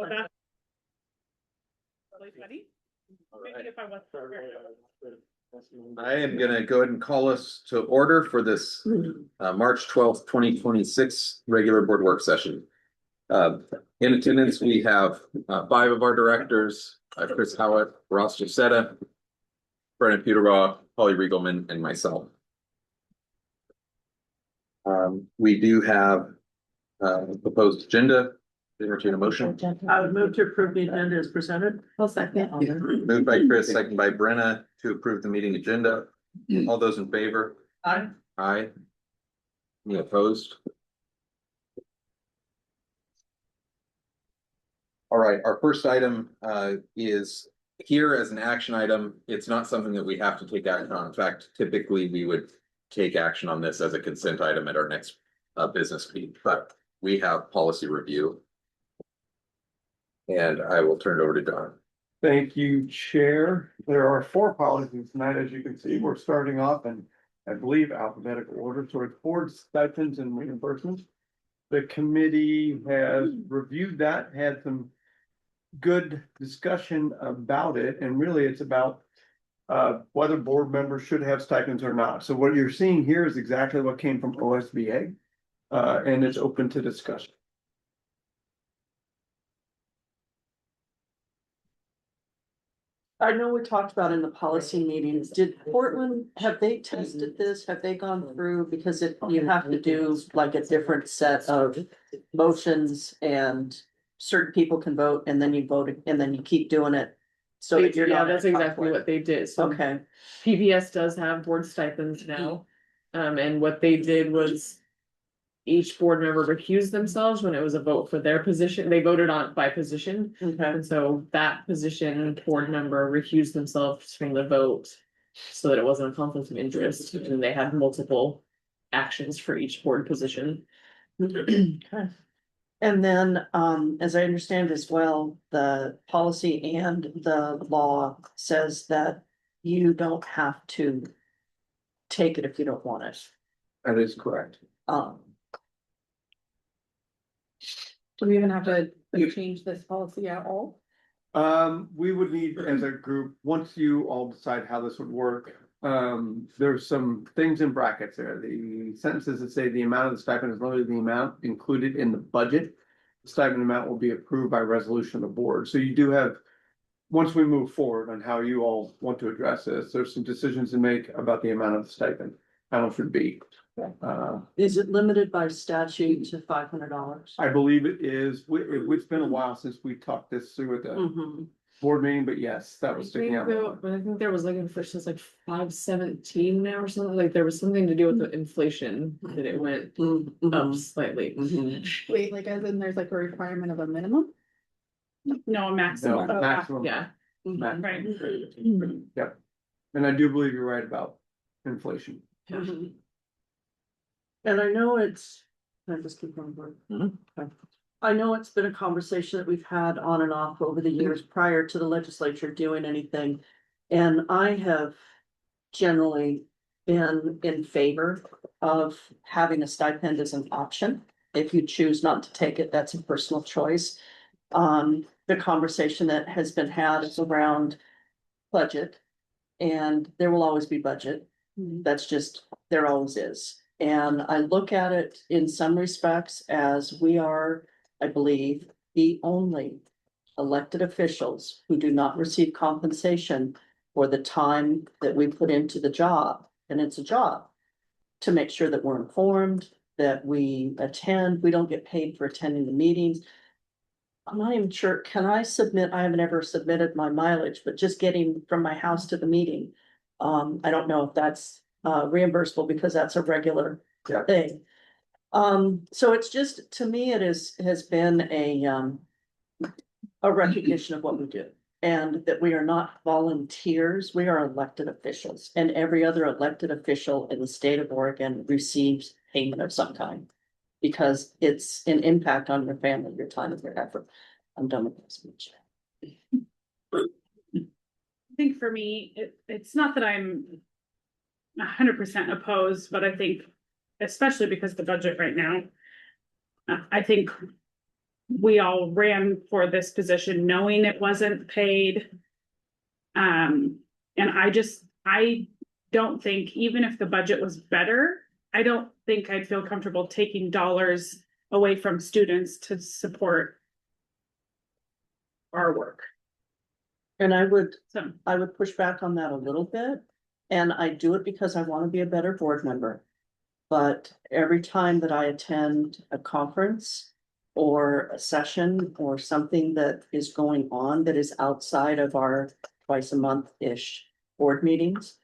Oh, that's really funny. Maybe if I was. I am gonna go ahead and call us to order for this March 12th, 2026 regular board work session. In attendance, we have 5 of our directors, Chris Howitt, Ross Jacetta, Brennan Peterbaugh, Polly Riegelman, and myself. We do have a proposed agenda. Entertain a motion. I would move to approve the agenda as presented. I'll second. Moved by Chris, second by Brenna to approve the meeting agenda. All those in favor? Aye. Aye. Any opposed? All right, our first item is here as an action item. It's not something that we have to take action on. In fact, typically we would take action on this as a consent item at our next business meeting, but we have policy review. And I will turn it over to John. Thank you, Chair. There are 4 policies tonight, as you can see. We're starting off in, I believe, alphabetical order. So it's board stipends and reimbursements. The committee has reviewed that, had some good discussion about it, and really it's about whether board members should have stipends or not. So what you're seeing here is exactly what came from OSBA, and it's open to discussion. I know we talked about in the policy meetings, did Portland, have they tested this? Have they gone through? Because you have to do like a different set of motions and certain people can vote and then you vote and then you keep doing it. So that you're Yeah, not. that's exactly what they did. So Okay, PBS does have board stipends now. And what they did was each board member recused themselves when it was a vote for their position. They voted on by position. okay, And so that position board member recused themselves from the vote so that it wasn't a conflict of interest. And they had multiple actions for each board position. okay. And then, as I understand as well, the policy and the law says that you don't have to take it if you don't want it. That is correct. Do we even have to change this policy at all? We would need as a group, once you all decide how this would work, there's some things in brackets there. The sentences that say the amount of the stipend is literally the amount included in the budget. The stipend amount will be approved by resolution of the board. So you do have, once we move forward on how you all want to address this, there's some decisions to make about the amount of the stipend, how much would be. Is it limited by statute to $500? I believe it is. It's been a while since we talked this through at the board meeting, but yes, that was sticking out. But I think there was like since like 517 now or something, like there was something to do with the inflation that it went up slightly. Wait, like as in there's like a requirement of a minimum? No, a maximum. No, maximum. Yeah. Maximum. Right. Yep. And I do believe you're right about inflation. And I know it's, can I just keep going? Okay. I know it's been a conversation that we've had on and off over the years prior to the legislature doing anything. And I have generally been in favor of having a stipend as an option. If you choose not to take it, that's a personal choice. The conversation that has been had is around budget. And there will always be budget. That's just, there always is. And I look at it in some respects as we are, I believe, the only elected officials who do not receive compensation for the time that we put into the job. And it's a job to make sure that we're informed, that we attend. We don't get paid for attending the meetings. I'm not even sure, can I submit? I haven't ever submitted my mileage, but just getting from my house to the meeting. I don't know if that's reimbursable because that's a regular thing. So it's just, to me, it has been a recognition of what we do. And that we are not volunteers, we are elected officials, and every other elected official in the state of Oregon receives payment of some kind. Because it's an impact on your family, your time and your effort. I'm done with this speech. I think for me, it's not that I'm 100% opposed, but I think, especially because the budget right now, I think we all ran for this position knowing it wasn't paid. And I don't think, even if the budget was better, I don't think I'd feel comfortable taking dollars away from students to support our work. And I would So, push back on that a little bit. And I do it because I want to be a better board member. But every time that I attend a conference or a session or something that is going on that is outside of our twice a month-ish board meetings,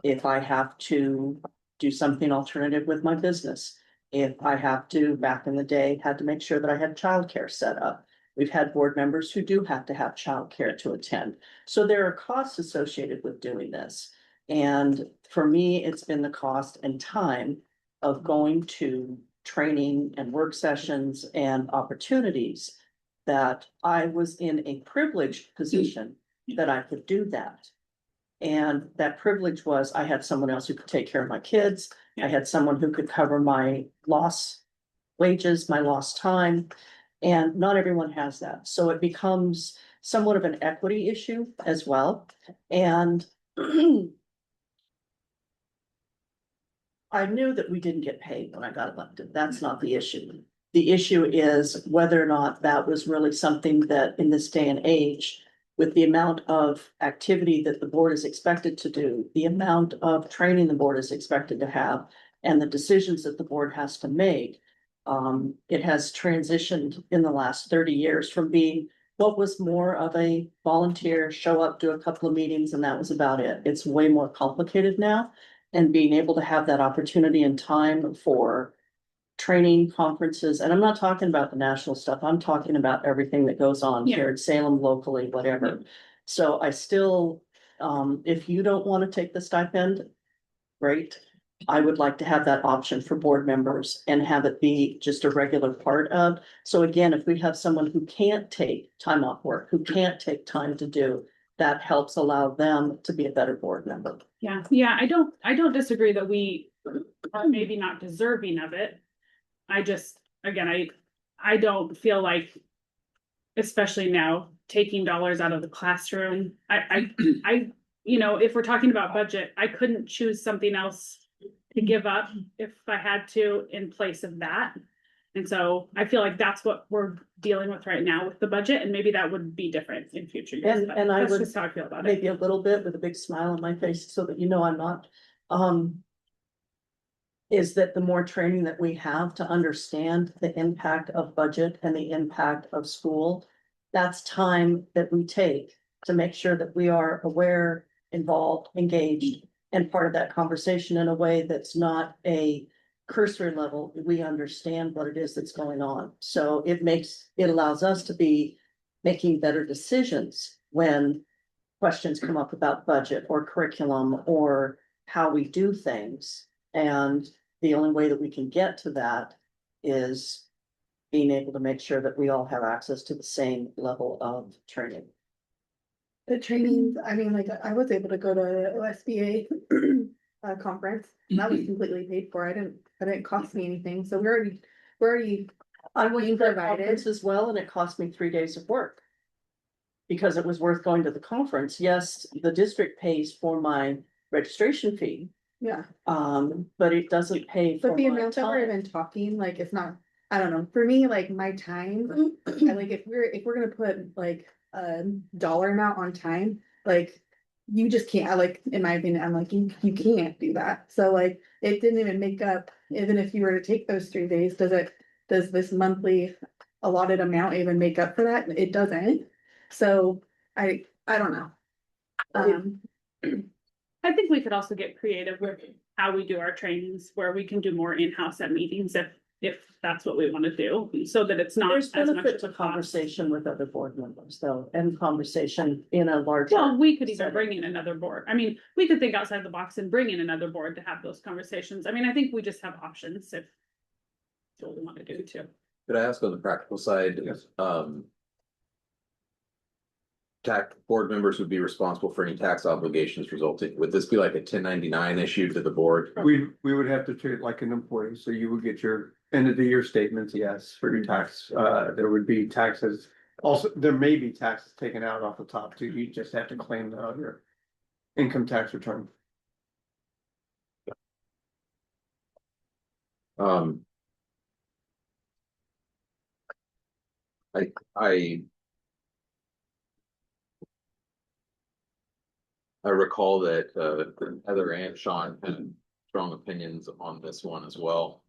if I have to do something alternative with my business, if I have to, back in the day, had to make sure that I had childcare set up. We've had board members who do have to have childcare to attend. So there are costs associated with doing this. And for me, it's been the cost and time of going to training and work sessions and opportunities that I was in a privileged position that I could do that. And that privilege was I had someone else who could take care of my kids. I had someone who could cover my lost wages, my lost time. And not everyone has that. So it becomes somewhat of an equity issue as well. And I knew that we didn't get paid when I got elected. That's not the issue. The issue is whether or not that was really something that in this day and age, with the amount of activity that the board is expected to do, the amount of training the board is expected to have, and the decisions that the board has to make, it has transitioned in the last 30 years from being what was more of a volunteer, show up, do a couple of meetings, and that was about it. It's way more complicated now. And being able to have that opportunity and time for training, conferences, and I'm not talking about the national stuff, I'm talking about everything that goes on here in Salem, locally, whatever. So I still, if you don't want to take the stipend, great. I would like to have that option for board members and have it be just a regular part of. So again, if we have someone who can't take time off work, who can't take time to do, that helps allow them to be a better board member. yeah, I don't disagree that we are maybe not deserving of it. I just, again, I don't feel like, especially now, taking dollars out of the classroom, you know, if we're talking about budget, I couldn't choose something else to give up if I had to in place of that. And so I feel like that's what we're dealing with right now with the budget, and maybe that would be different in future years. And I That's would just how I feel about it. maybe a little bit with a big smile on my face so that you know I'm not, is that the more training that we have to understand the impact of budget and the impact of school, that's time that we take to make sure that we are aware, involved, engaged, and part of that conversation in a way that's not a cursory level. We understand what it is that's going on. So it allows us to be making better decisions when questions come up about budget or curriculum or how we do things. And the only way that we can get to that is being able to make sure that we all have access to the same level of training. The trainings, I mean, like, I was able to go to OSBA conference, and that was completely paid for. It didn't cost me anything, so we're already I went to that provided. conference as well, and it cost me 3 days of work. Because it was worth going to the conference. Yes, the district pays for my registration fee, Yeah, but it doesn't pay for but the my amount that we're time. even talking, like, it's not, I don't know, for me, like, my time, I like, if we're gonna put like a dollar amount on time, like, you just can't, I like, in my opinion, I'm like, you can't do that. So like, it didn't even make up, even if you were to take those 3 days, does this monthly allotted amount even make up for that? It doesn't. So I don't know. I think we could also get creative with how we do our trainings, where we can do more in-house at meetings if that's what we want to do, so that it's not There's as much benefit of to a cost. conversation with other board members though, and conversation in a larger. Well, we could even setting. bring in another board. I mean, we could think outside the box and bring in another board to have those conversations. I mean, I think we just have options if that's what we want to do too. Could I ask on the practical side? Yes. tax board members would be responsible for any tax obligations resulting. Would this be like a 1099 issue to the board? We would have to treat it like an employee, so you would get your end of the year statements, yes, for your tax. There would be taxes. Also, there may be taxes taken out off the top too. You just have to claim that on your income tax return. Um. I recall that Heather and Sean had strong opinions on this one as well.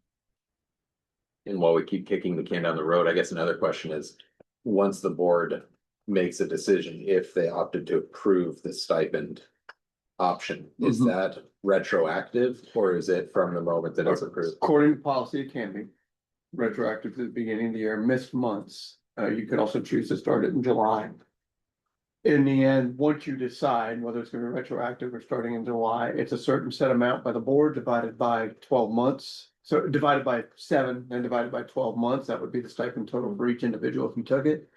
And while we keep kicking the can down the road, I guess another question is, once the board makes a decision, if they opted to approve the stipend option, is that retroactive or is it from the moment that it's approved? According to policy, it can be retroactive to the beginning of the year, missed months. You could also choose to start it in July. In the end, once you decide whether it's gonna be retroactive or starting in July, it's a certain set amount by the board divided by 12 months. So divided by 7 and divided by 12 months, that would be the stipend total for each individual if you took it.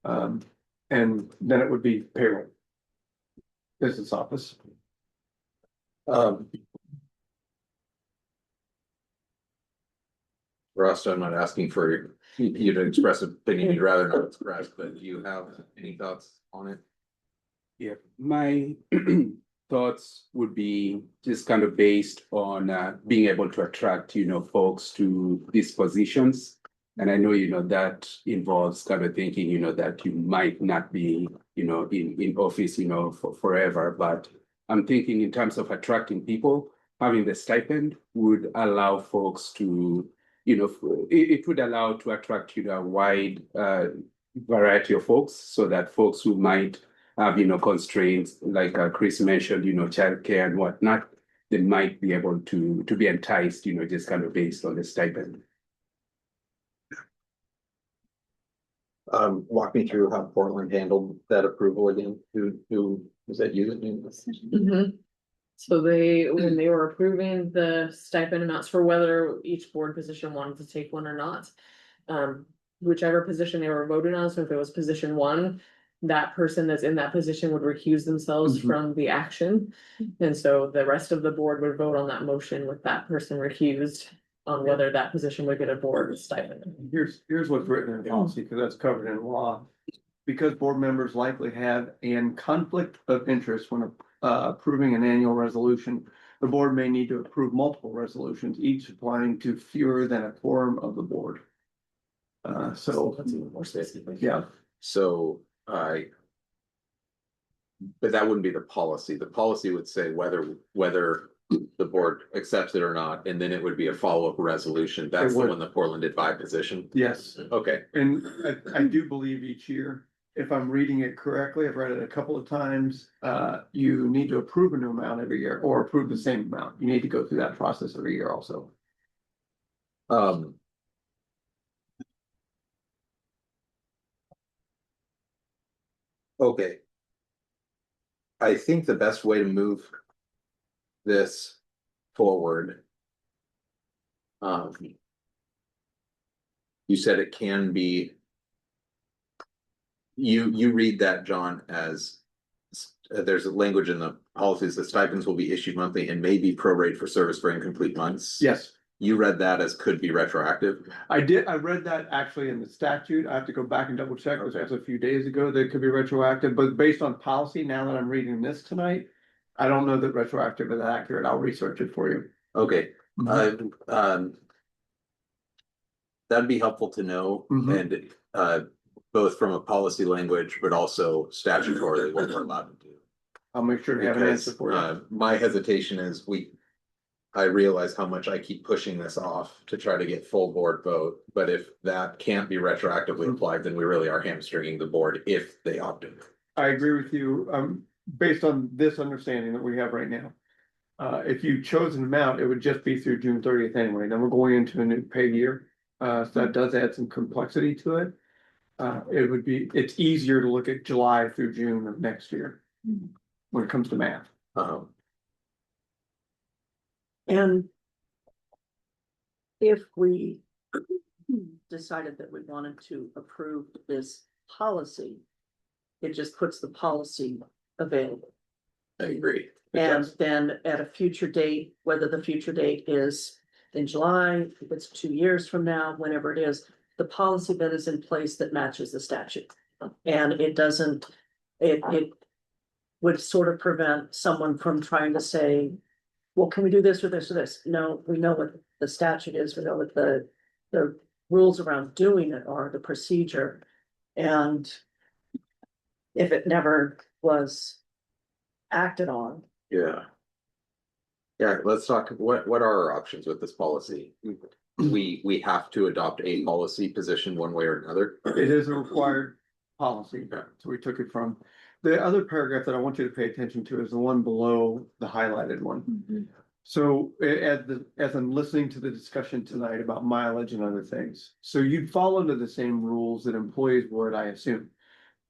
And then it would be payroll. Business office. Ross, I'm not asking for you to express opinion you'd rather not express, but do you have any thoughts on it? Yeah, my thoughts would be just kind of based on being able to attract, folks to these positions. And I know, that involves kind of thinking, that you might not be, in office, for forever. But I'm thinking in terms of attracting people, having the stipend would allow folks to, it would allow to attract, a wide variety of folks, so that folks who might have, constraints like Chris mentioned, childcare and whatnot, they might be able to be enticed, just kind of based on the stipend. Walk me through how Portland handled that approval again. Who was that, you that did this? So when they were approving the stipend amounts for whether each board position wanted to take one or not. Whichever position they were voted on, so if it was position 1, that person that's in that position would recuse themselves from the action. And so the rest of the board would vote on that motion with that person recused on whether that position would get a board stipend. Here's what's written in policy, because that's covered in law. Because board members likely have an conflict of interest when approving an annual resolution, the board may need to approve multiple resolutions, each applying to fewer than a quorum of the board. So That's even more specific. yeah, So but that wouldn't be the policy. The policy would say whether the board accepts it or not, and then it would be a follow-up resolution. That's the would. one that Portland did by position. yes, Okay, and I do believe each year, if I'm reading it correctly, I've read it a couple of times. You need to approve a new amount every year or approve the same amount. You need to go through that process every year also. Okay. I think the best way to move this forward. You said it can be. You read that, John, as there's a language in the policies that stipends will be issued monthly and may be prorated for service for incomplete months. Yes, You read that as could be retroactive. I did. I read that actually in the statute. I have to go back and double check. This was a few days ago that it could be retroactive, but based on policy, now that I'm reading this tonight, I don't know that retroactive is accurate. I'll research it for you. Okay, that'd be helpful to know, and both from a policy language, but also statutorily what we're allowed to do. I'll make sure to have an answer Because for you. my hesitation is I realize how much I keep pushing this off to try to get full board vote, but if that can't be retroactively applied, then we really are hamstringing the board if they opt in. I agree with you, based on this understanding that we have right now. If you chose an amount, it would just be through June 30th anyway. Then we're going into a new pay year. So that does add some complexity to it. It's easier to look at July through June of next year when it comes to math. And if we decided that we wanted to approve this policy, it just puts the policy available. I agree. It And does. then at a future date, whether the future date is in July, if it's 2 years from now, whenever it is, the policy that is in place that matches the statute. And it doesn't, it would sort of prevent someone from trying to say, well, can we do this or this or this? No, we know what the statute is, we know what the rules around doing it are, the procedure. And if it never was acted on, Yeah. Yeah, let's talk, what are our options with this policy? We have to adopt a policy position one way or another. It is a required policy, so we took it from. The other paragraph that I want you to pay attention to is the one below the highlighted one. So as I'm listening to the discussion tonight about mileage and other things, so you'd fall under the same rules that employees would, I assume.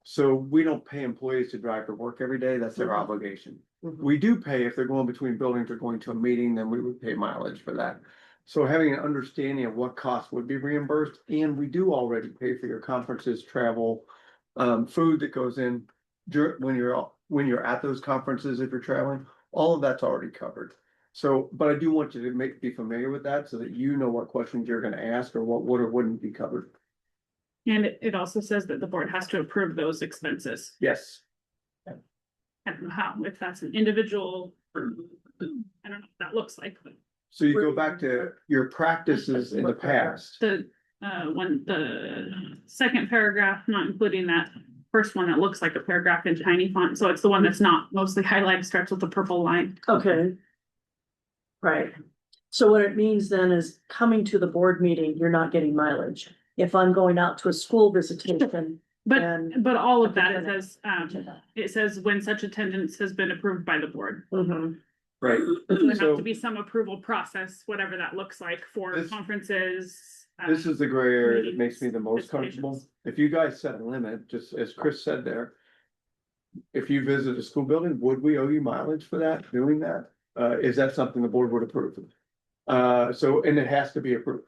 So we don't pay employees to drive to work every day, that's their obligation. We do pay if they're going between buildings or going to a meeting, then we would pay mileage for that. So having an understanding of what costs would be reimbursed, and we do already pay for your conferences, travel, food that goes in when you're at those conferences, if you're traveling, all of that's already covered. So, but I do want you to be familiar with that so that you know what questions you're gonna ask or what would or wouldn't be covered. And it also says that the board has to approve those expenses. Yes. I don't know how, if that's an individual, I don't know what that looks like, but So you go back to your practices in the past. the second paragraph, not including that first one that looks like a paragraph in tiny font, so it's the one that's not mostly highlighted, starts with the purple line. okay. Right, so what it means then is coming to the board meeting, you're not getting mileage. If I'm going out to a school visitation. And- But all of that, it says when such attendance has been approved by the board. Mhm. Right. There have So to be some approval process, whatever that looks like for This- conferences. this is the gray area that makes me the most Meetings, comfortable. visitations. If you guys set a limit, just as Chris said there. If you visit a school building, would we owe you mileage for that, doing that? Is that something the board would approve? So, and it has to be approved.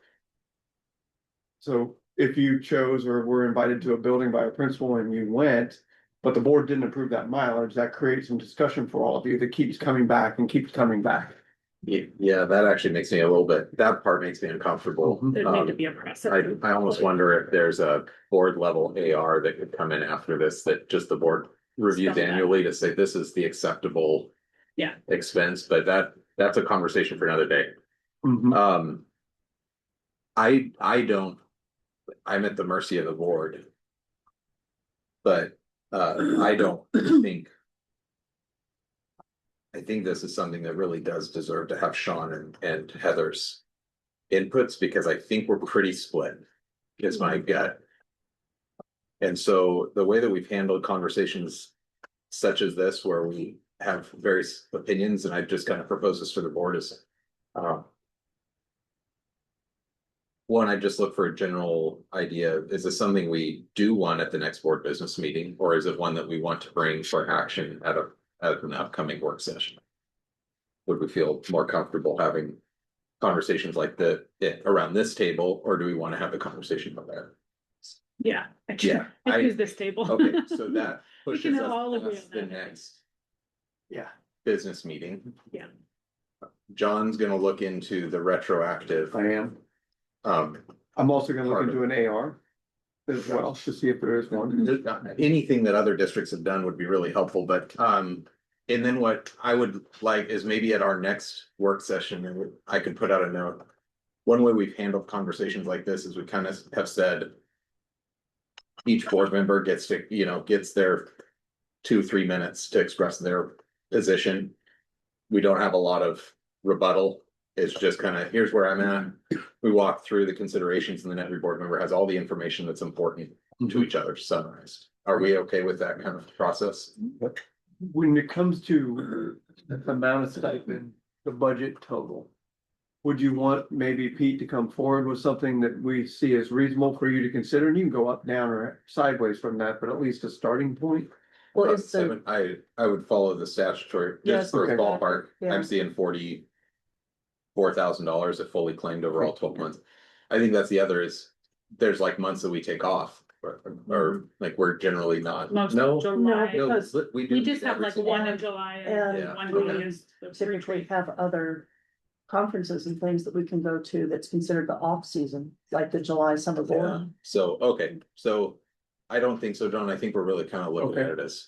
So if you chose or were invited to a building by a principal and you went, but the board didn't approve that mileage, that creates some discussion for all of you that keeps coming back and keeps coming back. Yeah, that actually makes me a little bit, that part makes me uncomfortable. There'd need to be a process. I almost wonder if there's a board level AR that could come in after this, that just the board reviews Spell it out. annually to say this is the acceptable. Yeah. Expense, but that's a conversation for another day. Mhm. I'm at the mercy of the board. But I don't think. I think this is something that really does deserve to have Sean and Heather's inputs, because I think we're pretty split, is my gut. And so the way that we've handled conversations such as this, where we have various opinions, and I've just kind of proposed this to the board, is one, I just look for a general idea. Is this something we do want at the next board business meeting, or is it one that we want to bring for action at an upcoming work session? Would we feel more comfortable having conversations like around this table, or do we want to have the conversation about that? Yeah. Yeah, I choose this table. Okay, so that We pushes can us have all agree past on the that. next Yeah. business meeting. Yeah. John's gonna look into the retroactive. I am. Um, I'm also gonna look into an AR as well to see if there is one. anything that other districts have done would be really helpful, but, and then what I would like is maybe at our next work session, and I could put out a note. One way we've handled conversations like this is we kind of have said. Each board member gets their 2-3 minutes to express their position. We don't have a lot of rebuttal. It's just kind of, here's where I'm at. We walk through the considerations, and then every board member has all the information that's important to each other summarized. Are we okay with that kind of process? When it comes to the amount of stipend, the budget total. Would you want maybe Pete to come forward with something that we see as reasonable for you to consider? And you can go up, down, or sideways from that, but at least a starting point. Well, it's the, I would follow the statutory, Yes, just for a okay. ballpark. Yeah. I'm seeing $44,000 if fully claimed over all 12 months. I think that's the other is, there's like months that we take off. or like we're generally not, Most no. July. No, No, because but we We do just have every like single one month. in July and and one okay. is the typically retreat. have other conferences and things that we can go to that's considered the off-season, like the July summer Yeah, board. so, okay, so I don't think so, John. I think we're really kind of looking at Okay. it as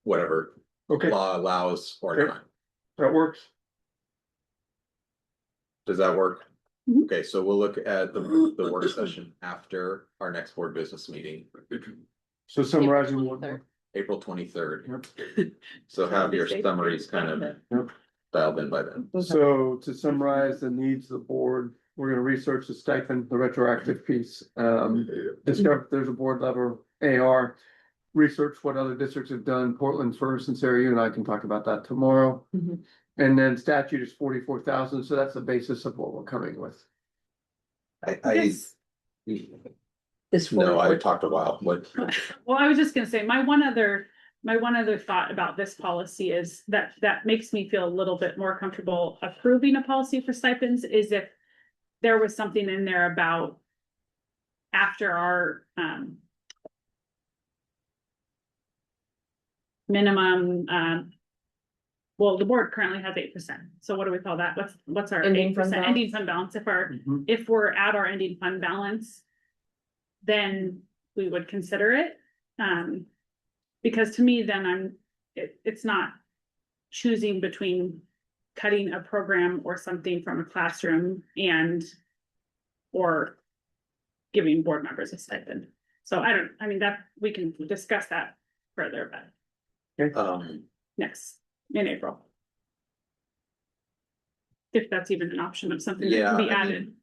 whatever Okay, law allows or Okay. not. that works. Does that work? Mhm. Okay, so we'll look at the work session after our next board business meeting, So summarizing April what, 23rd. April 23rd. Yep. So have your Safe. summaries kind of Yep. dialed in by then. So to summarize the needs of the board, we're gonna research the stipend, the retroactive piece. Discover if there's a board level AR. Research what other districts have done, Portland first, and Sarah, you and I can talk about that tomorrow. Mhm. And then statute is 44,000, so that's the basis of what we're coming with. Yes. This No, I forward. talked a while, what, Well, I was just gonna say, my one other thought about this policy is that makes me feel a little bit more comfortable approving a policy for stipends is if there was something in there about after our, minimum, well, the board currently has 8%. So what do we call that? What's our Ending fund 8% balance? ending fund balance? If we're at our ending fund balance, then we would consider it. Because to me, then it's not choosing between cutting a program or something from a classroom or giving board members a stipend. So I mean, that we can discuss that further, but next, in April. If that's even an option of something that can be Yeah, I mean, added.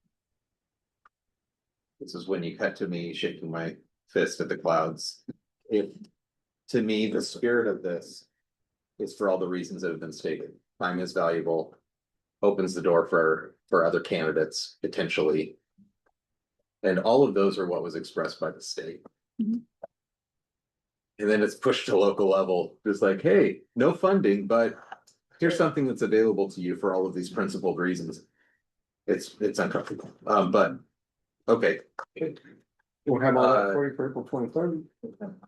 this is when you cut to me shaking my fist at the clouds. If, to me, the spirit of this is for all the reasons that have been stated. Time is valuable, opens the door for other candidates potentially. And all of those are what was expressed by the state. Mhm. And then it's pushed to local level, just like, hey, no funding, but here's something that's available to you for all of these principled reasons. It's uncomfortable, but, okay. We'll have all that for you for April 23rd.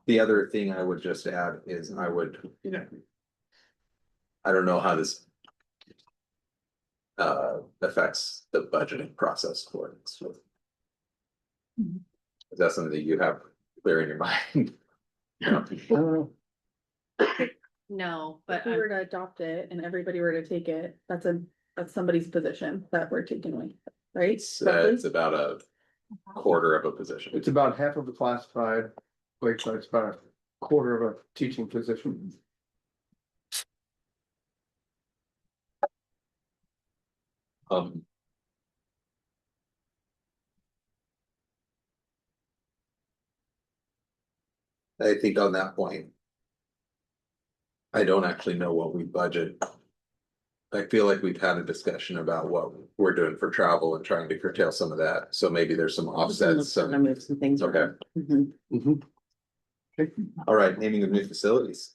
The other thing I would just add is I would, I don't know how this affects the budgeting process for it. So Mhm. is that something that you have clear in your mind? No, but If we were to adopt it and everybody were to take it, that's somebody's position that we're taking away, right? It's about a quarter of a position. It's about half of the classified, like, so it's about a quarter of a teaching position. I think on that point. I don't actually know what we budget. I feel like we've had a discussion about what we're doing for travel and trying to curtail some of that, so maybe there's some offsets, I'm gonna move some things okay, around. Mhm. all right, naming of new facilities.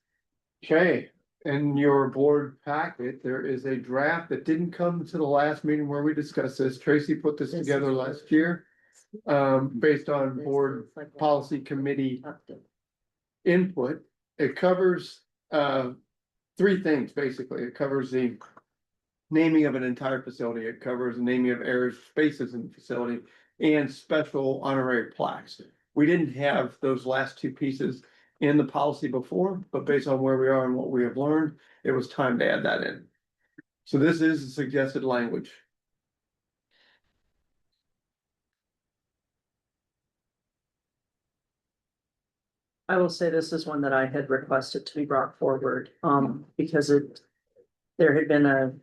Okay, in your board packet, there is a draft that didn't come to the last meeting where we discussed this. Tracy put this together last year. Based on board This is like a policy committee update. input. It covers three things, basically. It covers the naming of an entire facility. It covers the naming of areas, spaces in the facility, and special honorary plaques. We didn't have those last two pieces in the policy before, but based on where we are and what we have learned, it was time to add that in. So this is the suggested language. I will say this is one that I had requested to be brought forward, because there had been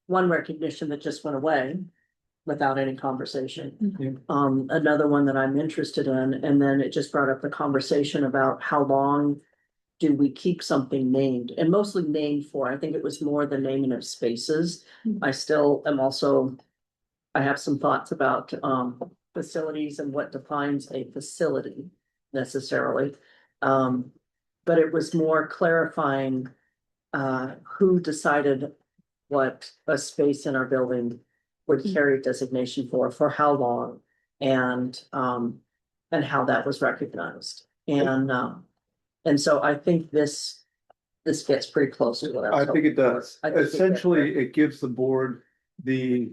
one recognition that just went away without any conversation. Another one that I'm interested in, and then it just brought up the conversation about how long do we keep something named, and mostly named for, I think it was more the naming of spaces. I still am also, I have some thoughts about, facilities and what defines a facility necessarily. But it was more clarifying, who decided what a space in our building would carry designation for how long. And, and how that was recognized. And so I think this gets pretty close to what I was I think it does. I think it gets Essentially, it gives the board the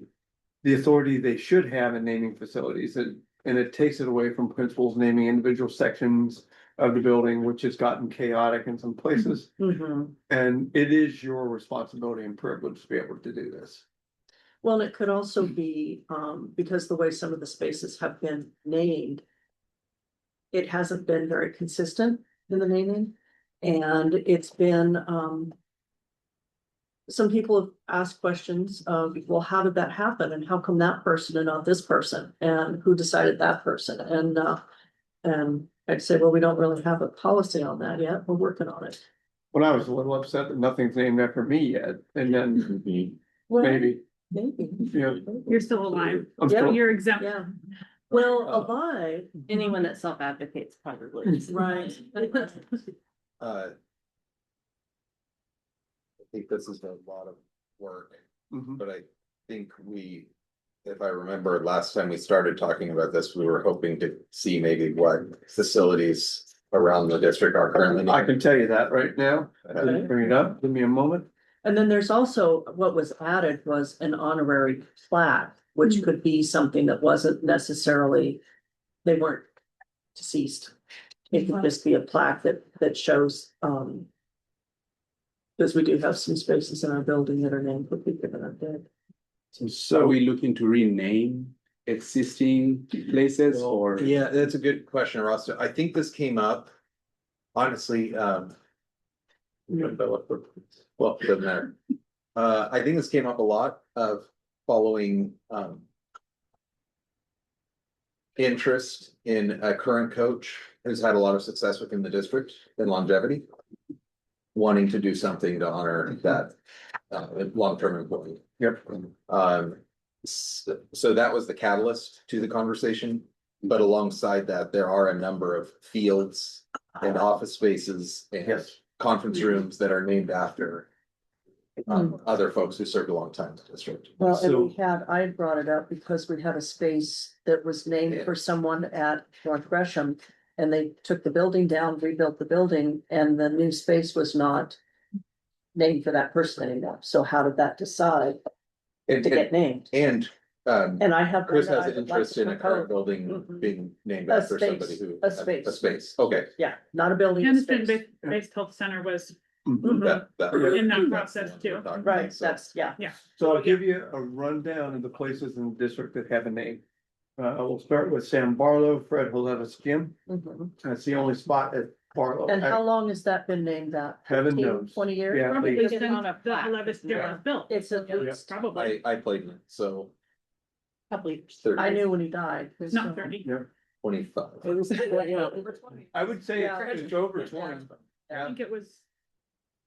authority they should have in naming facilities, and it takes it away from principals naming individual sections of the building, which has gotten chaotic in some places. Mhm. And it is your responsibility and privilege to be able to do this. Well, it could also be, because the way some of the spaces have been named. It hasn't been very consistent in the naming, and it's been, some people have asked questions of, well, how did that happen? And how come that person and not this person? And who decided that person? And I'd say, well, we don't really have a policy on that yet. We're working on it. When I was a little upset that nothing's named after me yet, and then Well, maybe, Maybe. you know. You're still alive. I'm Yeah. still- You're exempt. Yeah. Well, alive, Anyone that self-advocates probably. right. I think this is a lot of work, Mhm. but I think if I remember last time we started talking about this, we were hoping to see maybe what facilities around the district are currently. I can tell you that right now. I didn't bring it up. Give me a moment. And then there's also, what was added was an honorary plaque, which could be something that wasn't necessarily, they weren't deceased. It could just be a plaque that shows, because we do have some spaces in our building that are named for people that are dead. So are we looking to rename existing places or? Yeah, that's a good question, Ross. I think this came up, honestly, well, it doesn't matter. I think this came up a lot of following, interest in a current coach who's had a lot of success within the district and longevity. Wanting to do something to honor that, long-term employee. Yep. So that was the catalyst to the conversation, but alongside that, there are a number of fields and office spaces and Yes. conference rooms that are named after other folks who served a long time in the district. Well, and we So- had, I had brought it up because we had a space that was named for someone at North Gresham. And they took the building down, rebuilt the building, and the new space was not named for that person anymore. So how did that decide And, to get named? and, And I have. Chris has I an would like interest to in a current propose- building Mhm. being named A after space, somebody who. a space. A space, okay. Yeah, not a building. a Anderson space. Based Health Center was Mhm. That. in that process too. Right, that's, yeah. So I'll give you a rundown of the places in the district that have a name. We'll start with Sam Barlow, Fred Hillevis Gym. Mhm. That's the only spot at Barlow. And how long has that been named that? Heaven 15, knows. 20 years? Yeah. Probably It's since on a the plaque, Levis Gym yeah. was built. It's a, Yeah. Probably I played in it, so Couple years. 30, I knew when he died. not 30. 25. It was, yeah, I would say Yeah. it's over 20. I think it was,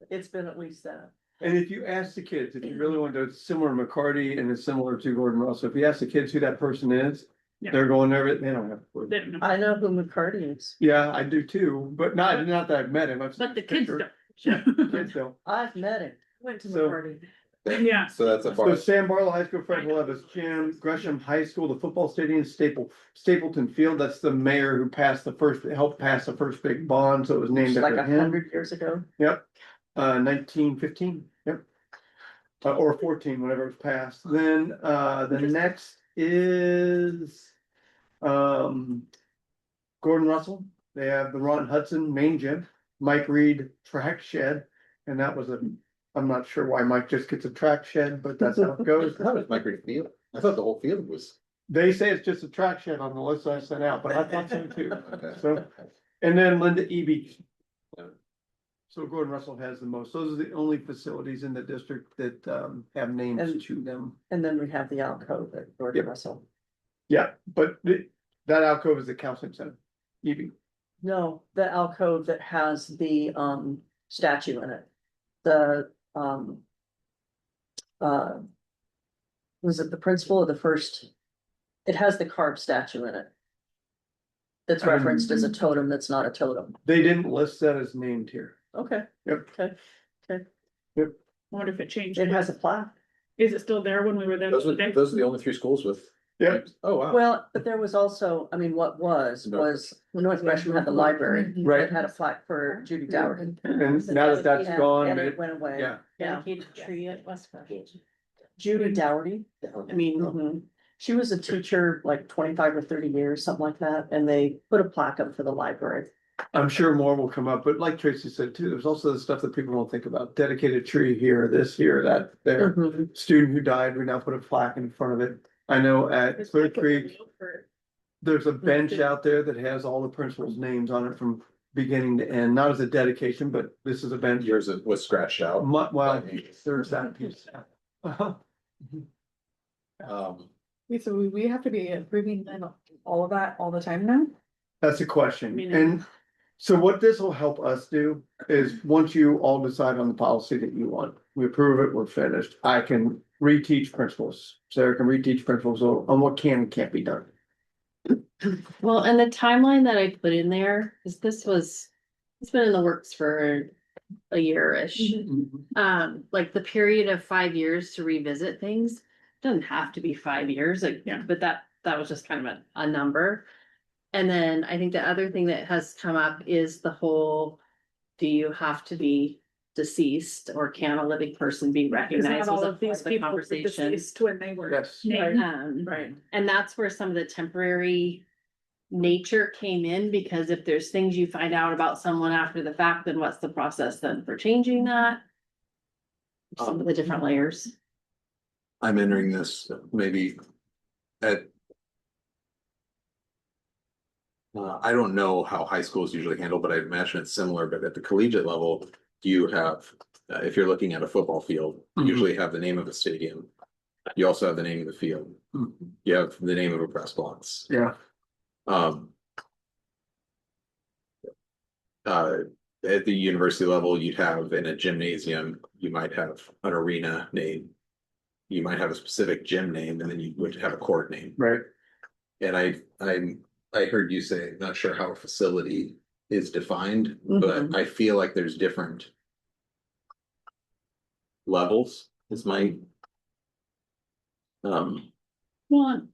it's been at least that. And if you ask the kids, if you really want to, it's similar to McCarty and it's similar to Gordon Russell, if you ask the kids who that person is, Yeah. they're going there, they don't have. a clue. they don't know, I know who McCarty is. Yeah, I do too, but not that I've met him. I've seen but the his kids picture. don't. Kids don't. I've met him. Went to So- McCarty. Yeah. So that's a So bar. Sam Barlow High School, Fred Levis Gym, Gresham High School, the football stadium, Stapleton Field, that's the mayor who helped pass the first big bond, so it was named Like after him. 100 years ago. Yep, 1915, yep. Or 14, whenever it was passed. Then, the next is, Gordon Russell. They have the Ron Hudson main gym, Mike Reed track shed, and that was I'm not sure why Mike just gets a track shed, but that's how it goes. How does Mike Reed feel? I thought the whole field was. They say it's just a track shed on the list I sent out, but I thought so too. Okay. So, and then Linda Eby. Yeah. So Gordon Russell has the most. Those are the only facilities in the district that have names And- to them. And then we have the alcove at Gordon Yep. Russell. Yeah, but that alcove is the counseling center. Eby. No, the alcove that has the statue in it. The was it the principal or the first? It has the carved statue in it. That's referenced as a totem that's not a totem. They didn't list that as named here. Okay, Yep. okay. I wonder if it changed. It has a plaque. Is it still there when we were there? Those are today? the only three schools with. Yep. Oh, wow. Well, but there was also, I mean, what was North Gresham had the library. Right. It had a plaque for Judy Dowerty. And now that that's Yeah, gone, and it, it went away. yeah. Yeah, Dedicated tree at West Gresham. Judy Dowerty. I mean, Mhm. She was a teacher like 25 or 30 years, something like that, and they put a plaque up for the library. I'm sure more will come up, but like Tracy said too, there's also the stuff that people don't think about. Dedicated tree here, this, here, that, there. Mhm. Student who died, we now put a plaque in front of it. I know at Clear Creek, there's a bench out there that has all the principals' names on it from beginning to end, not as a dedication, but this is a bench. Yours was scratched out. Well, there's that piece. Uh-huh. Um, Wait, so we have to be approving then all of that all the time now? That's a question, I mean, and so what this will help us do is, once you all decide on the policy that you want, we approve it, we're finished, I can reteach principals. Sarah can reteach principals on what can and can't be done. Well, and the timeline that I put in there is it's been in the works for a year-ish. Like the period of 5 years to revisit things, doesn't have to be 5 years, like, Yeah. but that was just kind of a number. And then I think the other thing that has come up is the whole, do you have to be deceased or can a living person be Because recognized? not Was all a of these part of the people were conversation. deceased when they were Yes. named. Right. And that's where some of the temporary nature came in, because if there's things you find out about someone after the fact, then what's the process then for changing that? Some of the different layers. I'm entering this maybe at. I don't know how high schools usually handle, but I imagine it's similar, but at the collegiate level, you have, if you're looking at a football field, you Mhm. usually have the name of a stadium. You also have the name of the field. Mhm. You have the name of a press box. Yeah, Um. At the university level, you'd have in a gymnasium, you might have an arena name. You might have a specific gym name, and then you would have a court name. right. And I heard you say, not sure how a facility is defined, but I feel like there's different levels is my. Well,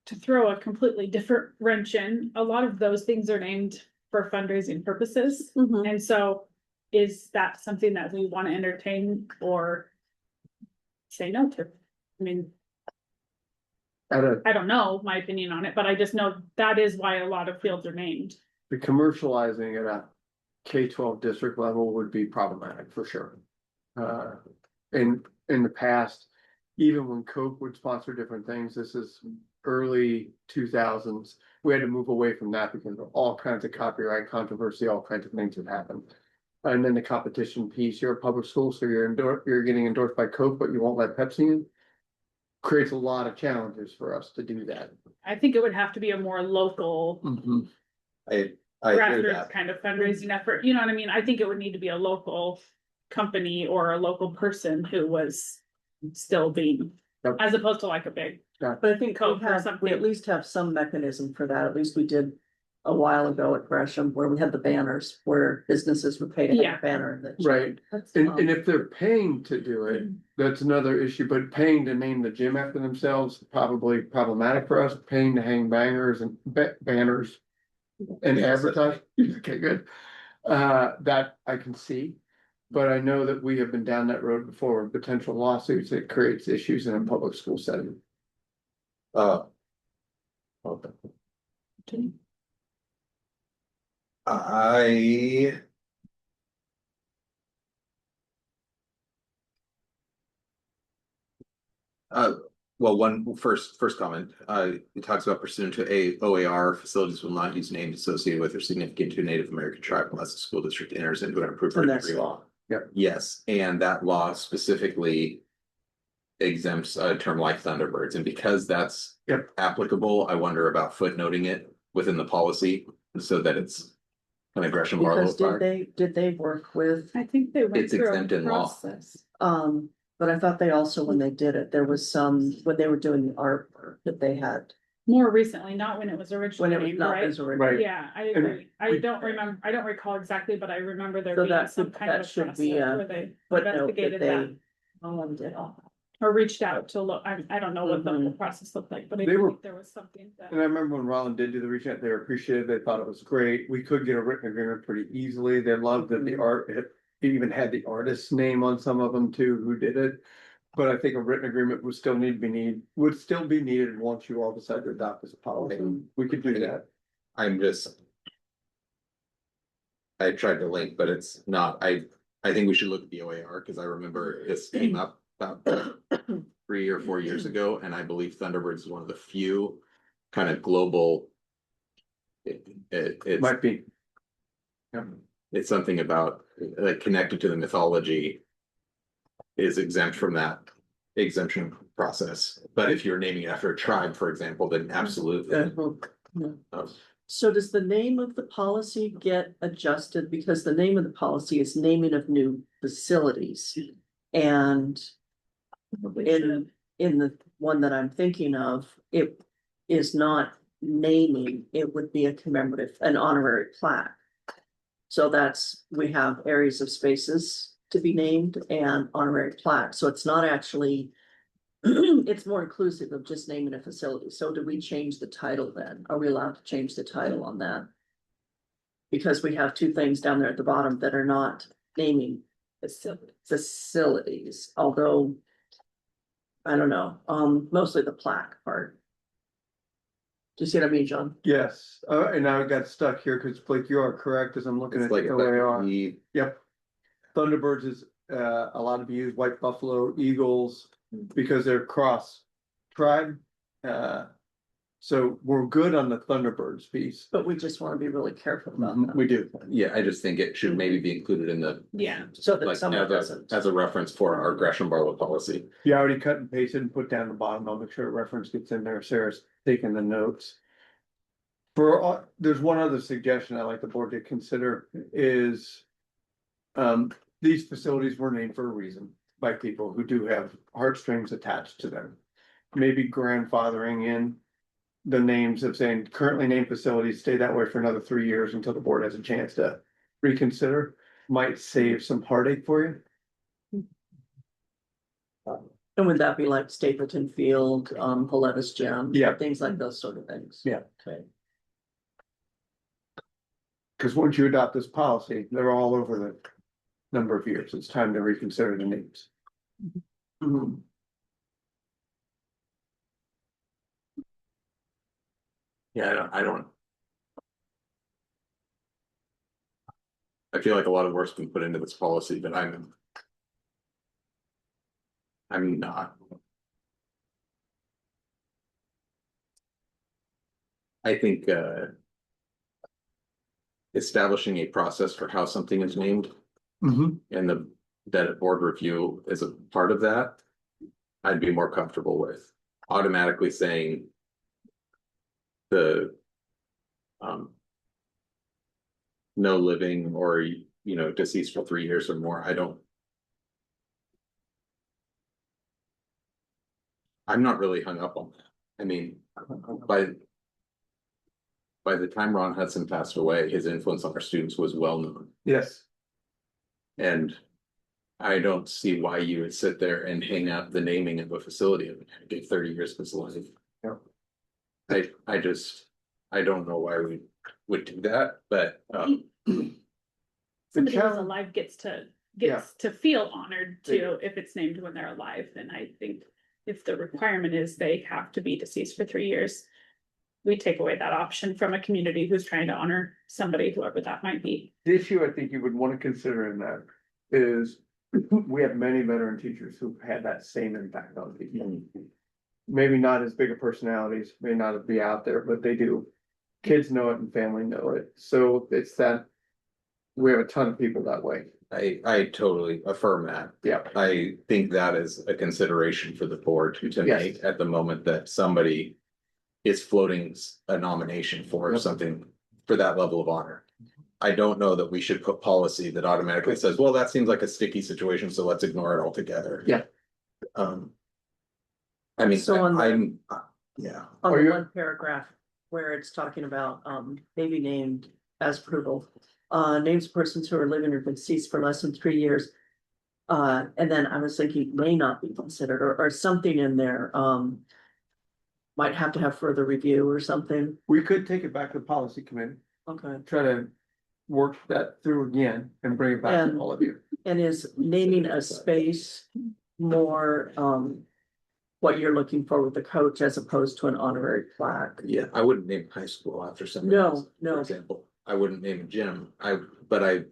to throw a completely different wrench in, a lot of those things are named for fundraising purposes. Mhm. And so is that something that we want to entertain or say no to? I mean, At I don't know my opinion on it, but I just know that is why a lot of fields are named. the commercializing at a K-12 district level would be problematic for sure. In the past, even when Coke would sponsor different things, this is early 2000s. We had to move away from that because of all kinds of copyright controversy, all kinds of things that happened. And then the competition piece, you're a public school, so you're getting endorsed by Coke, but you won't let Pepsi in. Creates a lot of challenges for us to do that. I think it would have to be a more local I hear grassroots that. kind of fundraising effort. You know what I mean? I think it would need to be a local company or a local person who was still being, Yep. as opposed to like a big. But I think Coke or we something. at least have some mechanism for that. At least we did a while ago at Gresham, where we had the banners where businesses would pay to Yeah. have a banner that. Right, That's, and if they're paying to do it, that's another issue, but paying to name the gym after themselves, probably problematic for us, paying to hang bangers and banners. And Yes, that's advertise, okay, good, that I can see. But I know that we have been down that road before, with potential lawsuits, it creates issues in a public school setting. Okay. Well, first comment, it talks about pursuant to OAR, facilities will not use names associated with or significant to a Native American tribe unless the school district enters into an approved And that's agreement. law. Yep. Yes, and that law specifically exempts a term like Thunderbirds, and because that's Yep. applicable, I wonder about footnoting it within the policy so that it's kind of Gresham-Barlow. Because did they work with, I think they went It's through exempt a in law. process. but I thought they also, when they did it, there was some, when they were doing the artwork that they had. More recently, not when it was When originally it was named, not right? as original. Right. Yeah, I And agree. I we- don't remember, I don't recall exactly, but I remember there So being that some should- kind of that a should process be a where they But note that investigated that. they, did all. or reached out to look, I don't know what the whole Mhm. process looked like, but I They do were- think there was something that. And I remember when Rollin did do the reach out, they appreciated, they thought it was great. We could get a written agreement pretty easily. They loved that the art, it even had the artist's name on some of them too, who did it. But I think a written agreement would still still be needed once you all decide to adopt this policy. We could do that. I'm just. I tried to link, but it's not, I think we should look at the OAR, because I remember this came up about 3 or 4 years ago, and I believe Thunderbird is one of the few kind of global. It's, Might be. it's something about, like, connected to the mythology. Is exempt from that exemption process, but if you're naming it after a tribe, for example, then absolutely. Um, So does the name of the policy get adjusted? Because the name of the policy is naming of new facilities. And in the one that I'm thinking of, it is not naming, it would be a commemorative, an honorary plaque. So that's, we have areas of spaces to be named and honorary plaque, so it's not actually. It's more inclusive of just naming a facility, so do we change the title then? Are we allowed to change the title on that? Because we have two things down there at the bottom that are not naming facilities, although. I don't know, mostly the plaque part. Do you see what I mean, John? Yes, and I got stuck here because Blake, you are correct as I'm looking It's at like the OAR. the, Yep. Thunderbirds is allowed to be used, white buffalo, eagles, because they're cross tribe. So we're good on the Thunderbirds piece. But we just wanna be really careful about that. We do. yeah, I just think it should maybe be included in the. Yeah, So that Like, someone as doesn't. as a reference for our Gresham-Barlow policy. You already cut and pasted and put down the bottom. I'll make sure a reference gets in there. Sarah's taking the notes. There's one other suggestion I'd like the board to consider is. These facilities were named for a reason by people who do have heartstrings attached to them. Maybe grandfathering in the names of saying currently named facilities, stay that way for another 3 years until the board has a chance to reconsider, might save some heartache for you. And would that be like Stapleton Field, Pauletta's Gym? Yeah. Things like those sort of things. Yeah. Okay. Cause once you adopt this policy, they're all over the number of years. It's time to reconsider the names. Mhm. Yeah, I don't. I feel like a lot of work's been put into this policy, but I'm not. I think, establishing a process for how something is named and that a board review is a part of that, I'd be more comfortable with automatically saying the no living or, deceased for 3 years or more. I'm not really hung up on that. I mean, by the time Ron Hudson passed away, his influence on our students was well known. Yes. And I don't see why you would sit there and hang up the naming of a facility and give 30 years of his life. Yep. I don't know why we would do that, but somebody who's challenge- alive gets to Yeah. feel honored too, if it's named when they're alive, then I think. If the requirement is they have to be deceased for 3 years, we take away that option from a community who's trying to honor somebody, whoever that might be. The issue I think you would want to consider in that is we have many veteran teachers who've had that same impact on people. Maybe not as big of personalities, may not be out there, but they do. Kids know it and family know it. So it's that we have a ton of people that way. I totally affirm that. Yeah. I think that is a consideration for the board to Yes. make at the moment that somebody is floating a nomination for Yep. something for that level of honor. I don't know that we should put policy that automatically says, well, that seems like a sticky situation, so let's ignore it altogether. Yeah. I mean, So on the- yeah. On Are the you- one paragraph where it's talking about, maybe named as approval, names of persons who are living or deceased for less than 3 years. And then I was thinking may not be considered or something in there, might have to have further review or something. We could take it back to the policy committee, Okay. try to work that through again and bring it back to And- all of you. And is naming a space more, what you're looking for with the coach as opposed to an honorary plaque? Yeah, I wouldn't name high school after somebody No, else, no. for example. I wouldn't name a gym. But I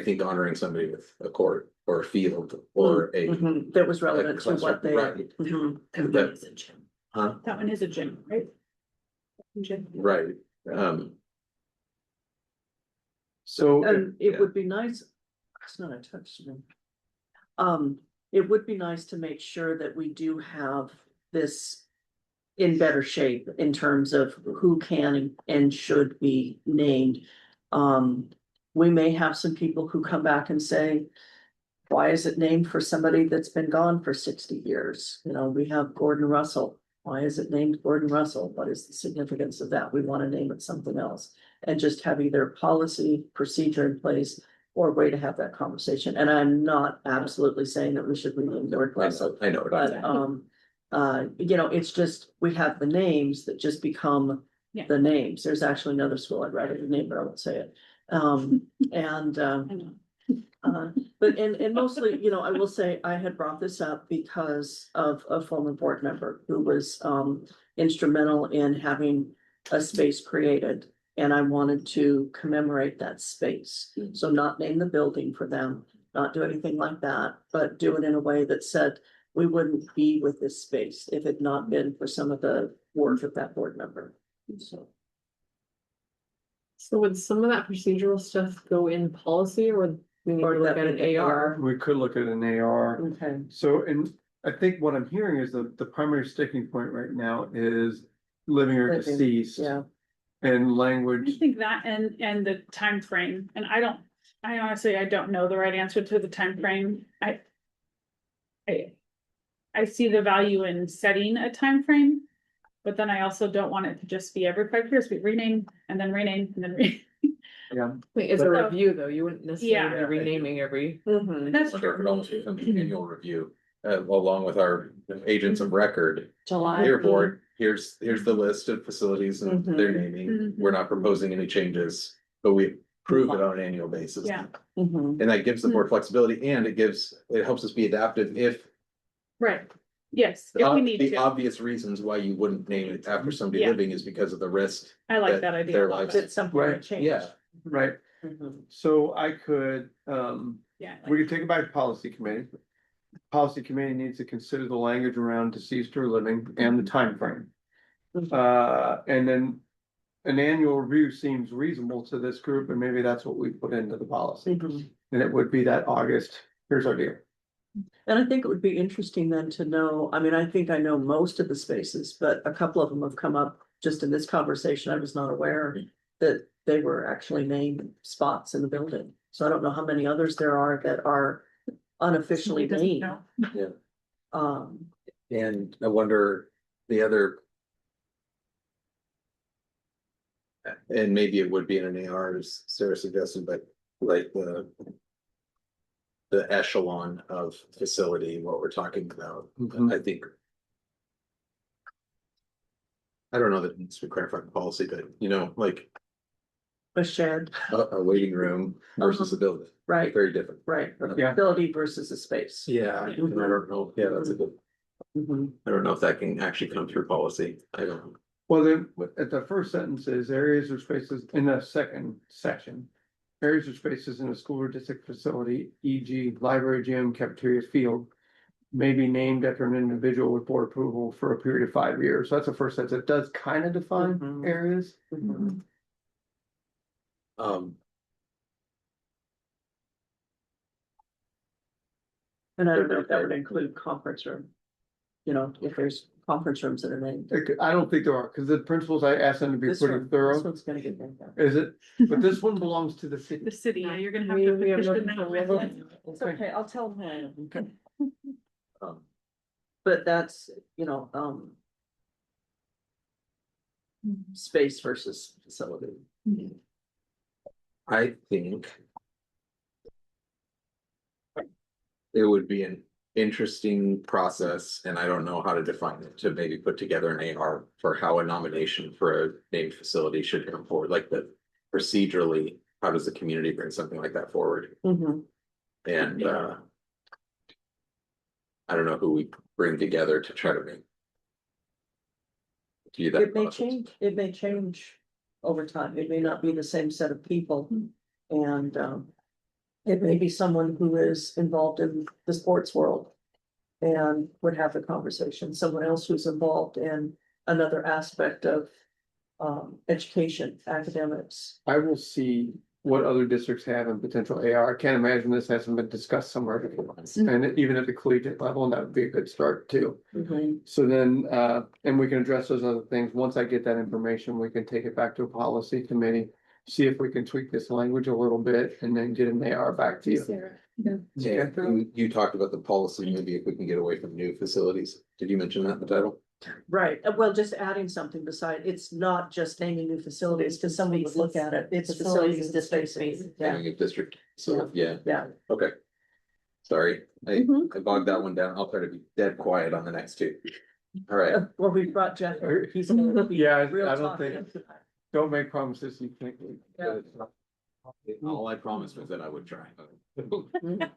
think honoring somebody with a court or a field or a, Mhm, that was relevant to what they. Right. Mhm. that, huh? That one is a gym, right? Gym. Right, So. And it Yeah. would be nice, it's not a touchscreen. It would be nice to make sure that we do have this in better shape in terms of who can and should be named. We may have some people who come back and say, why is it named for somebody that's been gone for 60 years? You know, we have Gordon Russell. Why is it named Gordon Russell? What is the significance of that? We want to name it something else. And just have either policy, procedure in place or a way to have that conversation. And I'm not absolutely saying that we should rename Gordon Russell. I know. But, you know, it's just, we have the names that just become Yeah. the names. There's actually another school I'd rather name, but I won't say it. And, I know. but and mostly, you know, I will say I had brought this up because of a former board member who was instrumental in having a space created. And I wanted to commemorate that space. So not name the building for them, not do anything like that, but do it in a way that said we wouldn't be with this space if it had not been for some of the work of that board member. So. So would some of that procedural stuff go in policy or we need to Or look that at an be AR? We could look at an AR. Okay. So, and I think what I'm hearing is the primary sticking point right now is living or Living, deceased. Yeah. And I language. think that and the time frame, and I honestly, I don't know the right answer to the time frame. I see the value in setting a time frame, but then I also don't want it to just be every 5 years, we rename and then rename and then rename. Wait, it's a But- review though, you wouldn't necessarily Yeah. be renaming every. Mhm. That's Sure, true. it could almost become an annual review, along with our agents of record. July. Dear board, here's the list of facilities and their naming. Mhm. We're not proposing any changes, but we approve it on an annual basis. Yeah. Mhm. And that gives the board flexibility and it helps us be adaptive if Right, yes, if we need the to, obvious reasons why you wouldn't name it after somebody Yeah. living is because of the risk. I like that that idea. their a lot lives- better. It's something Right. that changed. Yeah. Right, Mhm. so I could, Yeah, we could take it back to policy committee. Policy committee needs to consider the language around deceased or living and the time frame. And then an annual review seems reasonable to this group, and maybe that's what we put into the policy. Mhm. And it would be that August, here's our deal. And I think it would be interesting then to know, I mean, I think I know most of the spaces, but a couple of them have come up just in this conversation. I was not aware that they were actually named spots in the building. So I don't know how many others there are that are unofficially Somebody named. doesn't know. And I wonder the other. And maybe it would be in an AR, as Sarah suggested, but like the echelon of facility, what we're talking about, I think. I don't know that it needs to be clarified in policy, but you know, like A shed, a waiting room versus a building, right, very different. right, a Yeah. facility versus a space. Yeah, and I don't know, yeah, that's a good, Mhm. I don't know if that can actually come through policy, I don't know. Well, then, at the first sentence is areas or spaces in the second section. Areas or spaces in a school or district facility, e.g. library, gym, cafeteria, field. May be named after an individual with board approval for a period of 5 years. So that's the first sentence. It does kind of define Mhm. areas. Mhm. And I don't know if that would include conference room. You know, if there's conference rooms that are named. I don't think there are, because the principals, I asked them to be This pretty one, this thorough. one's gonna get named out. Is it? But this one belongs to the city. The city, yeah, you're gonna have We to have no petition control that. over it. It's okay, I'll tell them who I am. Okay. But that's, you know, space versus facility. I think. it would be an interesting process, and I don't know how to define it, to maybe put together an AR for how a nomination for a named facility should come forward, like the procedurally, how does the community bring something like that forward? Mhm. And I don't know who we bring together to try to make. Do that It may process. change, it may change over time. It may not be the same set of people. And it may be someone who is involved in the sports world and would have the conversation, someone else who's involved in another aspect of education, academics. I will see what other districts have in potential AR. I can't imagine this hasn't been discussed somewhere before. And even at the collegiate level, that would be a good start too. So then, and we can address those other things. Once I get that information, we can take it back to a policy committee. See if we can tweak this language a little bit and then get an AR back to you. Yeah, you talked about the policy, maybe if we can get away from new facilities. Did you mention that in the title? Right, well, just adding something beside, it's not just naming new facilities, because somebody would look at it, it's facilities and spaces. Yeah, Naming a district, so, yeah, yeah. okay. Sorry, I Mhm. bogged that one down. I'll try to be dead quiet on the next two. All right, Well, we brought Jeff, he's gonna be Yeah, real I don't talk. think, don't make promises you think. Yeah. all I promised was that I would try. Mhm.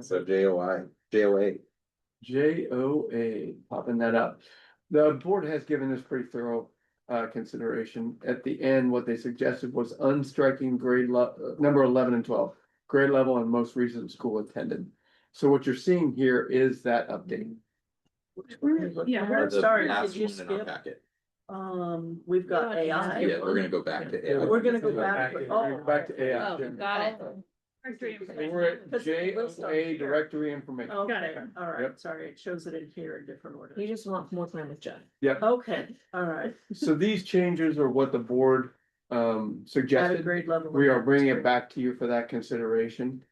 So JOA. JOA, popping that up. The board has given this pretty thorough consideration. At the end, what they suggested was unstriking number 11 and 12, grade level and most recent school attended. So what you're seeing here is that update. Yeah, Where The sorry, last did you one in our skip? packet. We've got AI. Yeah, we're gonna go back to AI. We're gonna go back. Back to AI. Oh, got it. We're at JOA directory information. Okay, all right, Yep. sorry, it shows it in here in different order. You just want more time with Jeff. Okay, all right. So these changes are what the board At a suggested. grade level. We are bringing it back to you for that consideration.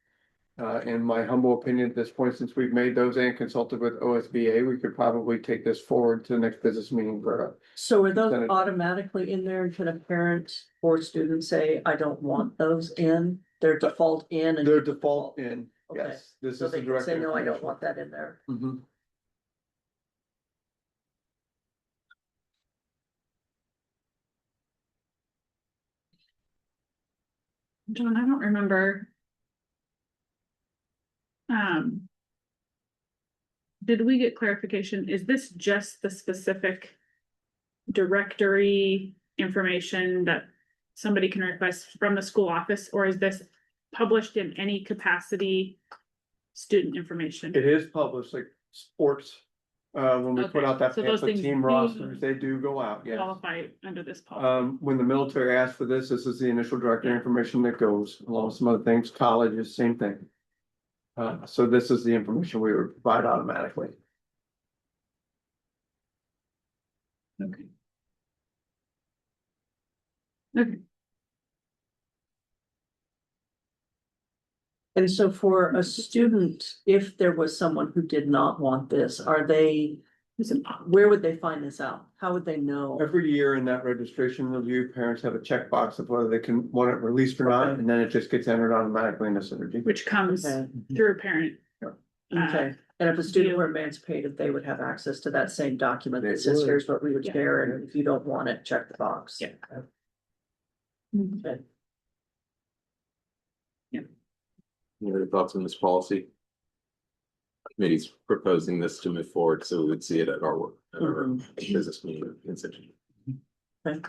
In my humble opinion, at this point, since we've made those and consulted with OSBA, we could probably take this forward to the next business meeting for. So are those Senate. automatically in there? Can a parent or student say, I don't want those in? Their default in and. Their default in, Okay. yes, this So is they the can direct. say, no, I don't want that in there. Mhm. John, I don't remember. Did we get clarification? Is this just the specific directory information that somebody can request from the school office, or is this published in any capacity student information? It is published, like sports, when we put Okay, out that so those pamphlet, things team do rosters, they do go out, yes. Qualify under this policy. When the military asked for this is the initial directory information that goes, along with some other things, colleges, same thing. So this is the information we would provide automatically. Okay. Okay, And so for a student, if there was someone who did not want this, where would they find this out? How would they know? Every year in that registration review, parents have a checkbox of whether they can want it released or not, and then it just gets entered automatically into Synergy. which comes Okay. through parent. Okay, and if a student were emancipated, they would have access to that same document They that says, would. here's what we would Yeah. share, and if you don't want it, check the box. Yeah. Okay. Any other thoughts on this policy? Committee's proposing this to move forward, so we would see it at our work, at our business meeting in Synergy. Okay.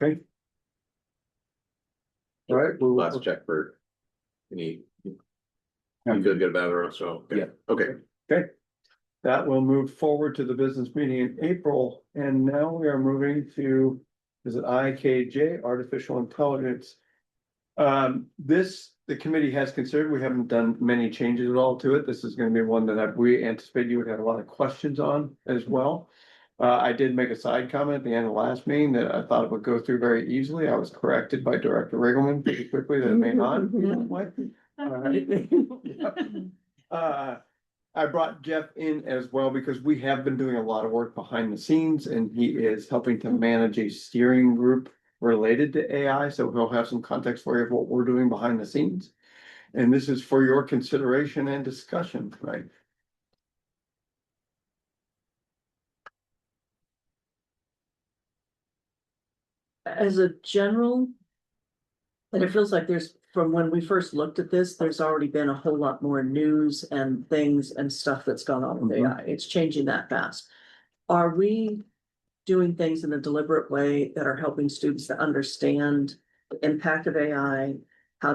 Okay. All right. Last check for any. You feel good about it, so, Yeah. okay. That will move forward to the business meeting in April, and now we are moving to, is it IKJ, artificial intelligence? The committee has considered, we haven't done many changes at all to it. This is gonna be one that we anticipate you would have a lot of questions on as well. I did make a side comment at the end of the last meeting that I thought it would go through very easily. I was corrected by Director Riggleman pretty quickly that it may not. be that way. All right. Yep. I brought Jeff in as well because we have been doing a lot of work behind the scenes and he is helping to manage a steering group related to AI, so he'll have some context for you of what we're doing behind the scenes. And this is for your consideration and discussion, right? As a general. And it feels like there's, from when we first looked at this, there's already been a whole lot more news and things and stuff that's gone on with AI. It's changing that fast. Are we doing things in a deliberate way that are helping students to understand the impact of AI? How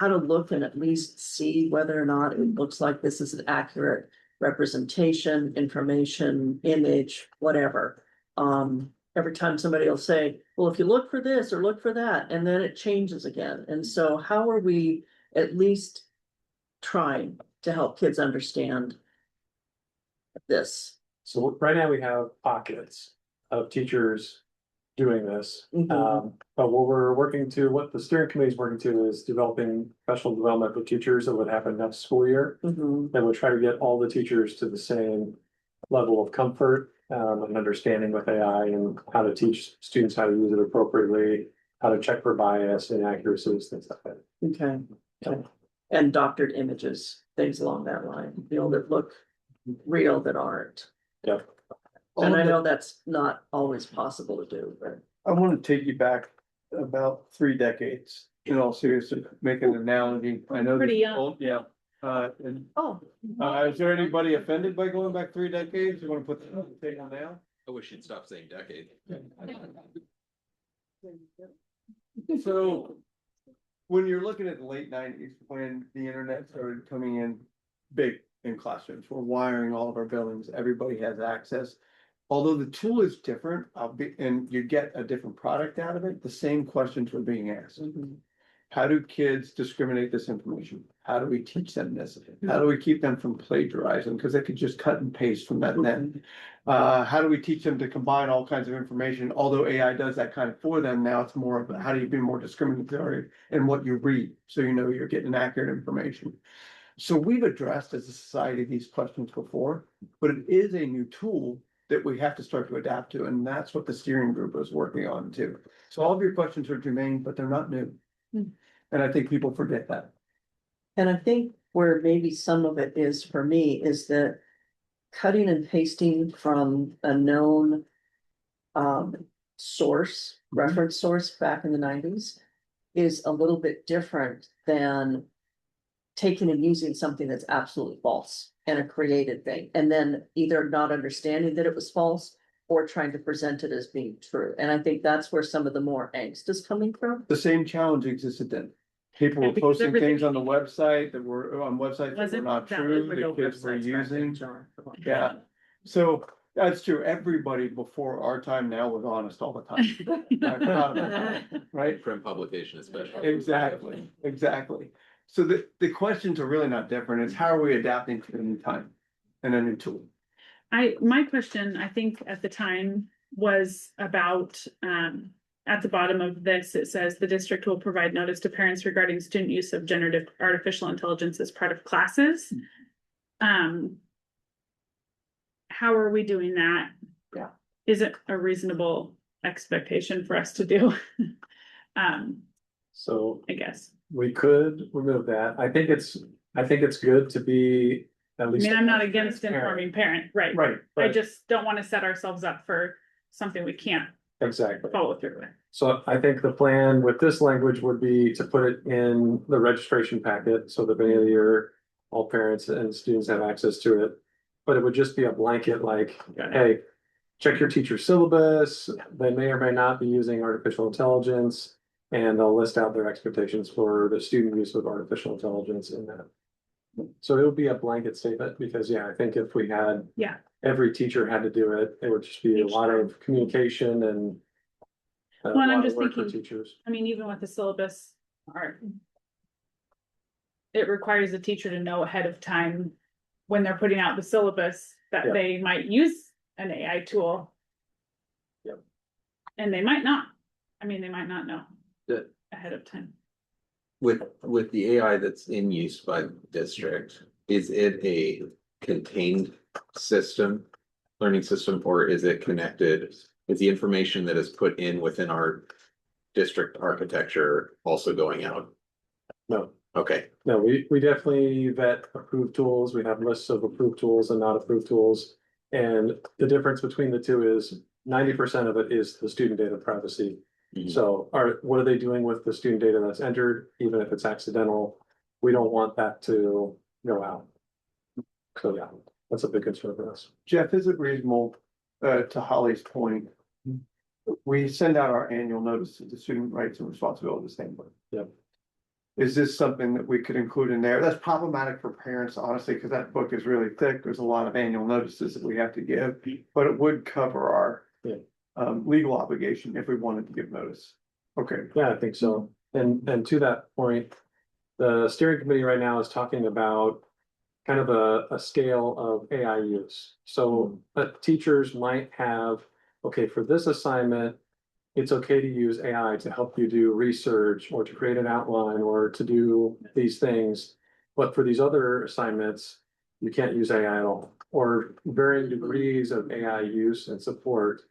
to look and at least see whether or not it looks like this is an accurate representation, information, image, whatever. Every time somebody will say, well, if you look for this or look for that, and then it changes again. And so how are we at least trying to help kids understand this? So right now we have pockets of teachers doing this. Mhm. But what the steering committee is working to is developing professional development for teachers that would happen next school year. Mhm. That would try to get all the teachers to the same level of comfort and understanding with AI and how to teach students how to use it appropriately, how to check for bias, inaccuracies, things like that. Okay. And doctored images, things along that line, that look real that aren't. Yep. And I know that's not always possible to do, but. I want to take you back about 3 decades, in all seriousness, make an analogy. I know. Pretty this is young. old, yeah. And, Oh. is there anybody offended by going back 3 decades? You want to put the table down? I wish you'd stop saying decade. So when you're looking at the late 90s, when the internet started coming in big in classrooms, we're wiring all of our buildings, everybody has access. Although the tool is different, and you get a different product out of it, the same questions were being asked. How do kids discriminate this information? How do we teach them this? How do we keep them from plagiarizing? Because they could just cut and paste from that net. How do we teach them to combine all kinds of information? Although AI does that kind of for them, now it's more of how do you be more discriminatory in what you read, so you know you're getting accurate information. So we've addressed as a society these questions before, but it is a new tool that we have to start to adapt to, and that's what the steering group is working on too. So all of your questions are germane, but they're not new. And I think people forget that. And I think where maybe some of it is for me is that cutting and pasting from a known source, reference source back in the 90s is a little bit different than taking and using something that's absolutely false and a created thing, and then either not understanding that it was false or trying to present it as being true. And I think that's where some of the more angst is coming from. The same challenge existed then. People were Yeah, because posting things on the everything- website that were on websites that were Wasn't not valid true, with the no kids were Websites back using. then, John. Yeah, so that's true. Everybody before our time now was honest all the time. I forgot about that, right? Print publication especially. Exactly. So the questions are really not different. It's how are we adapting to the new time and a new tool? My question, I think at the time was about, at the bottom of this, it says the district will provide notice to parents regarding student use of generative artificial intelligence as part of classes. How are we doing that? Yeah. Is it a reasonable expectation for us to do? So I guess. we could remove that. I think it's good to be at I least. mean, I'm not against informing parent, right? Right, I right, just don't want to set ourselves up for something we can't exactly. follow through with. So I think the plan with this language would be to put it in the registration packet so that any of your, all parents and students have access to it. But it would just be a blanket like, hey, check your teacher syllabus. They may or may not be using artificial intelligence. And they'll list out their expectations for the student use of artificial intelligence in that. So it would be a blanket statement because, yeah, I think if we had. Yeah. Every teacher had to do it, it would just be a lot of communication and. A Well, I'm lot of just work for thinking- teachers. I mean, even with the syllabus, it requires a teacher to know ahead of time when they're putting out the syllabus that Yeah. they might use an AI tool. Yep. And they might not. I mean, they might not know The- ahead of time. With the AI that's in use by the district, is it a contained system, learning system, or is it connected? Is the information that is put in within our district architecture also going out? No, Okay, No, we definitely vet approved tools. We have lists of approved tools and not approved tools. And the difference between the two is 90% of it is the student data privacy. Mhm. So what are they doing with the student data that's entered, even if it's accidental? We don't want that to go out. So yeah, that's a big concern for us. Jeff, is it reasonable, to Holly's point? We send out our annual notice to the Student Rights and Responsibilities Handbook. Yep. Is this something that we could include in there? That's problematic for parents, honestly, because that book is really thick. There's a lot of annual notices that we have to give, but it would cover our Yeah. legal obligation if we wanted to give notice. Okay. Yeah, I think so. And to that point, the steering committee right now is talking about kind of a scale of AI use. So teachers might have, okay, for this assignment, it's okay to use AI to help you do research or to create an outline or to do these things. But for these other assignments, you can't use AI at all, or varying degrees of AI use and support.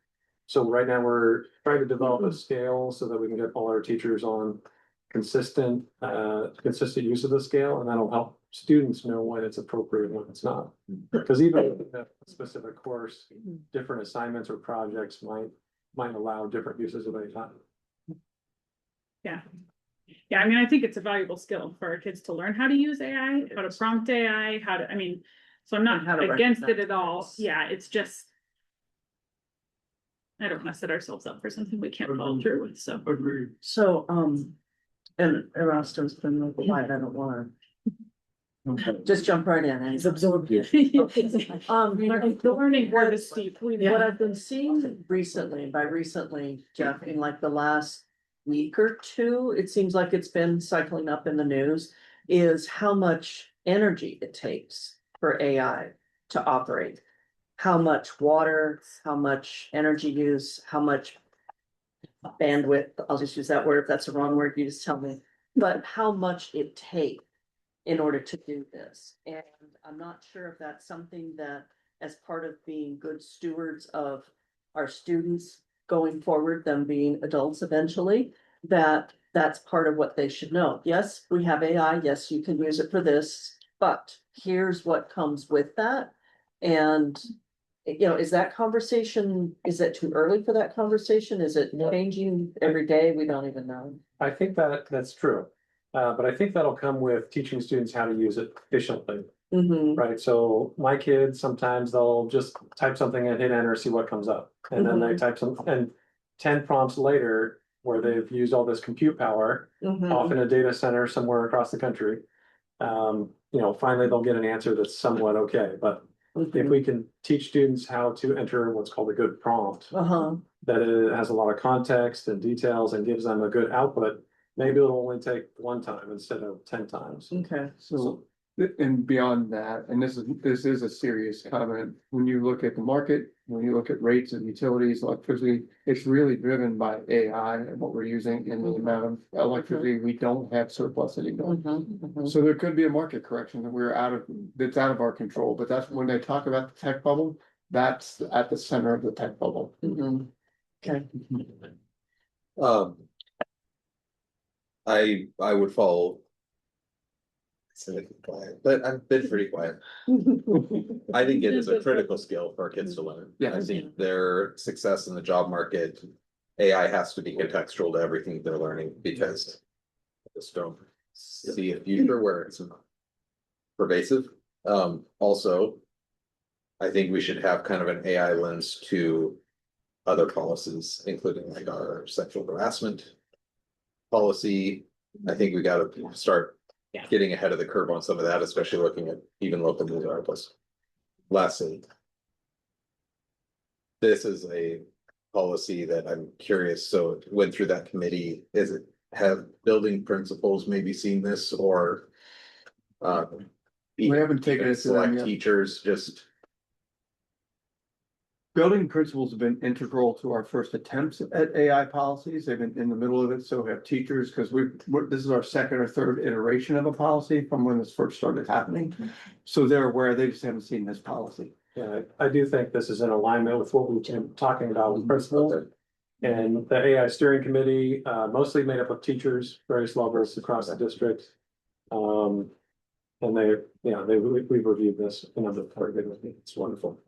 So right now we're trying to develop a scale so that we can get all our teachers on consistent use of the scale, and that'll help students know when it's appropriate and when it's not. Because even in a specific course, different assignments or projects might allow different uses of AI. Yeah. Yeah, I mean, I think it's a valuable skill for our kids to learn how to use AI, how to prompt AI, I mean, so I'm And how not to against it recognize at all. things. Yeah, it's just. I don't want to set ourselves up for something we can't follow through with, so. Agreed. So, and Erastum's been real quiet, I don't wanna. Just jump right in and. absorbed. The learning curve is steep. What I've been seeing recently, and by recently, Jeff, in like the last week or two, it seems like it's been cycling up in the news, is how much energy it takes for AI to operate. How much water, how much energy use, how much bandwidth, I'll just use that word, if that's the wrong word, you just tell me, but how much it takes in order to do this. And I'm not sure if that's something that, as part of being good stewards of our students going forward, them being adults eventually, that's part of what they should know. Yes, we have AI. Yes, you can use it for this, but here's what comes with that. And is that conversation, is it too early for that conversation? Is it changing every day? We don't even know. I think that's true. But I think that'll come with teaching students how to use it efficiently, Mhm. right? So my kids, sometimes they'll just type something and hit enter, see what comes up. And then they type some, and 10 prompts later, where they've used all this compute power, Mhm. off in a data center somewhere across the country. Finally they'll get an answer that's somewhat okay, but if we can teach students how to enter what's called a good prompt, Uh-huh. that it has a lot of context and details and gives them a good output, maybe it'll only take one time instead of 10 times. Okay. So, and beyond that, and this is a serious comment, when you look at the market, when you look at rates of utilities, electricity, it's really driven by AI and what we're using and the amount of electricity we don't have surplus anymore. So there could be a market correction that's out of our control, but that's when they talk about the tech bubble, that's at the center of the tech bubble. Okay. I would follow. Quiet, but I've been pretty quiet. I think it is a critical skill for our kids to learn. Yeah. I think their success in the job market, AI has to be contextual to everything they're learning because I just don't see a future where it's not pervasive. Also, I think we should have kind of an AI lens to other policies, including like our sexual harassment policy. I think we gotta start getting ahead of the curve on some of that, especially looking at even local news articles. Lastly, this is a policy that I'm curious, so it went through that committee, have building principals maybe seen this or We haven't taken it to them select yet. teachers, just Building principles have been integral to our first attempts at AI policies. They've been in the middle of it, so we have teachers, because this is our second or third iteration of a policy from when this first started happening. So they're aware, they just haven't seen this policy. Yeah, I do think this is in alignment with what we've been talking about with principals. And the AI steering committee, mostly made up of teachers, various levels across the district. And they, yeah, we've reviewed this, and they're very good with me. It's wonderful.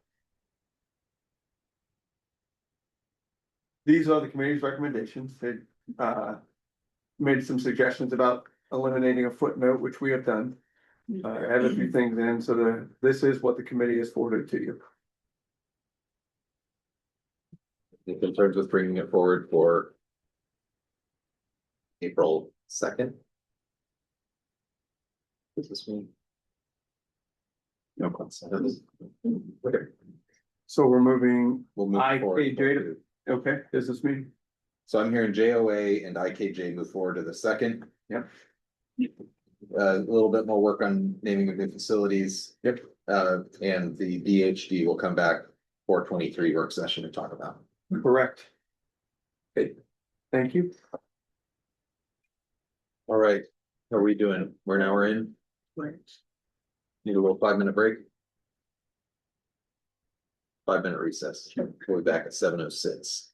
These are the committee's recommendations. They made some suggestions about eliminating a footnote, which we have done. Add a few things in, so this is what the committee has forwarded to you. Any concerns with bringing it forward for April 2nd? Does this mean? No. Okay, So we're moving, we'll move forward. IKJ okay, business meeting. So I'm hearing JOA and IKJ move forward to the 2nd. Yep. A little bit more work on naming of new facilities. Yep. And the DHD will come back for 23 work session to talk about. Correct. Okay. Thank you. All right, how are we doing? We're in. Need a little 5-minute break. 5-minute recess. We'll be back at 7:06.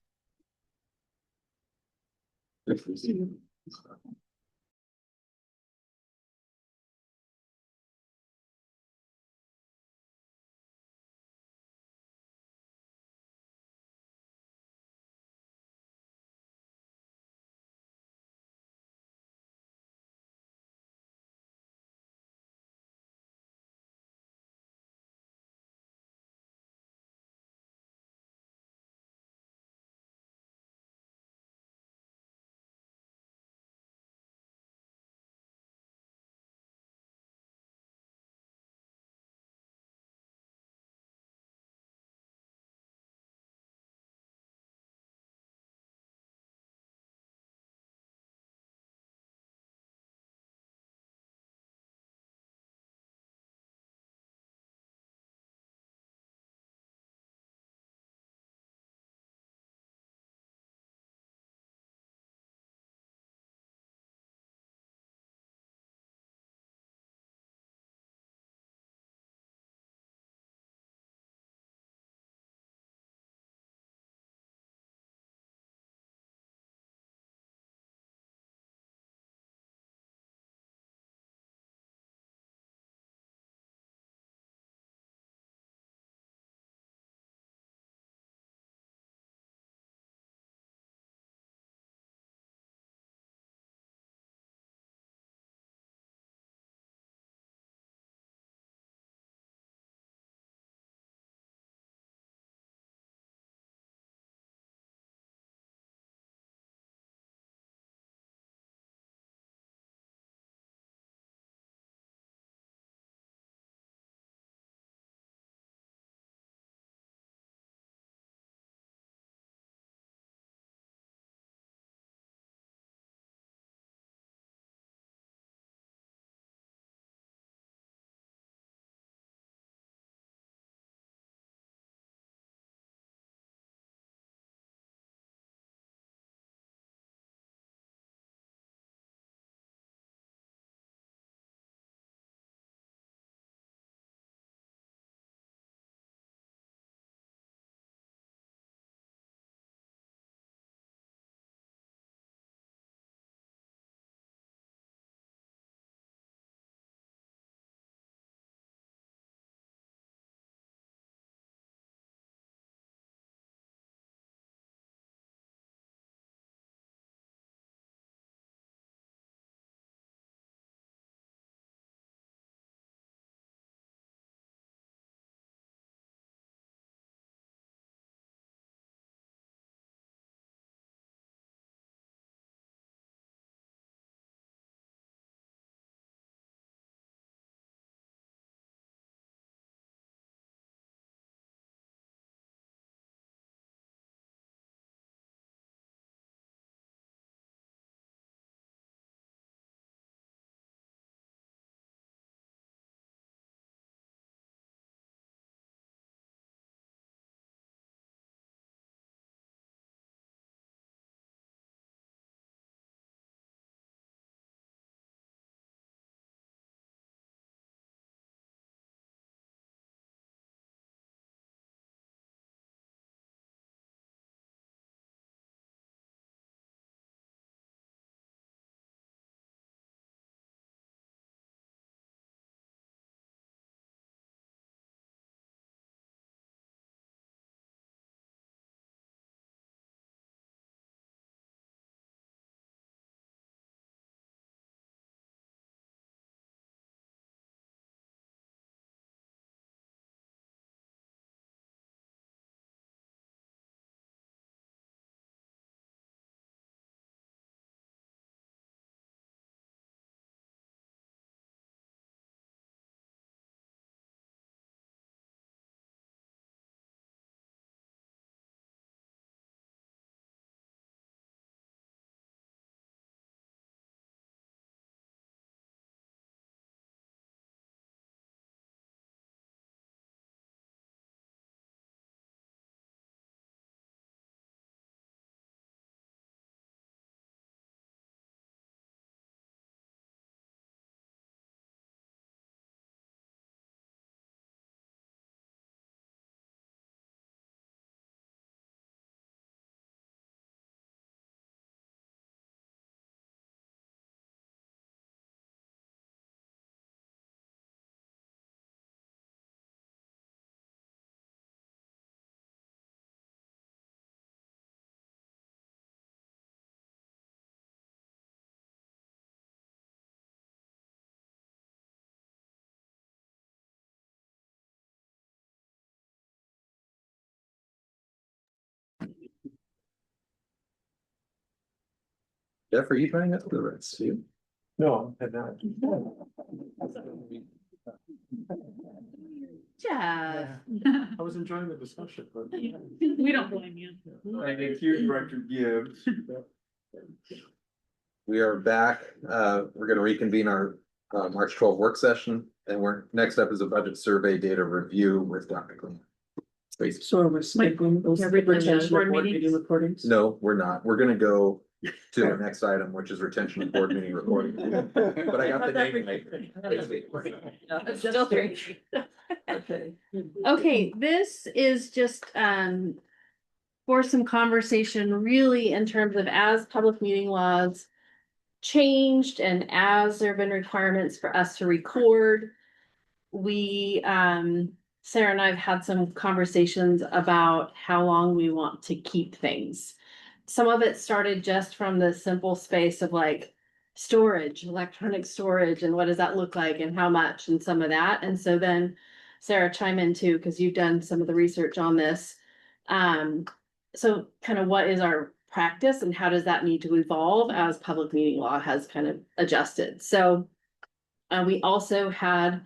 Jeff, are you trying that for the rest too? No, I had not. Jeff. I was enjoying the discussion, but. We don't blame you. Thank you, Director Gibbs. We are back. We're gonna reconvene our March 12 work session, and next up is a budget survey data review with Dr. Clean. So are we skipping those everything, retention of board board meetings? meeting recordings? No, we're not. We're gonna go to our next item, which is retention of board meeting recording. But I got the name right. It's still three. Okay. Okay, this is just for some conversation really in terms of as public meeting laws changed and as there have been requirements for us to record. We Sarah and I have had some conversations about how long we want to keep things. Some of it started just from the simple space of like storage, electronic storage, and what does that look like and how much and some of that. And so then Sarah, chime in too, because you've done some of the research on this. So kind of what is our practice and how does that need to evolve as public meeting law has kind of adjusted? So we also had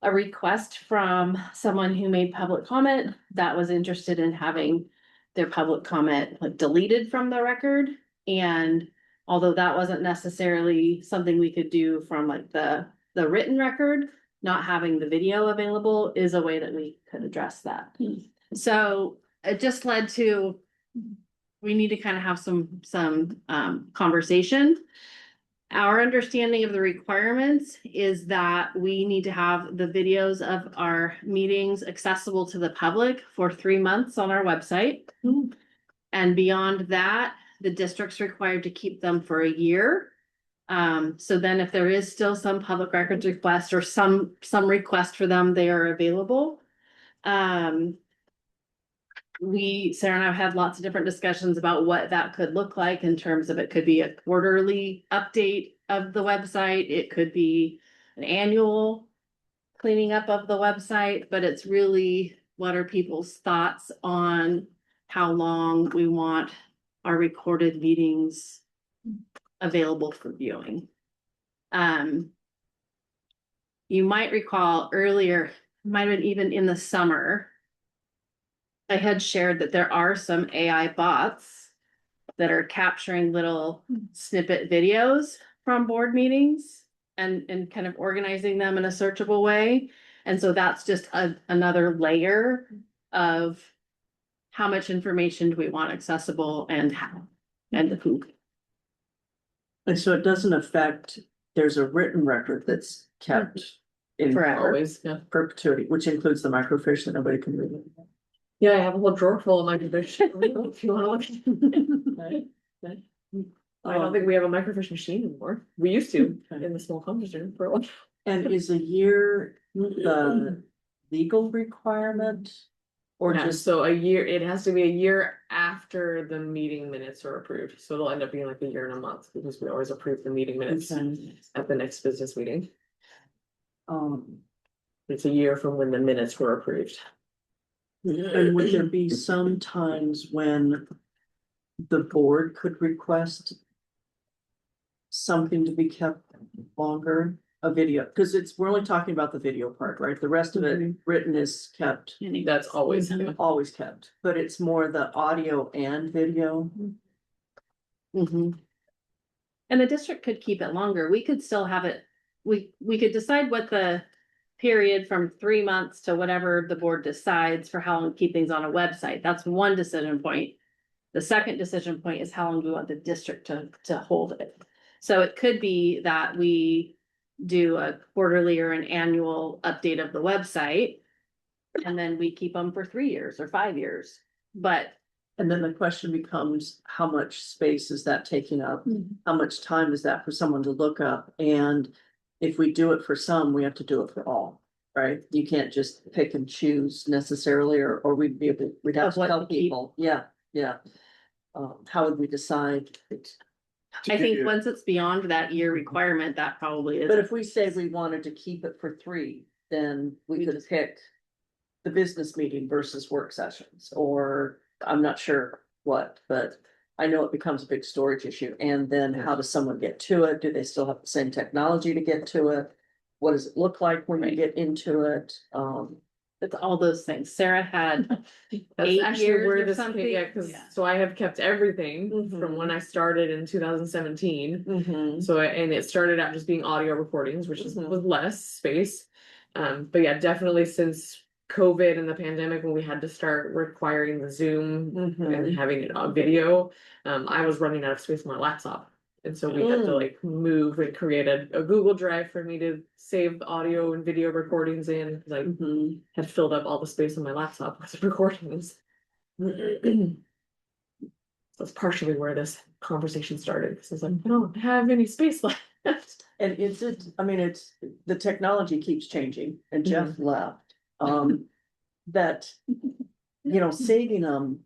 a request from someone who made public comment that was interested in having their public comment like deleted from the record. And although that wasn't necessarily something we could do from like the written record, not having the video available is a way that we could address that. So it just led to, we need to kind of have some conversation. Our understanding of the requirements is that we need to have the videos of our meetings accessible to the public for 3 months on our website. And beyond that, the district's required to keep them for a year. So then if there is still some public records request or some request for them, they are available. Sarah and I have had lots of different discussions about what that could look like in terms of it could be a quarterly update of the website. It could be an annual cleaning up of the website, but it's really what are people's thoughts on how long we want our recorded meetings available for viewing. You might recall earlier, might have been even in the summer, I had shared that there are some AI bots that are capturing little snippet videos from board meetings and kind of organizing them in a searchable way. And so that's just another layer of how much information do we want accessible and how and who. And so it doesn't affect, there's a written record that's kept in Forever. Always, yeah. perpetuity, which includes the microfiche that nobody can read. Yeah, I have a whole drawer full of microfiche. If you wanna look. I don't think we have a microfiche machine anymore. We used to in the small conference room for a while. And is a year the legal requirement? Or Yeah, just, so a year, it has to be a year after the meeting minutes are approved, so it'll end up being like a year and a month, because we always approve the meeting minutes at the next business meeting. It's a year from when the minutes were approved. and would there be some times when the board could request something to be kept longer, a video, because we're only talking about the video part, right? The rest of it written is kept, That's always, always kept, but it's more the audio and video. And the district could keep it longer. We could still have it. We could decide what the period from 3 months to whatever the board decides for how long to keep things on a website. That's one decision point. The second decision point is how long do we want the district to hold it. So it could be that we do a quarterly or an annual update of the website. And then we keep them for 3 years or 5 years. But And then the question becomes, how much space is that taking up? How much time is that for someone to look up? And if we do it for some, we have to do it for all, right? You can't just pick and choose necessarily, or we'd have Of to what tell to keep. people, yeah. How would we decide? I think once it's beyond that year requirement, that probably is. But if we say we wanted to keep it for 3, then we could pick the business meeting versus work sessions, or I'm not sure what, but I know it becomes a big storage issue, and then how does someone get to it? Do they still have the same technology to get to it? What does it look like when you Right. get into it? It's all those things. Sarah had That's 8 actually years where or this something. yeah, because Yeah. so I have kept everything from Mhm. when I started in 2017. Mhm. So and it started out just being audio recordings, which is Mhm. with less space. But yeah, definitely since COVID and the pandemic, when we had to start requiring the Zoom and Mhm. having it on video, I was running out of space on my laptop. And so we had to like move and create a Google Drive for me to save audio and video recordings in, because I Mhm. had filled up all the space on my laptop with recordings. That's partially where this conversation started, because I was like, I don't have any space left. And I mean, the technology keeps changing, and Jeff left. That, saving them,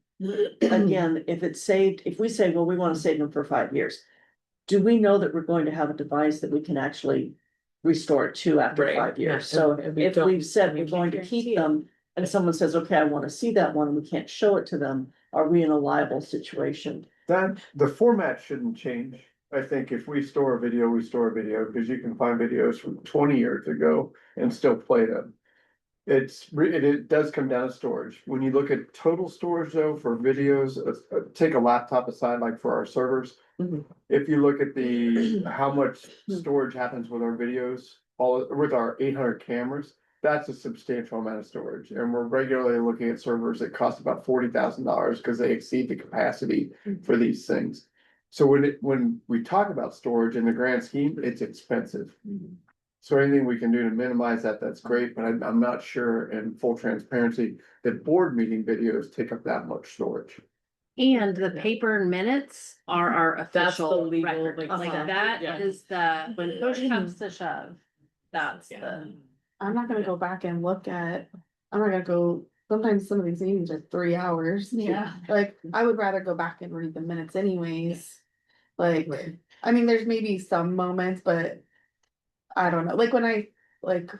again, if it's saved, if we say, well, we want to save them for 5 years. Do we know that we're going to have a device that we can actually restore it to after Right, 5 years? yeah, So and we if don't- we've said we we're going to can't keep guarantee them, and someone says, okay, I want to see that one, and we can't show it to them, are we in a liable situation? That, the format shouldn't change. I think if we store a video, we store a video, because you can find videos from 20 years ago and still play them. It does come down to storage. When you look at total storage though, for videos, take a laptop aside, like for our servers. Mhm. If you look at how much storage happens with our videos, with our 800 cameras, that's a substantial amount of storage. And we're regularly looking at servers that cost about $40,000 because they exceed the capacity for these things. So when we talk about storage in the grand scheme, it's expensive. So anything we can do to minimize that, that's great, but I'm not sure, in full transparency, that board meeting videos take up that much storage. And the paper minutes are our That's the official legal, record. Like uh-huh. that Yeah. is when push comes to shove, that's the. I'm not gonna go back and look at, I'm not gonna go, sometimes some of these meetings are 3 hours. Yeah. Like, I would rather go back and read the minutes anyways. Like, Right. I mean, there's maybe some moments, but I don't know, like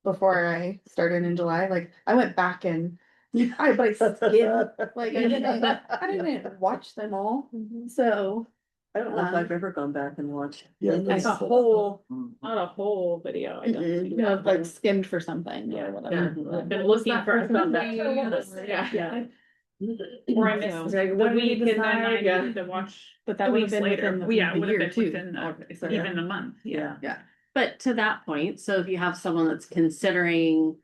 before I started in July, like, I went back and I skimmed, like, I didn't watch them all, so. I don't know if I've ever gone back and watched. Yeah, Like a whole, not a whole video. I don't You do know, that. like skimmed for something or whatever. Yeah. Been looking for something. Yeah. Or I So- missed Like, the what did we week and then I decide? Yeah. needed to watch But that 2 would have weeks been later. within Well, yeah, the it would have year been too. within Okay, so- even the month, yeah. Yeah. But to that point, so if you have someone that's considering.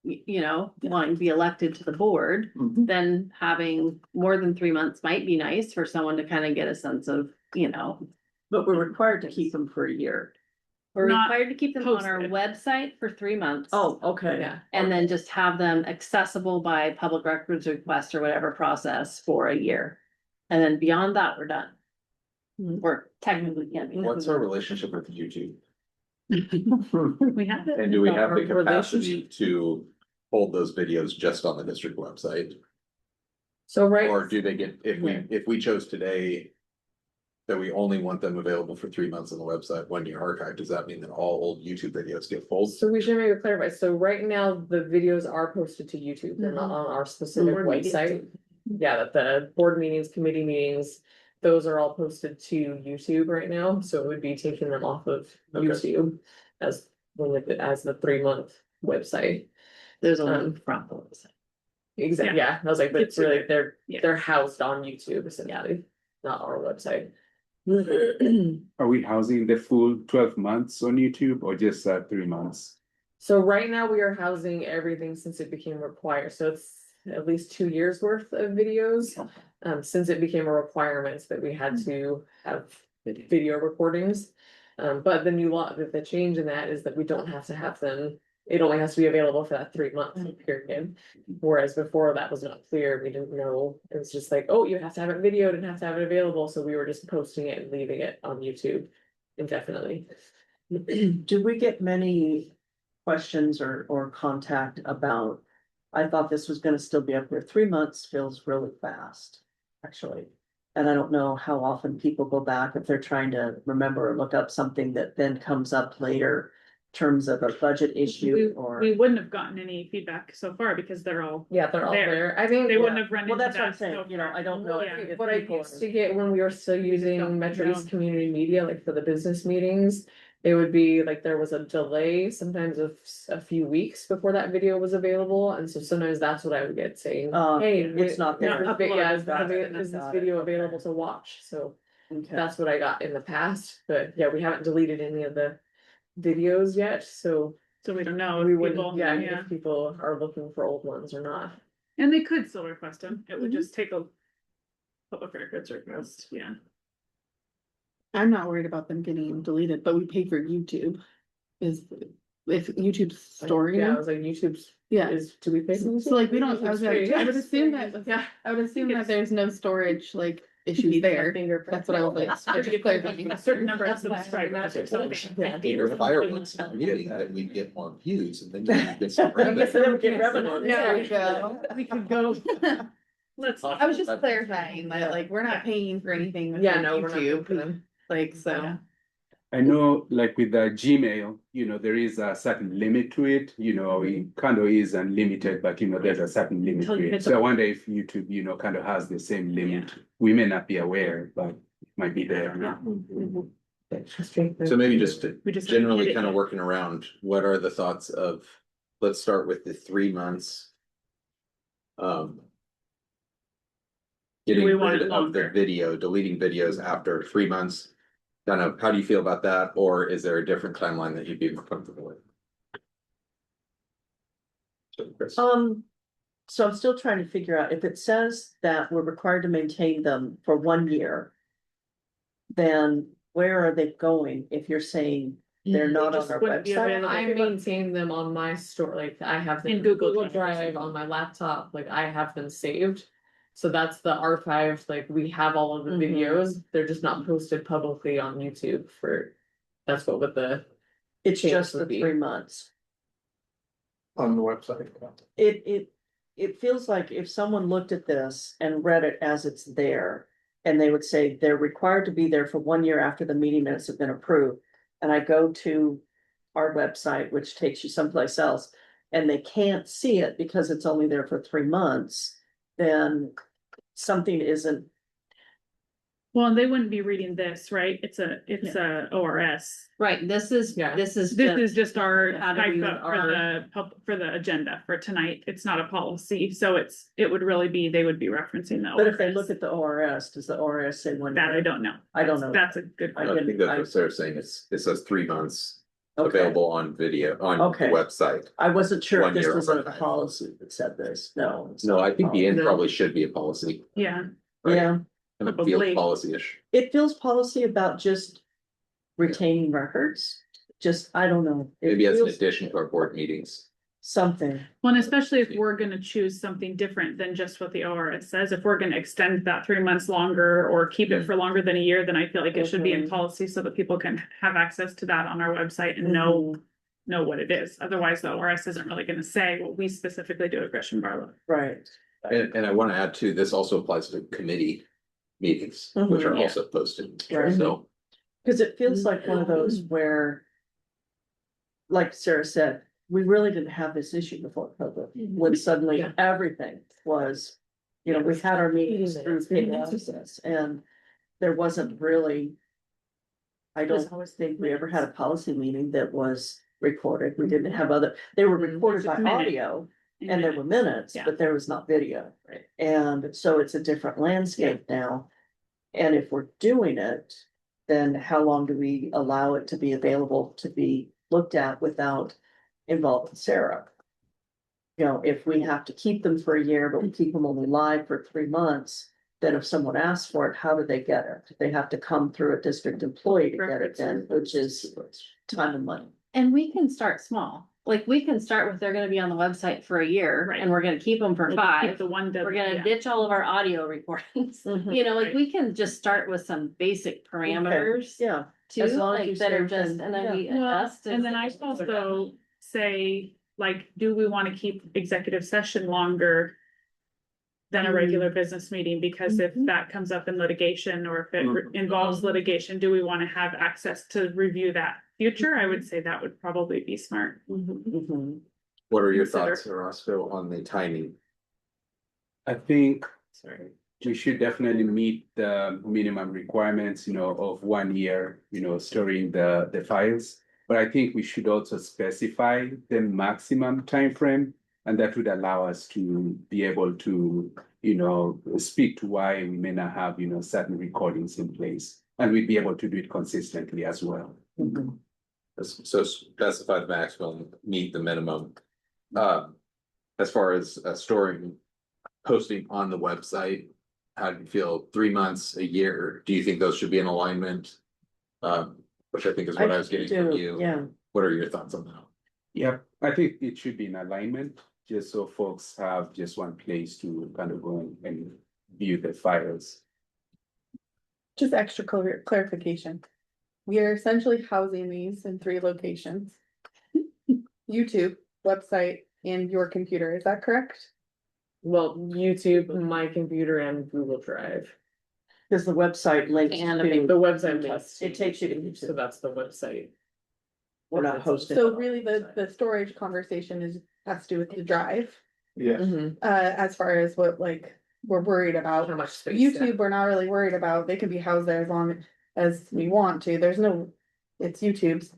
Wanting to be elected to the board, Mhm. then having more than 3 months might be nice for someone to kind of get a sense of, But we're required to keep them for a year. we're Not required to keep them on our posted. website for 3 months. Oh, okay. Yeah. And then just have them accessible by public records request or whatever process for a year. And then beyond that, we're done. Or technically can't be. done. What's our relationship with YouTube? We have it. And do we have the Our capacity to hold those videos just on the district website? So right. Or do they get, if we chose today, that we only want them available for 3 months on the website, 1 year archive, does that mean that all old YouTube videos get pulled? So we should maybe clarify, so right now, the videos are posted to YouTube, they're not on our specific Board meetings. website. Yeah, that the board meetings, committee meetings, those are all posted to YouTube right now, so it would be taking them off of Okay. YouTube. As the 3 month website. There's a Um, link from the website. Exactly, yeah, I was like, but it's really, Yeah. they're housed on YouTube essentially, not our website. Are we housing the full 12 months on YouTube or just 3 months? So right now we are housing everything since it became required, so it's at least 2 years worth of videos. Since it became a requirement that we had to have video recordings. But the new law, the change in that is that we don't have to have them, it only has to be available for that 3 month period. Whereas before that was not clear, we didn't know, it was just like, oh, you have to have it videoed and have to have it available, so we were just posting it and leaving it on YouTube indefinitely. Do we get many questions or contact about, I thought this was gonna still be up there, 3 months feels really fast, actually. And I don't know how often people go back if they're trying to remember or look up something that then comes up later. terms of a budget issue or? We wouldn't have gotten any feedback so far because they're all, Yeah, they're all There. there. I think. they wouldn't have run Well, into that's what I'm that. saying, so you know, far. I don't know. Yeah. if What I people used are- to get when we were still using don't Metro know. East Community Media, like for the business meetings. It would be like there was a delay, sometimes of a few weeks before that video was available, and so sometimes that's what I would get saying, hey. It's not there. Not Yeah, uploaded. is this Got it, video okay. available to watch? So Okay. that's what I got in the past, but yeah, we haven't deleted any of the videos yet, so. So we don't know We if wouldn't, people, yeah, yeah, if people are looking for old ones or not. and they could still request them. It would Mhm. just take a public records request, yeah. I'm not worried about them getting deleted, but we pay for YouTube. Is if YouTube's storing Yeah, I them, was like, YouTube's, yeah. do we pay? for So like we don't, I YouTube's was free. like, I would assume that, Yeah. I would assume that there's no storage like issues Needs that there. fingerprint. That's what I was like. Or to get a certain number of That's why I subscribers or imagine. something. Yeah. If fireworks not getting that, we'd get more views and then you get some I guess revenue. they would get revenue. There we go. We could go. Let's. I was just clarifying that like we're not paying for anything with Yeah, no, we're not paying YouTube, for them. like so. Yeah. I know, like with the Gmail, you know, there is a certain limit to it, you know, it kind of is unlimited, but you know, there's a certain limit Until to you it. hit So the- I wonder if YouTube, you know, kind of has the same limit. We may not be aware, but it might be there now. So maybe just We just haven't generally hit it kind of yet. working around, what are the thoughts of, let's start with the 3 months. Getting we want rid it of the longer? video, deleting videos after 3 months. Kind of, how do you feel about that? Or is there a different timeline that you'd be more comfortable with? So, Chris. So I'm still trying to figure out if it says that we're required to maintain them for 1 year. Then where are they going if you're saying they're not on just our wouldn't be website? available. I maintain them on my store, like I have them In in Google Google Drive. Drive on my laptop, like I have them saved. So that's the archive, like we have all of the Mhm. videos, they're just not posted publicly on YouTube for, that's what with the. It's change just the would be. 3 months. On the website. It feels like if someone looked at this and read it as it's there. And they would say they're required to be there for 1 year after the meeting minutes have been approved. And I go to our website, which takes you someplace else. And they can't see it because it's only there for 3 months, then something isn't. Well, and they wouldn't be reading this, right? It's a ORS. Right, this is, Yeah. this is. This just- is just our How do we type up our- for the agenda for tonight. It's not a policy, so it would really be, they would be referencing the But if they ORS. look at the ORS, does the ORS say 1 That, I year? don't know. I don't know. That's a good I I question. think that's what Sarah's saying, it says 3 months Okay. available on video, on the Okay. website. I wasn't sure if 1 this year was a archive. policy that said this, no. it's No, not I a think the end No. probably should be a policy. Yeah, right? Yeah, And it Probably. feels policy-ish. it feels policy about just retaining records, just, I don't know. It Maybe as an feels addition to our board meetings. Something, well, and especially if we're gonna choose something different than just what the ORS says, if we're gonna extend that 3 months longer or keep it for longer than a year, then I feel like it should be in Mhm. policy so that people can have access to that on our website and Mm-hmm. know what it is. Otherwise, the ORS isn't really gonna say what we specifically do at Gresham-Barlow. right, And I wanna add too, this also applies to committee meetings, which are Mhm. Yeah. also posted, Right. so. cause it feels like one of those where. Like Sarah said, we really didn't have this issue before COVID, when suddenly Yeah. everything was. You know, we had our meetings through paid access and there wasn't really. I don't think we ever had a policy meeting that was recorded, we didn't have other, they were recorded by Just minutes. audio. And there were minutes, Yeah. but there was not video. Right. And so it's a different landscape now. And if we're doing it, then how long do we allow it to be available to be looked at without involving Sarah? You know, if we have to keep them for a year, but we keep them only live for 3 months, then if someone asks for it, how do they get it? They have to come through a district employee to get it then, which is time and money. And we can start small, like we can start with, they're gonna be on the website for a year Right. and we're gonna keep them for Keep 5. the one. We're gonna ditch all of our audio recordings, Mhm. you know, like Right. we can just start with some basic parameters. Yeah, Too, as long as like you that are say just, within- and then we Well, adjust. and then I also say, like, do we wanna keep executive session longer? Than a regular business meeting, because if that comes up in litigation or if it involves litigation, do we wanna have access to review that future, I would say that would probably be smart. What are your Consider. thoughts, Roscoe, on the timing? I think we should definitely meet the minimum requirements, of 1 year, storing the files. But I think we should also specify the maximum time frame, and that would allow us to be able to, speak to why we may not have, certain recordings in place. And we'd be able to do it consistently as well. So specify the maximum, meet the minimum. As far as storing, posting on the website, how do you feel? 3 months, a year? Do you think those should be in alignment? Which I think is what I was getting from you. Yeah, What are your thoughts on that? Yep, I think it should be in alignment, just so folks have just one place to kind of go and view the files. Just extra clarification. We are essentially housing these in 3 locations. YouTube, website, and your computer, is that correct? Well, YouTube, my computer, and Google Drive. because the website links And The to, website links. it takes you to So YouTube. that's the website. We're not hosting. So really the storage conversation has to do with the drive, Yes. as far as what like we're worried How about. much space. YouTube, we're not really worried about, they can be housed there as long as we want to, there's no, it's YouTube's.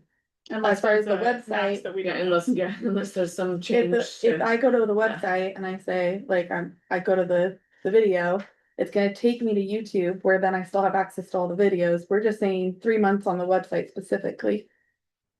As far as the there's a max website, that we Yeah, don't. unless there's some change. if I go to the website and I say, like, I go to the video, it's gonna take me to YouTube, where then I still have access to all the videos, we're just saying 3 months on the website specifically.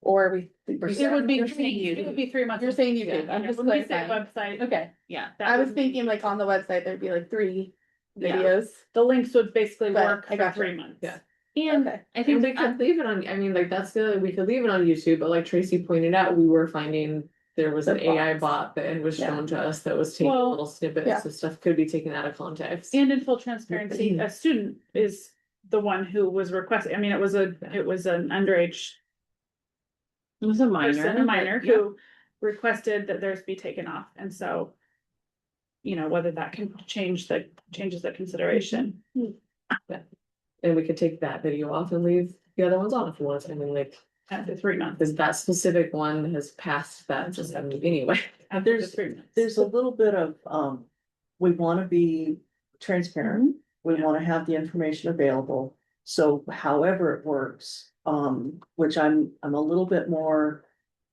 Or we. It would be, it would be 3 months. You're saying Yeah, YouTube, I'm just when we say clarifying. website. Okay, Yeah. I was thinking like on the website, there'd be like 3 Yeah. videos. The links would basically But work I for gotcha. 3 months. Yeah. And Okay. I And think we could leave it on, I mean, like, that's good, we could leave it on YouTube, but like Tracy pointed out, we were finding. There was an The AI bots. bot that was Yeah. shown to us that was taking Well, little snippets, yeah. so stuff could be taken out of context. And in full transparency, a student is the one who was requesting, I mean, it was an underage it was a person, a minor but yeah. who requested that theirs be taken off, and so. Whether that can changes the consideration. And we could take that video off and leave the other ones on if we want, I mean, like, After 3 months. because that specific one has passed that just anyway. After the There's- 3 months. There's a little bit of, we wanna be transparent, we Yeah. wanna have the information available. So however it works, which I'm a little bit more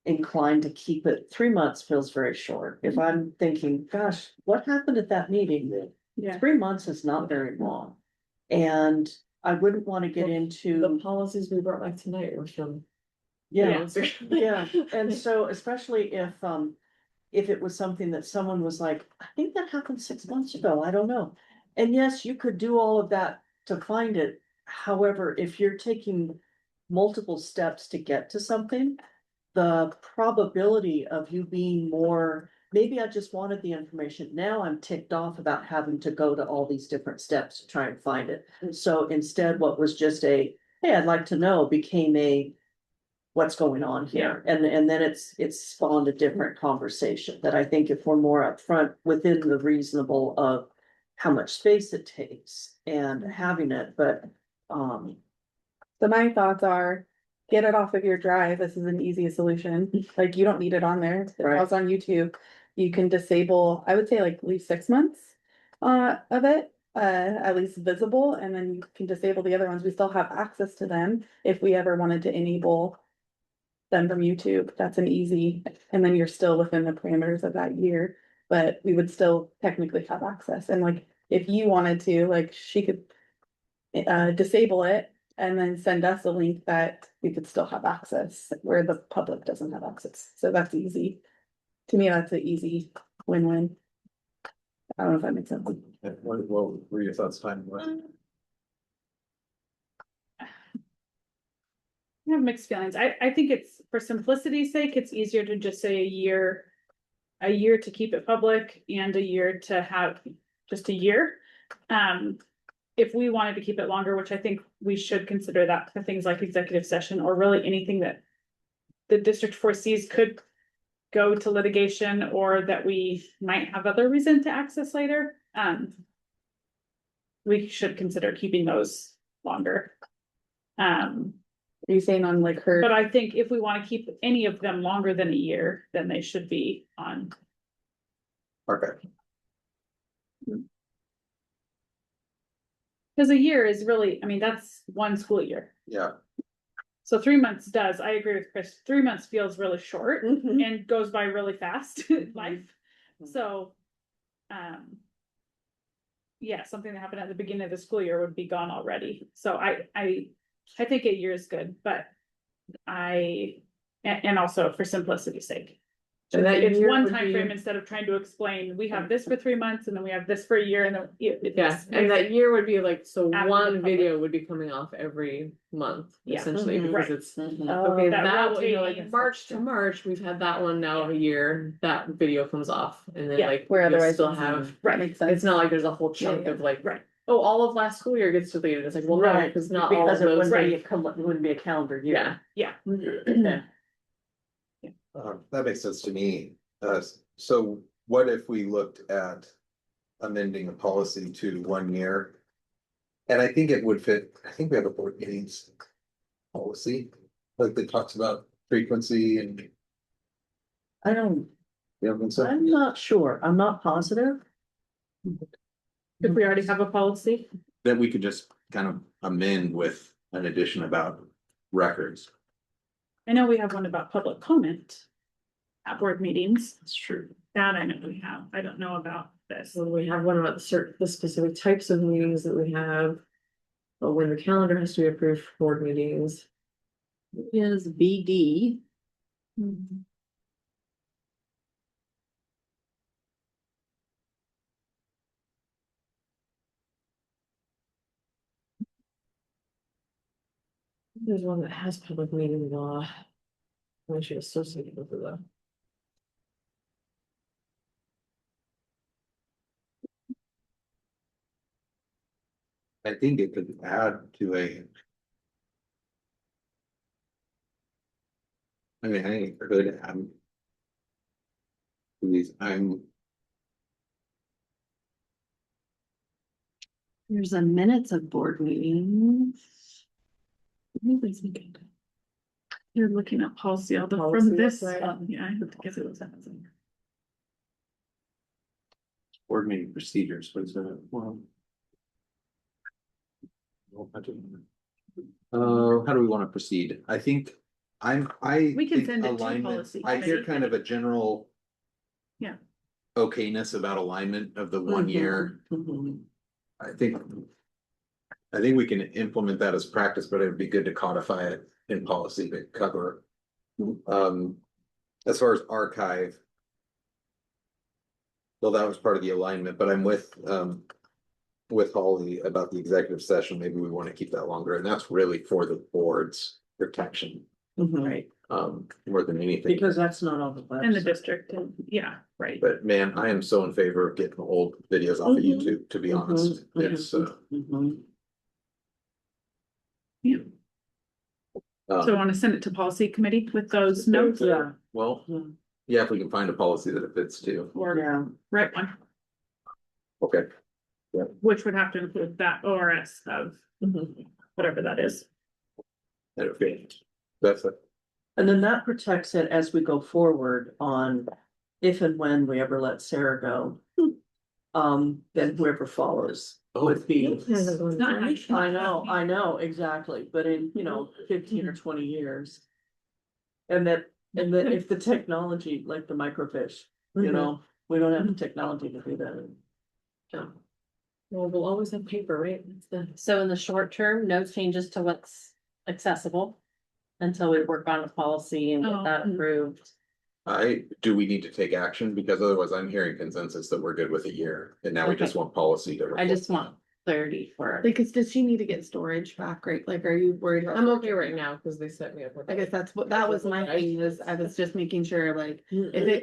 inclined to keep it, 3 months feels very short. If I'm thinking, gosh, what happened at that meeting? Yeah. 3 months is not very long. And I wouldn't wanna get The into, policies we brought back tonight were from. yeah, yeah, and so especially if it was something that someone was like, I think that happened 6 months ago, I don't know. And yes, you could do all of that to find it. However, if you're taking multiple steps to get to something, the probability of you being more, maybe I just wanted the information, now I'm ticked off about having to go to all these different steps to try and find it. So instead, what was just a, hey, I'd like to know, became a, what's going on here? And then it's spawned a different conversation that I think if we're more upfront within the reasonable of how much space it takes and having it, but, So my thoughts are, get it off of your drive, this is an easy solution, like you don't need it on there, it's Right. on YouTube. You can disable, I would say like at least 6 months of it, at least visible, and then you can disable the other ones, we still have access to them if we ever wanted to enable them from YouTube, that's an easy, and then you're still within the parameters of that year, but we would still technically have access, and like, if you wanted to, like, she could disable it and then send us a link that we could still have access where the public doesn't have access. So that's easy. To me, that's an easy win-win. I don't know if that makes sense. What were your thoughts, time? I have mixed feelings. I think it's, for simplicity's sake, it's easier to just say a year. A year to keep it public and a year to have just a year. If we wanted to keep it longer, which I think we should consider that for things like executive session or really anything that the district foresees could go to litigation or that we might have other reason to access later. We should consider keeping those longer. Are you saying on like her? But I think if we wanna keep any of them longer than a year, then they should be on. Okay, Cause a year is really, I mean, that's one school year. yeah, So 3 months does, I agree with Chris, 3 months feels really short Mhm. and goes by really fast in life. So, yeah, something that happened at the beginning of the school year would be gone already. So I think a year is good, but and also for simplicity's sake. And that It's year one would time be- frame instead of trying to explain, we have this for 3 months and then we have this for a year and then. Yeah, and that year would be like, so After the one public. video would be coming off every month, Yeah. essentially, Mhm. because Right. it's. Mhm. Okay, that that, one, you know, rotating like is- March to March, we've had that one now a year, that video comes off, and then Yeah, like. Where you'll otherwise Still it's- have, Right. Makes sense. it's not like there's a whole chunk Yeah, of like. right. Oh, all of last school year gets deleted, it's like, well, no, Right, because not all because of it those. wouldn't be like- it wouldn't be a calendar year. Yeah, Yeah. that makes sense to me. So what if we looked at amending a policy to 1 year? And I think it would fit, I think we have a board meetings policy, like that talks about frequency and, I don't, you know, and so. I'm not sure. I'm not positive. If we already have a policy, That we could just kind of amend with an addition about records. I know we have one about public comment. At board meetings, That's true. that I know we have, I don't know about this. so we have one about the specific types of meetings that we have. But when the calendar has to be approved for board meetings. Is BD. There's one that has public meeting law. I should associate it with it though. I think it could add to a. I mean, I think it could add. These, There's a minutes of board meetings. You're looking at policy, although Policy from this, website. yeah, I have to guess it was that. board meeting procedures, what is that? Well. How do we want to proceed? I think We can think send it to alignment- policy I hear committee. kind of a general. Yeah. Okayness about alignment of the 1 year. Mhm. I think we can implement that as practice, but it would be good to codify it in policy to cover. As far as archive. Well, that was part of the alignment, but I'm with Holly about the executive session. Maybe we want to keep that longer, and that's really for the board's protection, Mhm. Right, more than anything. Because that's not on the in the website. district, and yeah, right. But man, I am so in favor of getting old videos off of Mhm. YouTube, to be honest. Mhm. It's, Mhm. Yeah. So I um, want to send it to policy committee with those notes Yeah, well, Yeah. yeah, if we can find a policy that it fits too. or yeah. right one, Okay, which would have to include that ORS of Mhm. whatever that is. okay, that's it. And then that protects it as we go forward on if and when we ever let Sarah go. Then whoever follows would be. I know, exactly, but in, 15 or 20 years. And that if the technology, like the microfiche, we don't have the technology to do that. Yeah. Well, we'll always have paper, right? That's the. So in the short term, no changes to what's accessible. Until we work on a policy and get that approved. Do we need to take action? Because otherwise I'm hearing consensus that we're good with a year, and now we just want policy to. I just want clarity for it. Like, does she need to get storage back, right? Like, are you worried about? I'm okay right now, because they set me up with. I guess that was my thing, was I was just making sure, like, if it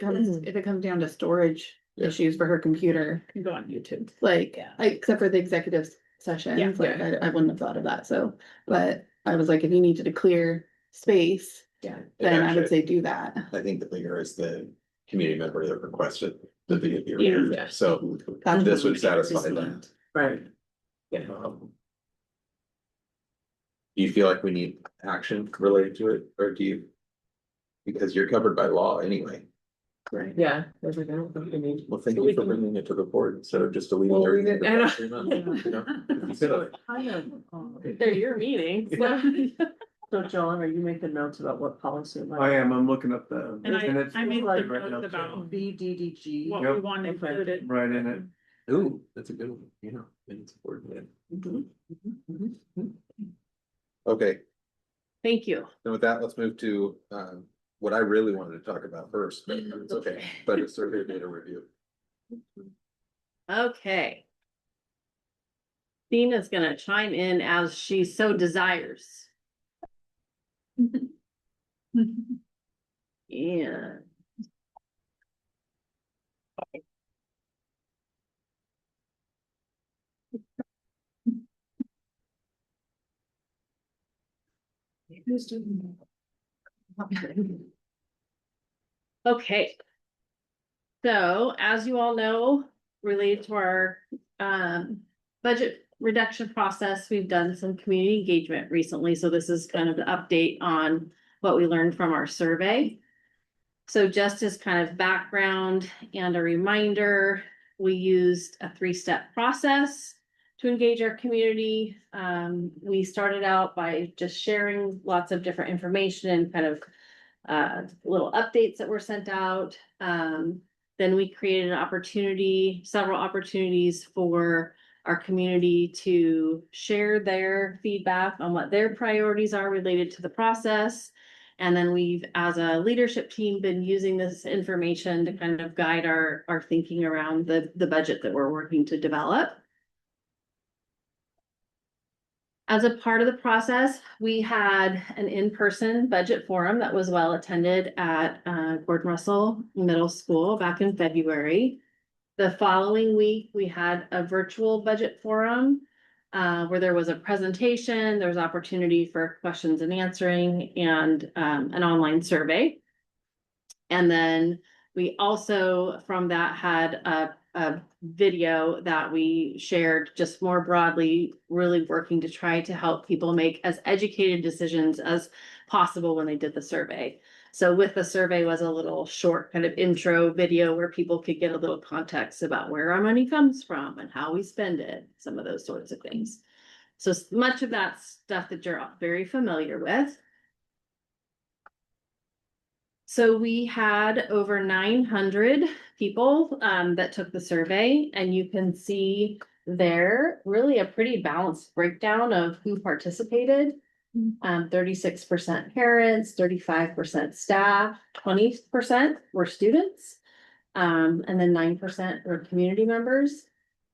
comes down to storage Yeah. issues for her computer, Can go on YouTube. like, Yeah. except for the executive sessions, Yeah. like, I wouldn't have thought of that, so, but I was like, if you needed to clear space, Yeah. then I would Actually, say do that. I think the bigger is the community member that requested the video be Yeah. removed, Yeah. so That's this what would satisfy that. Right. Um, Do you feel like we need action related to it, or do you? Because you're covered by law anyway. Right. Yeah, I was like, I don't think we need. Well, thank So you we for can- bringing it to the board instead of just deleting Well, we everything. didn't- I know. that came up, you know? You could So have- kind of, They're your meetings. so John, are you making notes about what policy? I am, I'm looking up the. And it's I made right the now, notes so- about BDDG. what Yep. we want Okay. included. Right in it. Ooh, that's a good one, yeah, and it's important. Okay, Thank you. then with that, let's move to, what I really wanted to talk about first, but it's okay, but it's survey data review. Okay. Dina's gonna chime in as she so desires. Yeah. Okay. So as you all know, related to our budget reduction process, we've done some community engagement recently. So this is kind of an update on what we learned from our survey. So just as kind of background and a reminder, we used a 3-step process to engage our community. We started out by just sharing lots of different information and kind of little updates that were sent out. Then we created an opportunity, several opportunities for our community to share their feedback on what their priorities are related to the process. And then we've, as a leadership team, been using this information to kind of guide our thinking around the budget that we're working to develop. As a part of the process, we had an in-person budget forum that was well attended at Gordon Russell Middle School back in February. The following week, we had a virtual budget forum where there was a presentation, there was opportunity for questions and answering, and an online survey. And then we also, from that, had a video that we shared just more broadly, really working to try to help people make as educated decisions as possible when they did the survey. So with the survey was a little short kind of intro video where people could get a little context about where our money comes from and how we spend it, some of those sorts of things. So much of that stuff that you're very familiar with. So we had over 900 people that took the survey, and you can see there really a pretty balanced breakdown of who participated. 36% parents, 35% staff, 20% were students, and then 9% were community members.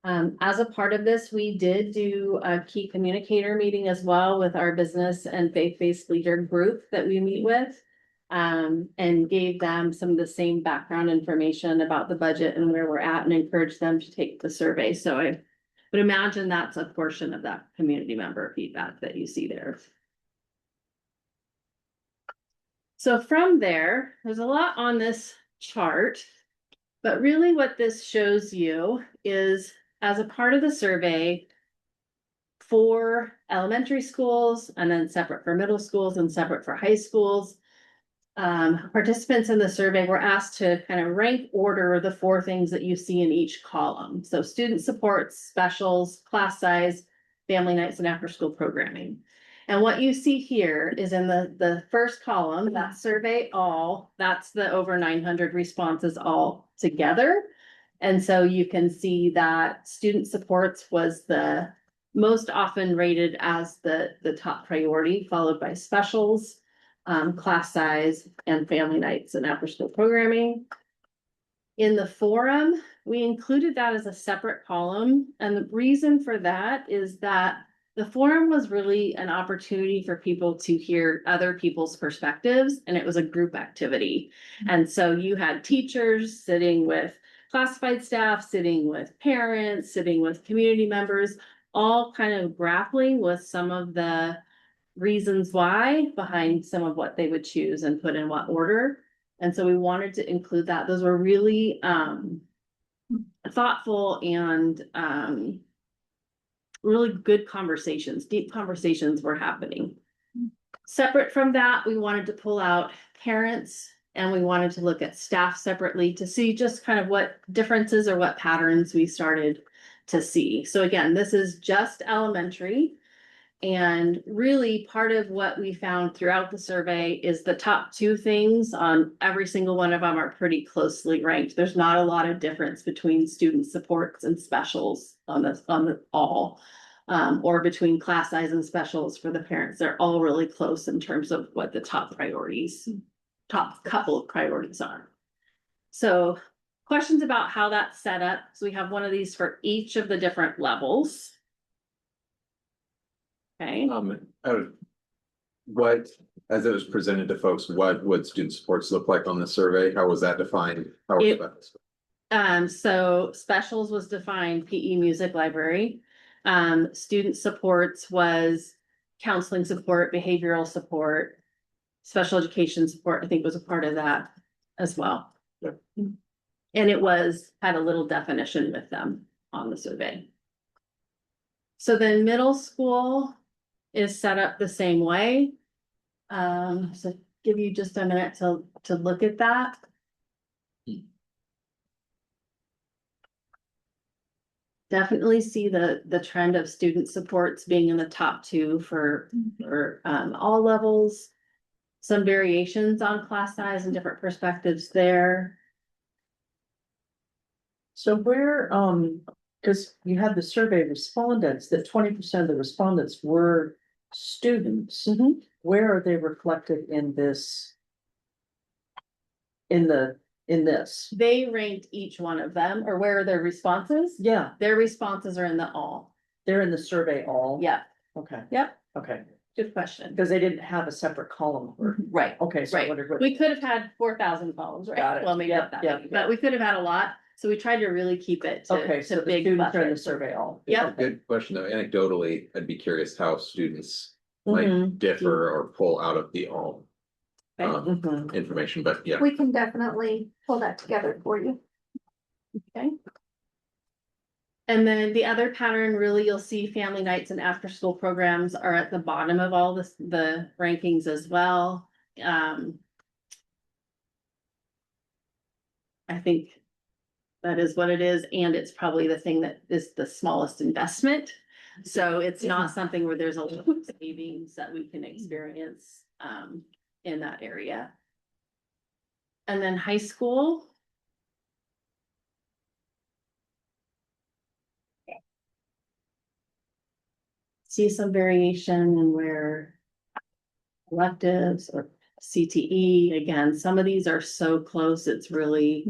As a part of this, we did do a key communicator meeting as well with our business and faith-based leader group that we meet with. And gave them some of the same background information about the budget and where we're at, and encouraged them to take the survey. So I would imagine that's a portion of that community member feedback that you see there. So from there, there's a lot on this chart, but really what this shows you is, as a part of the survey, for elementary schools, and then separate for middle schools and separate for high schools, participants in the survey were asked to kind of rank order the 4 things that you see in each column. So student supports, specials, class size, family nights, and after school programming. And what you see here is in the first column, that survey all, that's the over 900 responses all together. And so you can see that student supports was the most often rated as the top priority, followed by specials, class size, and family nights and after school programming. In the forum, we included that as a separate column. And the reason for that is that the forum was really an opportunity for people to hear other people's perspectives, and it was a group activity. And so you had teachers sitting with classified staff, sitting with parents, sitting with community members, all kind of grappling with some of the reasons why behind some of what they would choose and put in what order. And so we wanted to include that. Those were really thoughtful and really good conversations, deep conversations were happening. Separate from that, we wanted to pull out parents and we wanted to look at staff separately to see just kind of what differences or what patterns we started to see. So again, this is just elementary. And really part of what we found throughout the survey is the top two things on every single one of them are pretty closely ranked. There's not a lot of difference between student supports and specials on the all. Or between class size and specials for the parents. They're all really close in terms of what the top couple of priorities are. So questions about how that's set up. So we have one of these for each of the different levels. Okay. What, as it was presented to folks, what would student supports look like on the survey? How was that defined? How was that? So specials was defined PE music library. Student supports was counseling support, behavioral support, special education support, I think was a part of that as well. Yep. And it had a little definition with them on the survey. So then middle school is set up the same way. So give you just a minute to look at that. Definitely see the trend of student supports being in the top two for all levels. Some variations on class size and different perspectives there. So where, cause you had the survey respondents, that 20% of the respondents were students. Where are they reflected in this? In this? They ranked each one of them, or where are their responses? Yeah, Their responses are in the all. they're in the survey all. Yeah, Okay, yep, okay, good question. because they didn't have a separate column for, Right, okay, so I right. wondered what. We could have had 4,000 columns, Got right? it. Well, maybe Yep, not that yep, many, but we could have had a lot. So we tried to really keep it Okay, to so the big students are in the buckets. survey all. Yep. Good question, though. Anecdotally, I'd be curious how students might Mhm. differ or pull out of the all Okay. Mhm. information, but yeah. We can definitely pull that together for you. Okay. And then the other pattern, really, you'll see family nights and after school programs are at the bottom of all the rankings as well. I think that is what it is, and it's probably the thing that is the smallest investment. So it's not something where there's a lot of savings that we can experience in that area. And then high school. See some variation in where electives or CTE, again, some of these are so close, it's really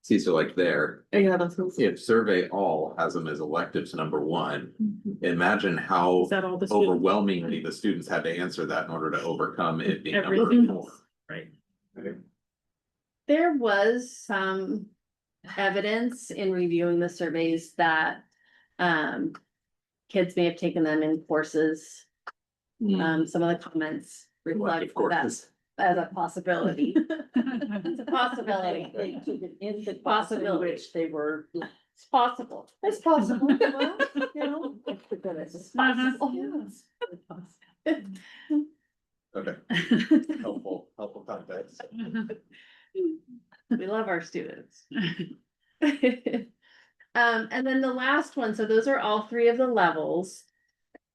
See, so like there, Yeah, that's. if survey all has them as electives number one, imagine how Is that all the students? overwhelmingly the students had to answer that in order to overcome it being number Everything four. else, right? There was some evidence in reviewing the surveys that kids may have taken them in courses. Some of the comments reflect that courses. as a possibility. It's a possibility. They took it in the Possibility. which they were. It's possible. It's possible, well, you know. It's possible. Okay, helpful context. We love our students. And then the last one, so those are all three of the levels.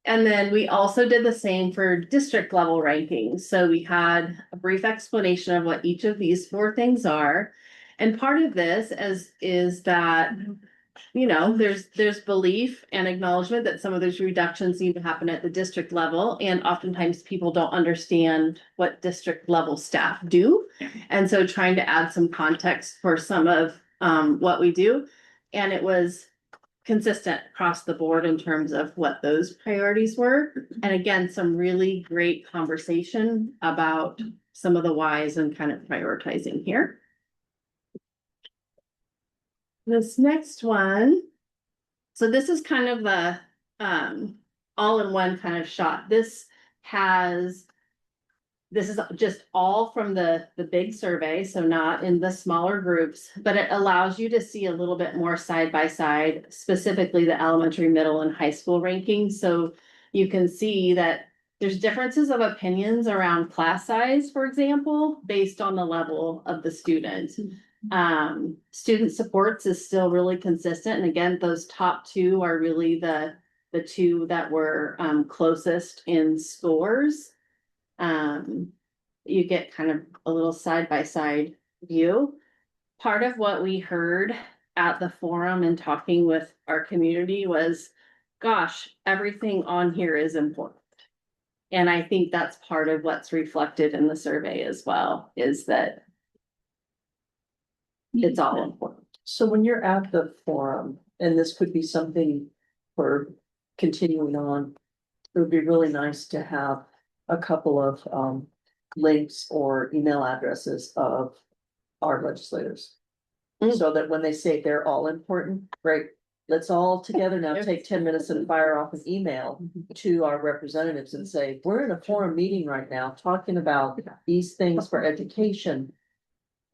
And then we also did the same for district level rankings. So we had a brief explanation of what each of these four things are. And part of this is that, you know, there's belief and acknowledgement that some of those reductions need to happen at the district level. And oftentimes people don't understand what district level staff do. And so trying to add some context for some of what we do. And it was consistent across the board in terms of what those priorities were. And again, some really great conversation about some of the whys and kind of prioritizing here. This next one, so this is kind of the all-in-one kind of shot. This has this is just all from the big survey, so not in the smaller groups, but it allows you to see a little bit more side by side, specifically the elementary, middle and high school rankings. So you can see that there's differences of opinions around class size, for example, based on the level of the student. Student supports is still really consistent. And again, those top two are really the two that were closest in scores. You get kind of a little side by side view. Part of what we heard at the forum and talking with our community was, gosh, everything on here is important. And I think that's part of what's reflected in the survey as well, is that it's all important. So when you're at the forum, and this could be something for continuing on, it would be really nice to have a couple of links or email addresses of our legislators. So that when they say they're all important, great, let's all together now take 10 minutes and fire off an email to our representatives and say, we're in a forum meeting right now, talking about these things for education.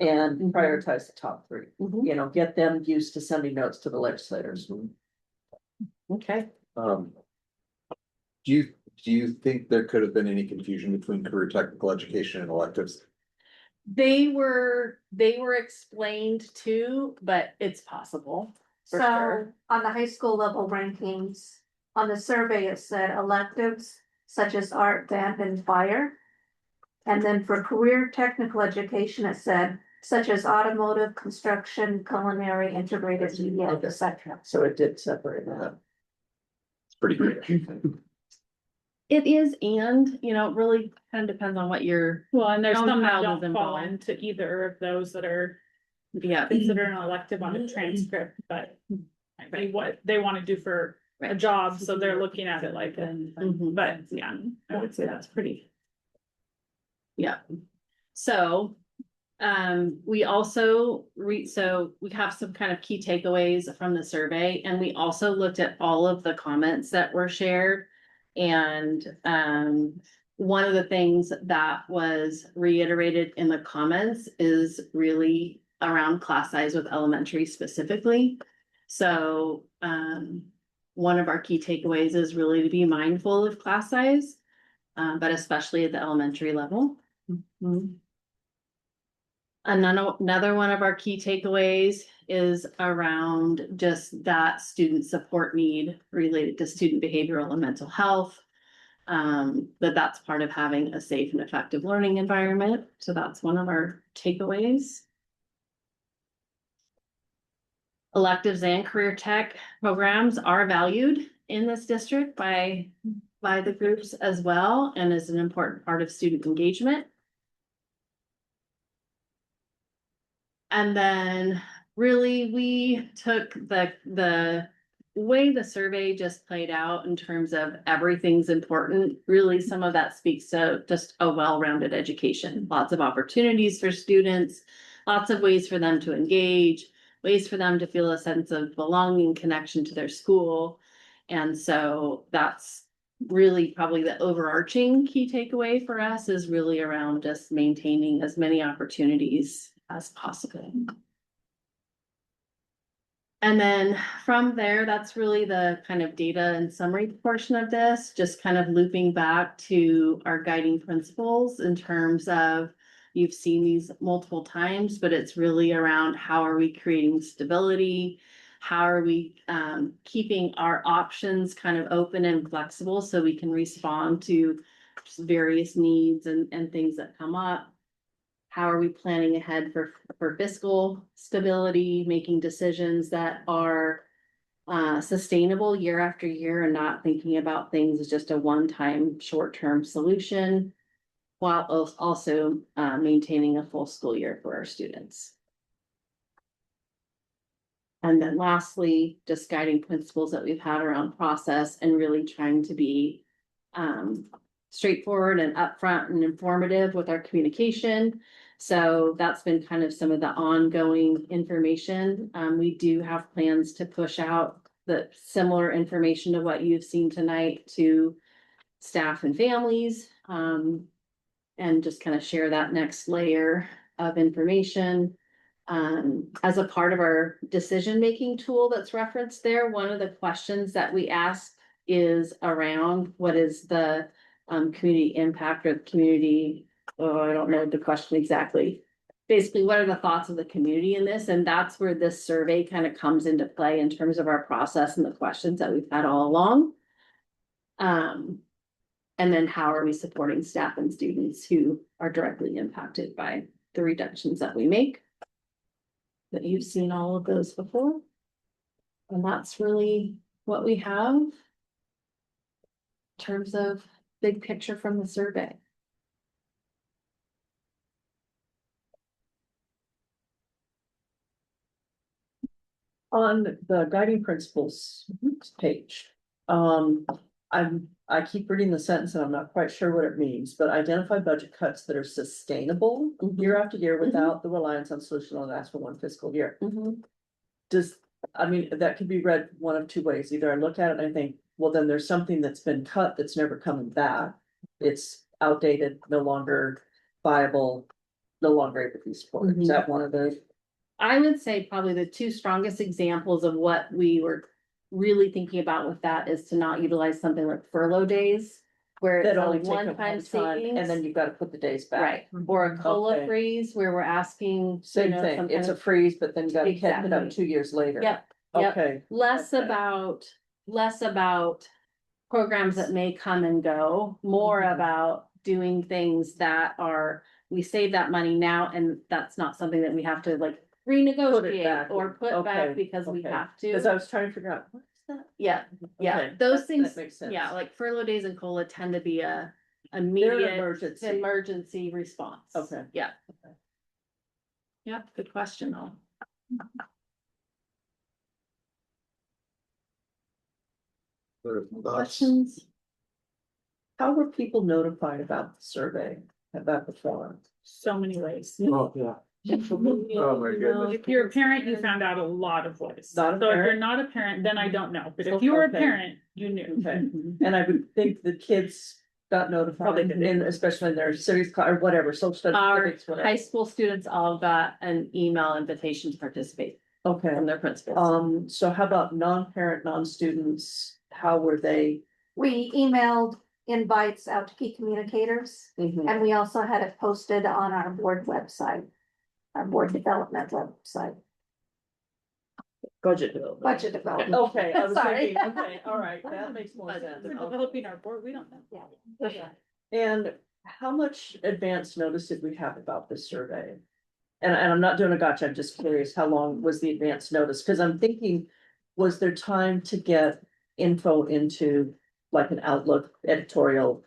And prioritize the top three, you know, get them used to sending notes to the legislators. Okay. Do you think there could have been any confusion between career technical education and electives? They were explained too, but it's possible. For So sure. on the high school level rankings, on the survey, it said electives such as art, band and fire. And then for career technical education, it said such as automotive, construction, culinary, integrated media, Okay. etc. So it did separate that. It's pretty clear. It is, and you know, it really kind of depends on what you're, Well, and there's No some that child don't is fall involved. into either of those that are yeah. considered an elective on a transcript, but I mean, what they want to do for a job, so they're looking at it like, Mhm. but yeah, I would say that's pretty. Yeah. So, we also so we have some kind of key takeaways from the survey, and we also looked at all of the comments that were shared. And, one of the things that was reiterated in the comments is really around class size with elementary specifically. So, one of our key takeaways is really to be mindful of class size, but especially at the elementary level. Another one of our key takeaways is around just that student support need related to student behavioral and mental health. That's part of having a safe and effective learning environment. So that's one of our takeaways. Electives and career tech programs are valued in this district by the groups as well, and is an important part of student engagement. And then really we took the way the survey just played out in terms of everything's important. Really, some of that speaks to just a well-rounded education, lots of opportunities for students, lots of ways for them to engage, ways for them to feel a sense of belonging, connection to their school. And so that's really probably the overarching key takeaway for us, is really around just maintaining as many opportunities as possible. And then from there, that's really the kind of data and summary portion of this, just kind of looping back to our guiding principles in terms of, you've seen these multiple times, but it's really around how are we creating stability? How are we keeping our options kind of open and flexible so we can respond to various needs and things that come up? How are we planning ahead for fiscal stability, making decisions that are sustainable year after year, and not thinking about things as just a one-time short-term solution, while also maintaining a full school year for our students. And then lastly, just guiding principles that we've had around process and really trying to be straightforward and upfront and informative with our communication. So that's been kind of some of the ongoing information. We do have plans to push out the similar information to what you've seen tonight to staff and families. and just kind of share that next layer of information. As a part of our decision-making tool that's referenced there, one of the questions that we ask is around what is the community impact or community, oh, I don't know the question exactly. Basically, what are the thoughts of the community in this? And that's where this survey kind of comes into play in terms of our process and the questions that we've had all along. And then how are we supporting staff and students who are directly impacted by the reductions that we make? That you've seen all of those before. And that's really what we have in terms of big picture from the survey. On the guiding principles page, I keep reading the sentence and I'm not quite sure what it means, but identify budget cuts that are sustainable year after year without the reliance on solution on that's for one fiscal year. Does, I mean, that could be read one of two ways. Either I look at it and I think, well, then there's something that's been cut that's never coming back. It's outdated, no longer viable, no longer able to be supported. Is that one of the? I would say probably the two strongest examples of what we were really thinking about with that is to not utilize something like furlough days. Where it's That a only take up one-time one time, savings. and then you've got to put the days back. Right, or a COLA Okay. freeze where we're asking. Same you know, thing, some it's kind a of- freeze, but then you gotta catch it up Exactly. 2 years later. Yep, yep. Okay, Less Okay. less about programs that may come and go, more about doing things that are, we save that money now and that's not something that we have to like renegotiate back. or put back Okay, because we okay. have cause to. I was trying to figure out, what's that? Yeah, yeah, Okay, those that things, makes sense. yeah, like furlough days and COLA tend to be a They're an immediate emergency. emergency response. Okay. Yeah. Okay. Yeah, good question though. Questions? How were people notified about the survey, about the form? So many ways. Oh, yeah. Oh my goodness. If you're a parent, you found out a lot of ways. Not a So if you're parent? not a parent, then I don't know, but if you were a Okay. parent, you knew. Okay, and I would think the kids got notified, Probably did. and especially in their cities or whatever, social studies. Our civics, whatever. high school students all got an email invitation to participate Okay, from their principals. so how about non-parent, non-students, how were they? We emailed invites out to key communicators, Mhm. and we also had it posted on our board website. Our board development website, Budget bill. budget development. Okay, I was Sorry. thinking, okay, all right, that makes more sense. We're developing our board, we don't know. Yeah. And how much advance notice did we have about this survey? And I'm not doing a gotcha, I'm just curious, how long was the advance notice? Cause I'm thinking, was there time to get info into like an Outlook editorial?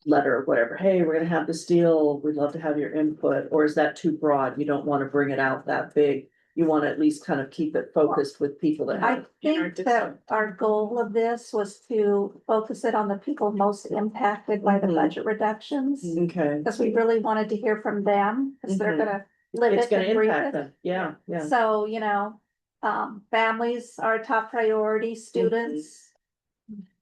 Letter or whatever, hey, we're gonna have this deal, we'd love to have your input, or is that too broad? You don't wanna bring it out that big? You wanna at least kind of keep it focused with people that I have. think that our goal of this was to focus it on the people most impacted by the Mhm. budget reductions. Okay, Because we really wanted to hear from them, because they're Mhm. gonna live it's it gonna and breathe impact it. them, yeah, yeah. So, families are a top priority, students.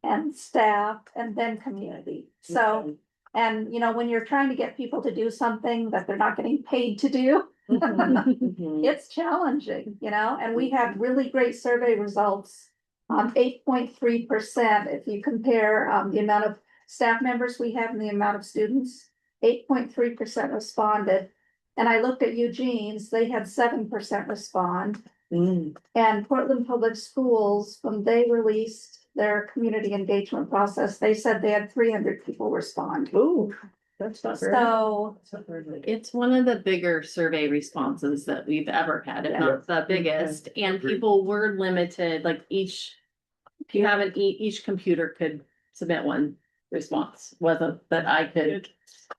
And staff, and then community. So, Okay. and when you're trying to get people to do something that they're not getting paid to do. Mhm, mhm. It's challenging, and we had really great survey results. 8.3%, if you compare, the amount of staff members we have and the amount of students, 8.3% responded. And I looked at Eugene's, they had 7% respond. Mm, And Portland Public Schools, when they released their community engagement process, they said they had 300 people respond. ooh, that's not very. So, that's not very good. It's one of the bigger survey responses that we've ever had, if not the biggest, and people were limited, like each. If you have each computer could submit one response, wasn't that I could.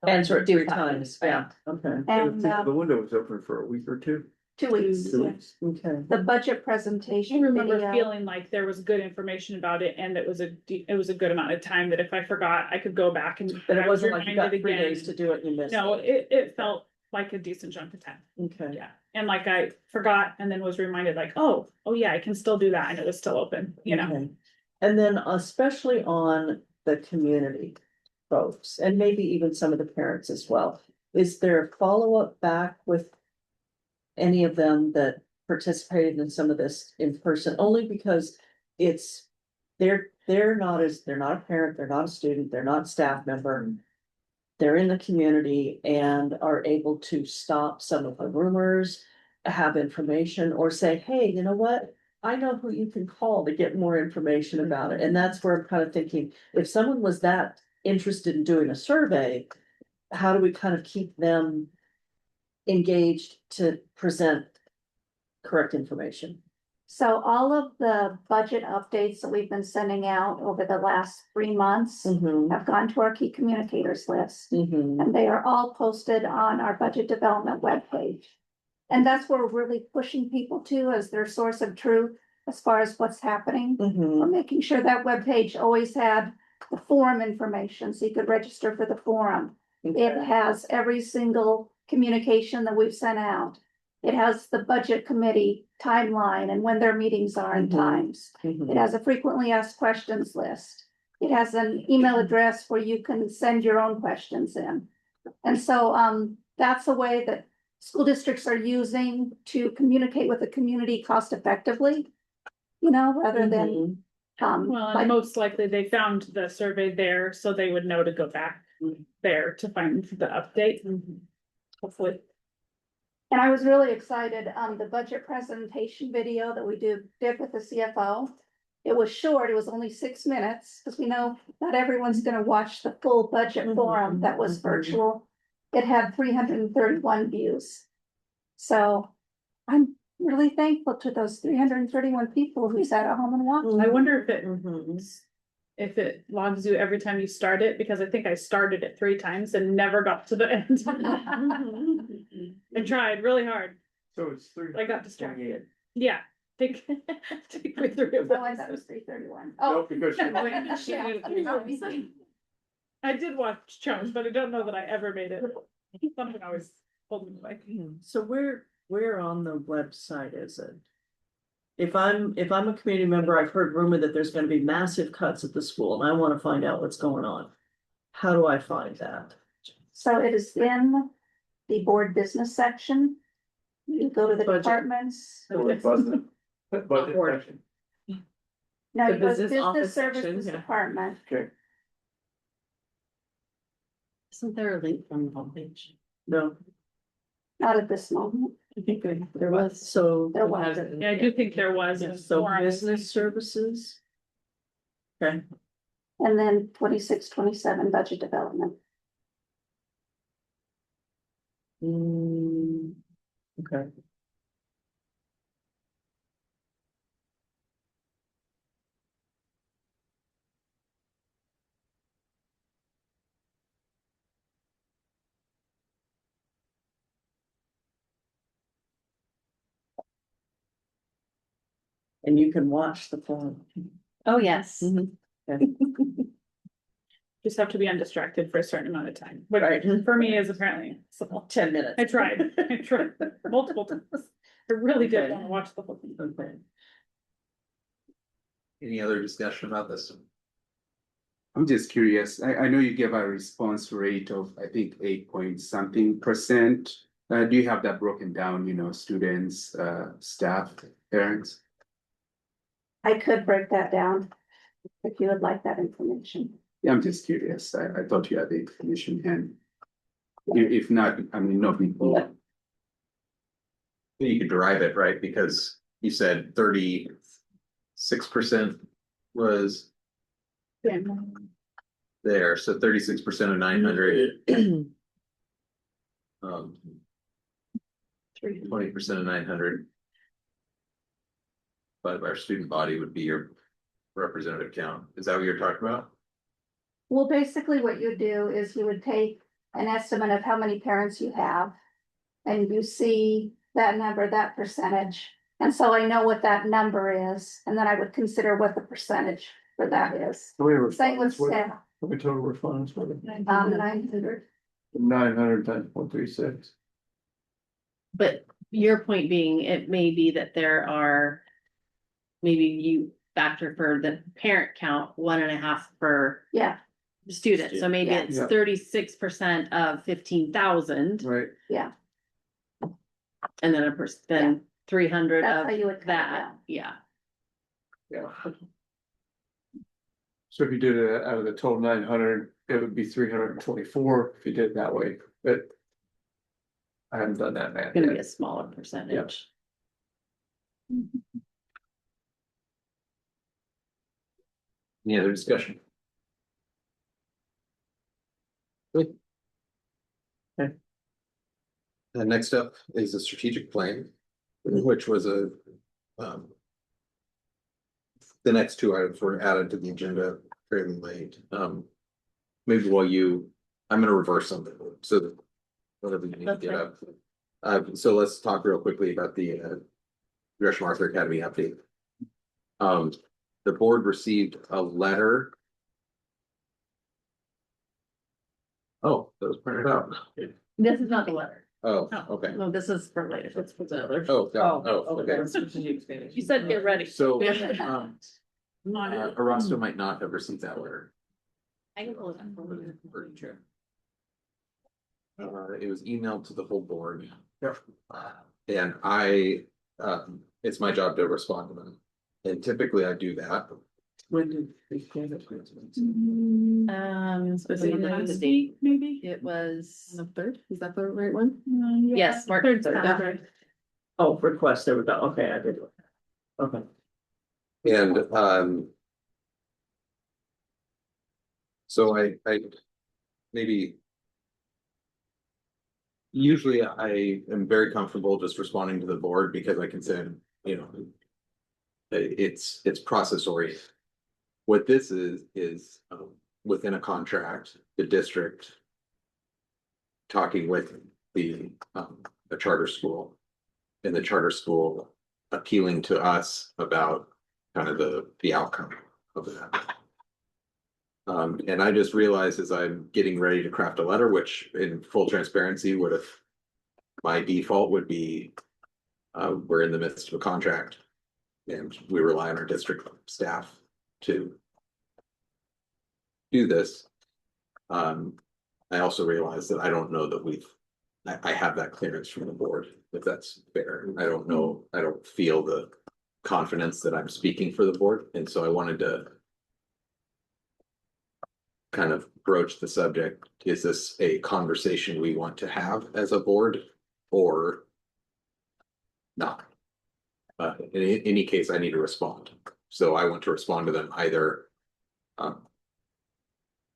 Answer it do 3 that. times, yeah, okay, and The window was open for a week or two. 2 weeks, okay. the budget I presentation remember video. feeling like there was good information about it and it was a good amount of time that if I forgot, I could go back and. But it I was wasn't like you got reminded 3 again. days to do it, and you missed. No, it felt like a decent chunk of time. Okay, Yeah, and like I forgot and then was reminded like, oh yeah, I can still do that and it was still open, okay. And then especially on the community, folks, and maybe even some of the parents as well. Is there a follow-up back with any of them that participated in some of this in person? Only because it's, they're not a parent, they're not a student, they're not a staff member. They're in the community and are able to stop some of the rumors, have information, or say, hey, you know what? I know who you can call to get more information about it. And that's where I'm kind of thinking, if someone was that interested in doing a survey, how do we kind of keep them engaged to present correct information? So all of the budget updates that we've been sending out over the last 3 months Mhm, have gone to our key communicators list. mhm, And they are all posted on our budget development webpage. And that's where we're really pushing people to as their source of truth as far as what's happening. mhm. We're making sure that webpage always had the forum information, so you could register for the forum. It has every single communication that we've sent out. It has the budget committee timeline and when their meetings are and Mhm. times. Mhm. It has a frequently asked questions list. It has an email address where you can send your own questions in. And so, that's a way that school districts are using to communicate with the community cost effectively. You know, rather than, Mhm. Well, like, and most likely they found the survey there, so they would know to go back there to find the update, hopefully. and I was really excited, the budget presentation video that we did with the CFO. It was short, it was only 6 minutes, because we know not everyone's gonna watch the full budget forum that was virtual. It had 331 views. So I'm really thankful to those 331 people who sat at home and watched. I wonder if it, Mhm. if it logs you every time you start it, because I think I started it 3 times and never got to the end. I tried really hard, So it's three. I got distracted. Yeah, take, take me through it. Oh, I thought it was 331. No, Oh. because I did watch chunks, but I don't know that I ever made it. Something always pulled me away. So where on the website is it? If I'm a community member, I've heard rumor that there's gonna be massive cuts at the school and I wanna find out what's going on. How do I find that? So it is in the board business section. You go to the Budget. departments. Budget section. No, The you go to business office business section, services yeah. department. Okay. Isn't there a link from the homepage? No, Not at this moment. I think there was, so. There wasn't. Yeah, I do think there was. Yeah, a so forum. business services. Okay. And then 26, 27 budget development. Okay. And you can watch the film. Oh, yes. Just have to be undistracted for a certain amount of time, which Right. for me is apparently simple. 10 minutes. I tried multiple times. I really did Okay. want to watch the whole thing. Okay. Any other discussion about this? I'm just curious. I know you gave a response rate of, I think, 8 point something percent. Do you have that broken down, students, staff, parents? I could break that down if you would like that information. Yeah, I'm just curious. I thought you had the information and if not, I mean, no people. You could derive it, right? Because you said 36% was there, so 36% of 900. 20% of 900. But our student body would be your representative count. Is that what you're talking about? Well, basically what you do is you would take an estimate of how many parents you have. And you see that number, that percentage. And so I know what that number is, and then I would consider what the percentage for that is. So we were. Same with staff, We total response with 900. 900 times 0.36. But your point being, it may be that there are. Maybe you factor for the parent count, 1.5 per Yeah, students, so maybe Yeah. it's Yeah. 36% of 15,000. Right. Yeah, And then then 300 that's of how you would cut it that, down. yeah. Yeah. So if you did it out of the total 900, it would be 324 if you did it that way, but. I haven't done that math Gonna be yet. a smaller percentage. Any other discussion? Good. Okay. And next up is a strategic plan, which was um. The next two items were added to the agenda fairly late. Maybe I'm gonna reverse something, so that whatever you need to get up. So let's talk real quickly about the Gresham-Barlow Academy update. The board received a letter. Oh, that was printed out. This is not the letter. Oh, okay. No, this is for later. That's for the other. Oh, got it. Oh, Oh, okay. You said get ready. So, Come on. Arasto might not have received that letter. I can pull it up. It was emailed to the whole board. Yep. And it's my job to respond to them. And typically I do that. When did they pay the? Was it it last week, maybe? It was. The third, is that the right one? Yes, March Third 3rd. Saturday. Oh, request, there we go, okay, I did. Okay. And so I maybe. Usually I am very comfortable just responding to the board because I can say, you know. It's process oriented. What this is within a contract, the district. Talking with the charter school. And the charter school appealing to us about kind of the outcome of that. And I just realized as I'm getting ready to craft a letter, which in full transparency would have. My default would be, we're in the midst of a contract. And we rely on our district staff to. Do this. I also realized that I don't know that I have that clearance from the board, if that's fair. I don't know, I don't feel the confidence that I'm speaking for the board, and so I wanted to. Kind of broach the subject. Is this a conversation we want to have as a board or not? In any case, I need to respond. So I want to respond to them either.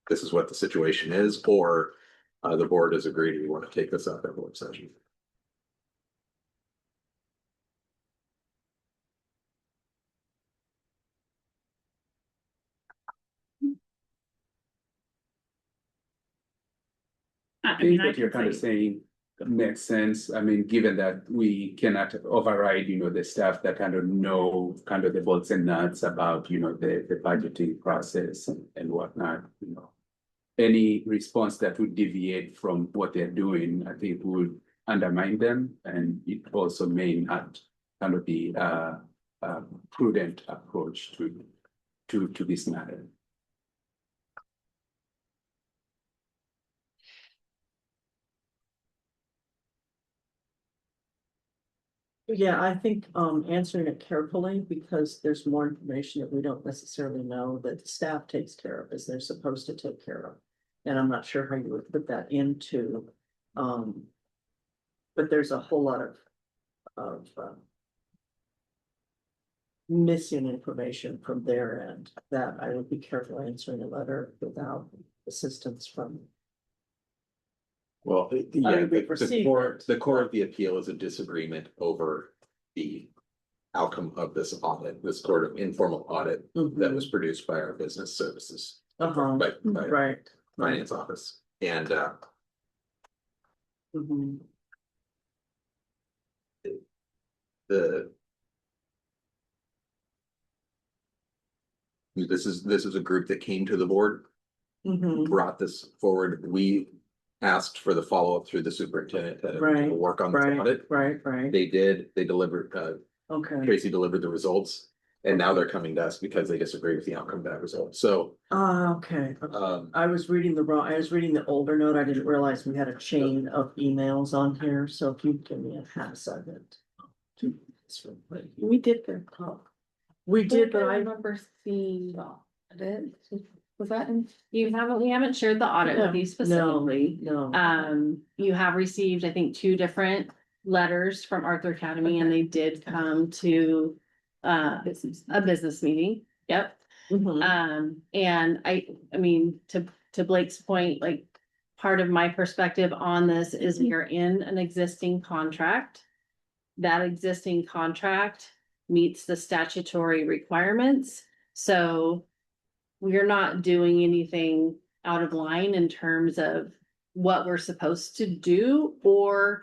This is what the situation is, or the board has agreed we want to take this up at board session. I I think mean, I what you're can kind of say, saying makes sense. I mean, given that we cannot override, the staff that kind of know kind of the bolts and nuts about, the budgeting process and whatnot, Any response that would deviate from what they're doing, I think would undermine them, and it also may not kind of be a prudent approach to this matter. Yeah, I think answering it carefully because there's more information that we don't necessarily know that staff takes care of as they're supposed to take care of. And I'm not sure how you would put that into, but there's a whole lot of missing information from their end that I would be careful answering a letter without assistance from. Well, I yeah, mean, we the perceive core, it. the core of the appeal is a disagreement over the outcome of this audit, this sort of informal audit that was produced by our business services. Uh-huh, By right. finance office, and Mhm. This is a group that came to the board, Mhm. brought this forward. We asked for the follow-up through the superintendent to Right, work on the Right, audit. right, right, They did, they delivered, okay. Tracy delivered the results. And now they're coming to us because they disagree with the outcome of that result. So, Okay. I was reading I was reading the older note. I didn't realize we had a chain of emails on here, so if you give me a half second. We did the call. We did, but I I, remember seeing it. Was that in? We haven't shared the audit with you specifically. no. You have received, I think, 2 different letters from Arthur Academy and they did come to a business meeting. Yep. Mhm. And I mean, to Blake's point, like, part of my perspective on this is we are in an existing contract. That existing contract meets the statutory requirements, so we're not doing anything out of line in terms of what we're supposed to do or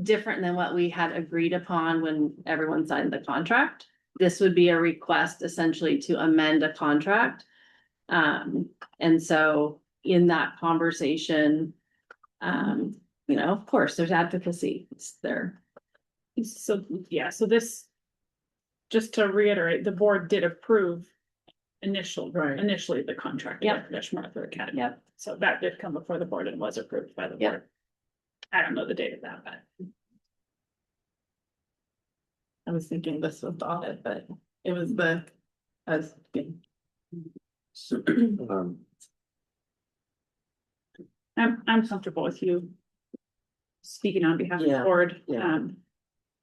different than what we had agreed upon when everyone signed the contract. This would be a request essentially to amend a contract. And so in that conversation, of course, there's advocacy. It's there. So, yeah, so this, just to reiterate, the board did approve Right. initially the contract. Yep. With Gresham-Barlow Academy. Yep. So that did come before the board and was approved by the Yep. board. I don't know the date of that, but. I was thinking this was the audit, but it was I was thinking. I'm comfortable with you speaking on behalf of the Yeah, board, yeah.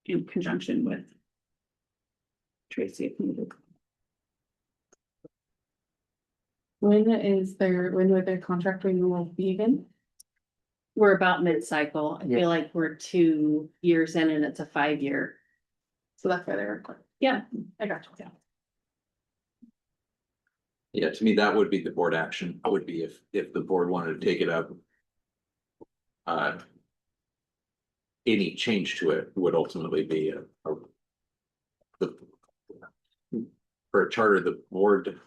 in conjunction with Tracy if needed. When would their contract renewal be again? We're about mid-cycle. I feel like we're 2 years in and it's a 5-year. So that's why they were. Yeah. I got you. Yeah. yeah, to me, that would be the board action, would be if the board wanted to take it up. Any change to it would ultimately be for a charter, the board.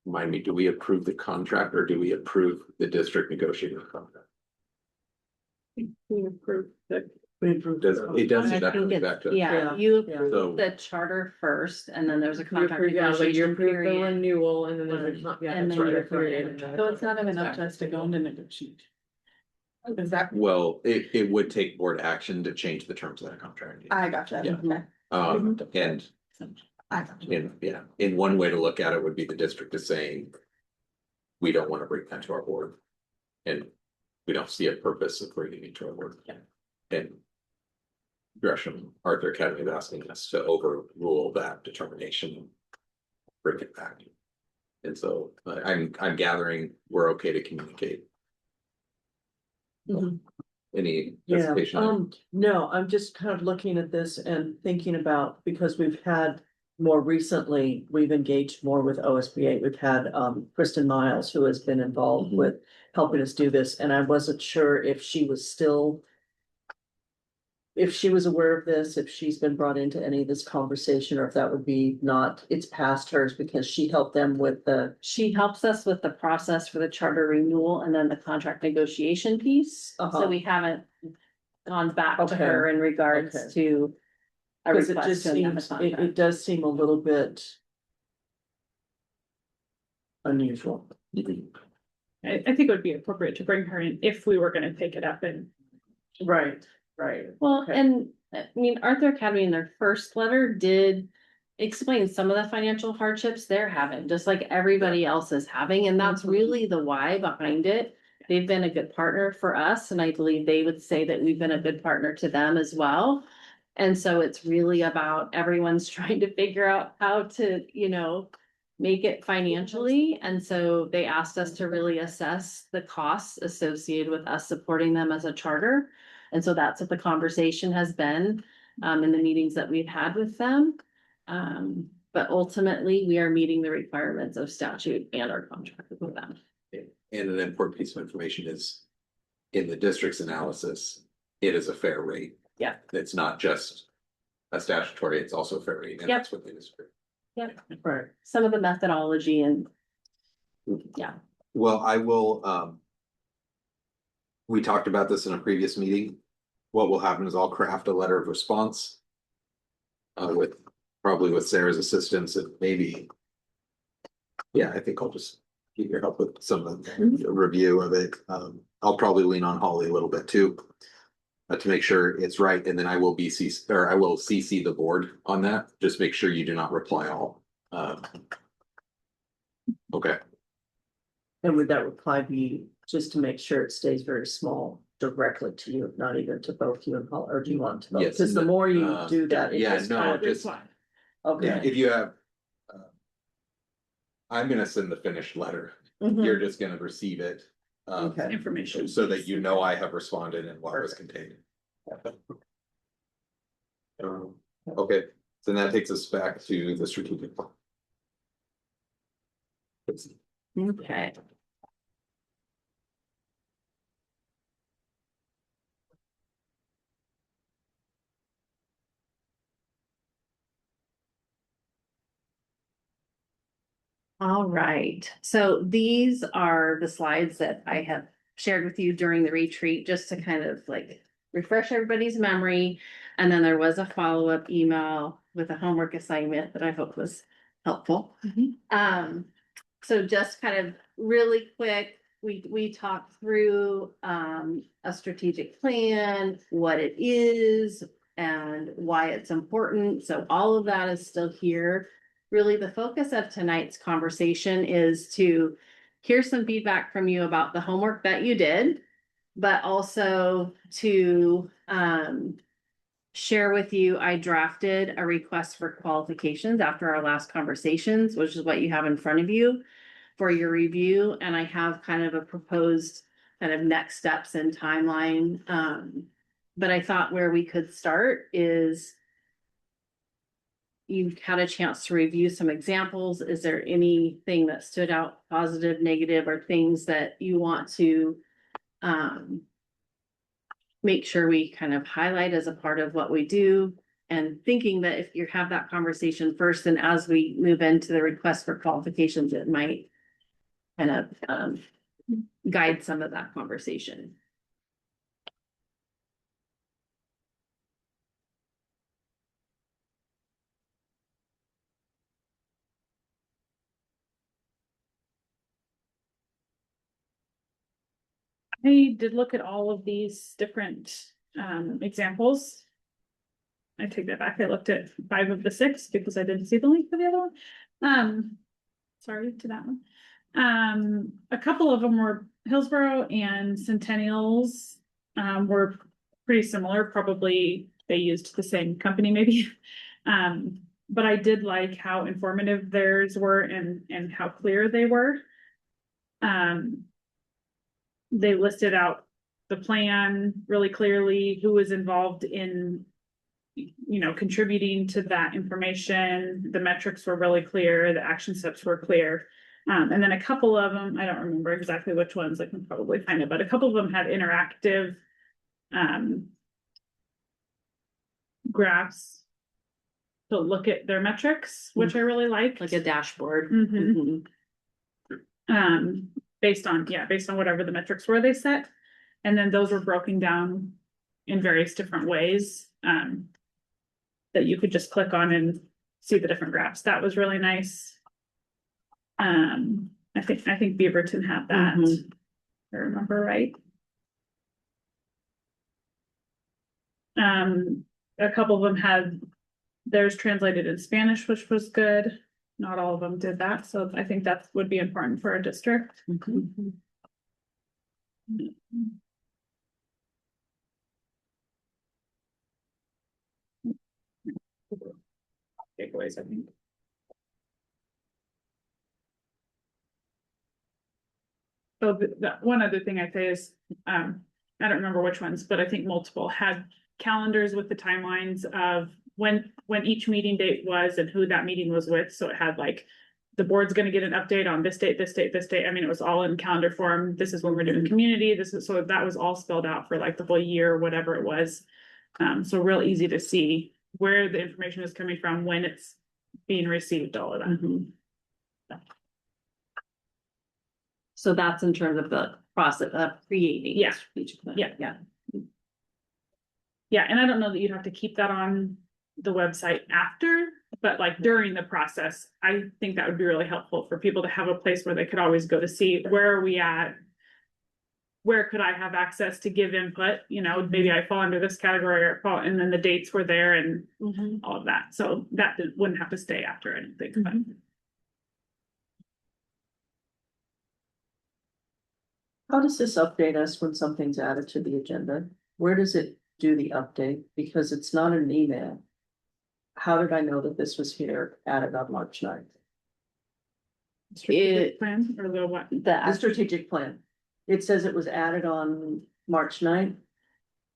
Remind me, do we approve the contract or do we approve the district negotiating the contract? We approved the. It does I that think comes back it's, to. yeah, you Yeah. approve So, the charter first and then there's a You contract approve, yeah, like you negotiation approve the period. renewal and then there's a, yeah, And that's then right, you a period. approve it. So it's not even up to us to go into negotiate. Is that? well, it would take board action to change the terms of that contract. I gotcha. Yeah. Okay. And I gotcha. in one way to look at it would be the district is saying. We don't want to bring that to our board. And we don't see a purpose of bringing it to our board. And Arthur Academy is asking us to overrule that determination. Bring it back. And so I'm gathering we're okay to communicate. Mhm. Any Yeah, hesitation? no, I'm just kind of looking at this and thinking about, because we've had. More recently, we've engaged more with OSBA. We've had Kristen Miles, who has been involved Mhm. with helping us do this, and I wasn't sure if she was still. If she was aware of this, if she's been brought into any of this conversation, or if that would be not, it's past hers because she helped them with the. She helps us with the process for the charter renewal and then the contract negotiation piece. So Uh-huh. we haven't gone back to Okay. her in regards Okay. to. A Because it request just to amend the seems, contract. it does seem a little bit. Unusual. I think it would be appropriate to bring her in if we were gonna take it up and. Right. Well, Okay. and I mean, Arthur Academy in their first letter did explain some of the financial hardships they're having, just like everybody else is having, and that's Mhm. really the why behind it. They've been a good partner for us, and I believe they would say that we've been a good partner to them as well. And so it's really about everyone's trying to figure out how to, make it financially. And so they asked us to really assess the costs associated with us supporting them as a charter. And so that's what the conversation has been in the meetings that we've had with them. But ultimately, we are meeting the requirements of statute and our contract with them. And an important piece of information is in the district's analysis, it is a fair rate. Yeah. It's not just a statutory, it's also a fair rate. And Yep. that's what they disagree. Yep. Right. Some of the methodology and Well, I will, we talked about this in a previous meeting. What will happen is I'll craft a letter of response with probably with Sarah's assistance and maybe. Yeah, I think I'll just give your help with some of the review of it. I'll probably lean on Holly a little bit too. To make sure it's right, and then I will CC the board on that. Just make sure you do not reply all. Okay. And would that reply be just to make sure it stays very small directly to you, not even to both you and Paul, or do you want to both? Yes, Because the more you do that. it yeah, just no, kind of- just Okay. if you have. I'm gonna send the finished letter. Mhm. You're just gonna receive it. Okay. Information. So that you know I have responded and what was contained. Okay, so that takes us back to the strategic plan. Okay. All right, so these are the slides that I have shared with you during the retreat, just to kind of like refresh everybody's memory. And then there was a follow-up email with a homework assignment that I hope was helpful. So just kind of really quick, we talked through a strategic plan, what it is, and why it's important. So all of that is still here. Really, the focus of tonight's conversation is to hear some feedback from you about the homework that you did, but also to share with you, I drafted a request for qualifications after our last conversations, which is what you have in front of you for your review. And I have kind of a proposed kind of next steps and timeline. But I thought where we could start is you've had a chance to review some examples. Is there anything that stood out, positive, negative, or things that you want to make sure we kind of highlight as a part of what we do? And thinking that if you have that conversation first, and as we move into the request for qualifications, it might kind of guide some of that conversation. I did look at all of these different examples. I take that back. I looked at 5 of the 6 because I didn't see the link for the other one. Sorry to that one. A couple of them were Hillsborough and Centennials were pretty similar. Probably they used the same company maybe. But I did like how informative theirs were and how clear they were. They listed out the plan really clearly, who was involved in, contributing to that information. The metrics were really clear, the action steps were clear. And then a couple of them, I don't remember exactly which ones, I can probably find it, but a couple of them had interactive graphs to look at their metrics, which I really liked. Like a dashboard. Mhm. Based on whatever the metrics were they set. And then those were broken down in various different ways, that you could just click on and see the different graphs. That was really nice. I think Beaverton had that, if I remember right. A couple of them had theirs translated in Spanish, which was good. Not all of them did that, so I think that would be important for a district. Takeaways, I think. So the one other thing I'd say is, I don't remember which ones, but I think multiple had calendars with the timelines of when each meeting date was and who that meeting was with. So it had like, the board's gonna get an update on this date, this date, this date. I mean, it was all in calendar form. This is when we're doing community. So that was all spelled out for like the whole year, whatever it was. So real easy to see where the information is coming from, when it's being received, all of that. So that's in terms of the process of creating. Yeah. Strategic plan. Yeah, and I don't know that you'd have to keep that on the website after, but like during the process, I think that would be really helpful for people to have a place where they could always go to see where are we at? Where could I have access to give input? You know, maybe I fall under this category or fall, and then the dates were there and all of that. So that wouldn't have to stay after anything. But How does this update us when something's added to the agenda? Where does it do the update? Because it's not an email. How did I know that this was here added on March 9th? strategic plan or the what? The strategic plan. It says it was added on March 9th.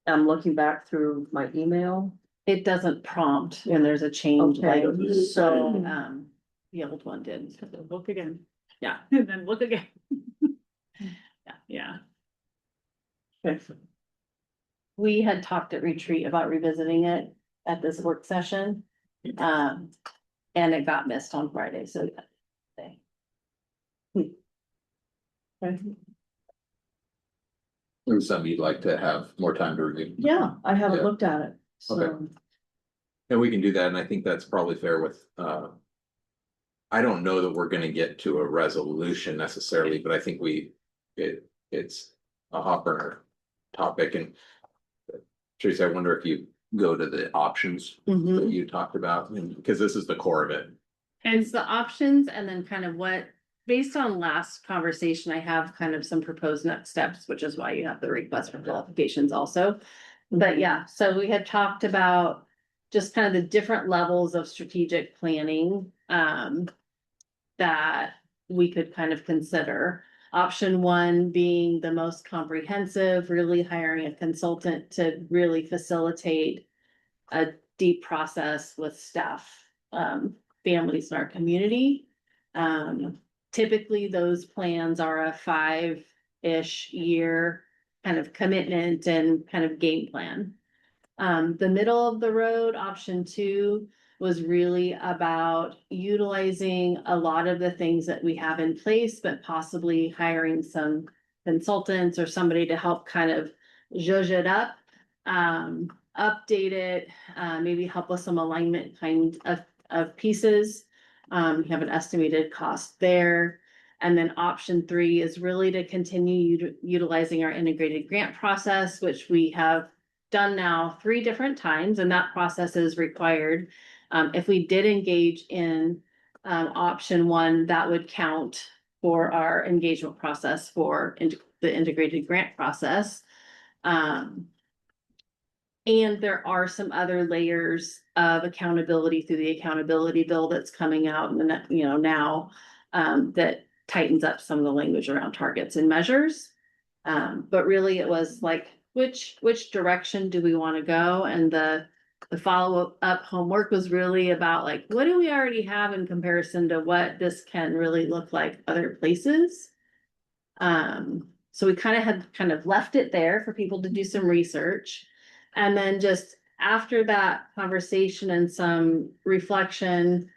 I'm looking back through my email. It doesn't prompt when there's a change, Okay, like, so- the old one did. Look again. Yeah. And then look again. Yeah. Okay. We had talked at retreat about revisiting it at this work session. And it got missed on Friday, so. There's some you'd like to have more time to review. Yeah, I haven't Yeah. looked at it, so. Okay. And we can do that, and I think that's probably fair with, I don't know that we're gonna get to a resolution necessarily, but I think it's a hot burner topic, and Tracy, I wonder if you go to the options that you talked about, because this is the core of it. And it's the options and then kind of what, based on last conversation, I have kind of some proposed next steps, which is why you have the request for qualifications also. But yeah, so we had talked about just kind of the different levels of strategic planning, that we could kind of consider. Option one being the most comprehensive, really hiring a consultant to really facilitate a deep process with staff, families in our community. Typically, those plans are a 5-ish year kind of commitment and kind of game plan. The middle of the road, option two, was really about utilizing a lot of the things that we have in place, but possibly hiring some consultants or somebody to help kind of zhuzh it up, update it, maybe help with some alignment kind of pieces. We have an estimated cost there. And then option three is really to continue utilizing our integrated grant process, which we have done now 3 different times, and that process is required. If we did engage in option one, that would count for our engagement process for the integrated grant process. And there are some other layers of accountability through the accountability bill that's coming out in the now that tightens up some of the language around targets and measures. But really it was like, which direction do we want to go? And the follow-up homework was really about like, what do we already have in comparison to what this can really look like other places? So we had left it there for people to do some research. And then just after that conversation and some reflection,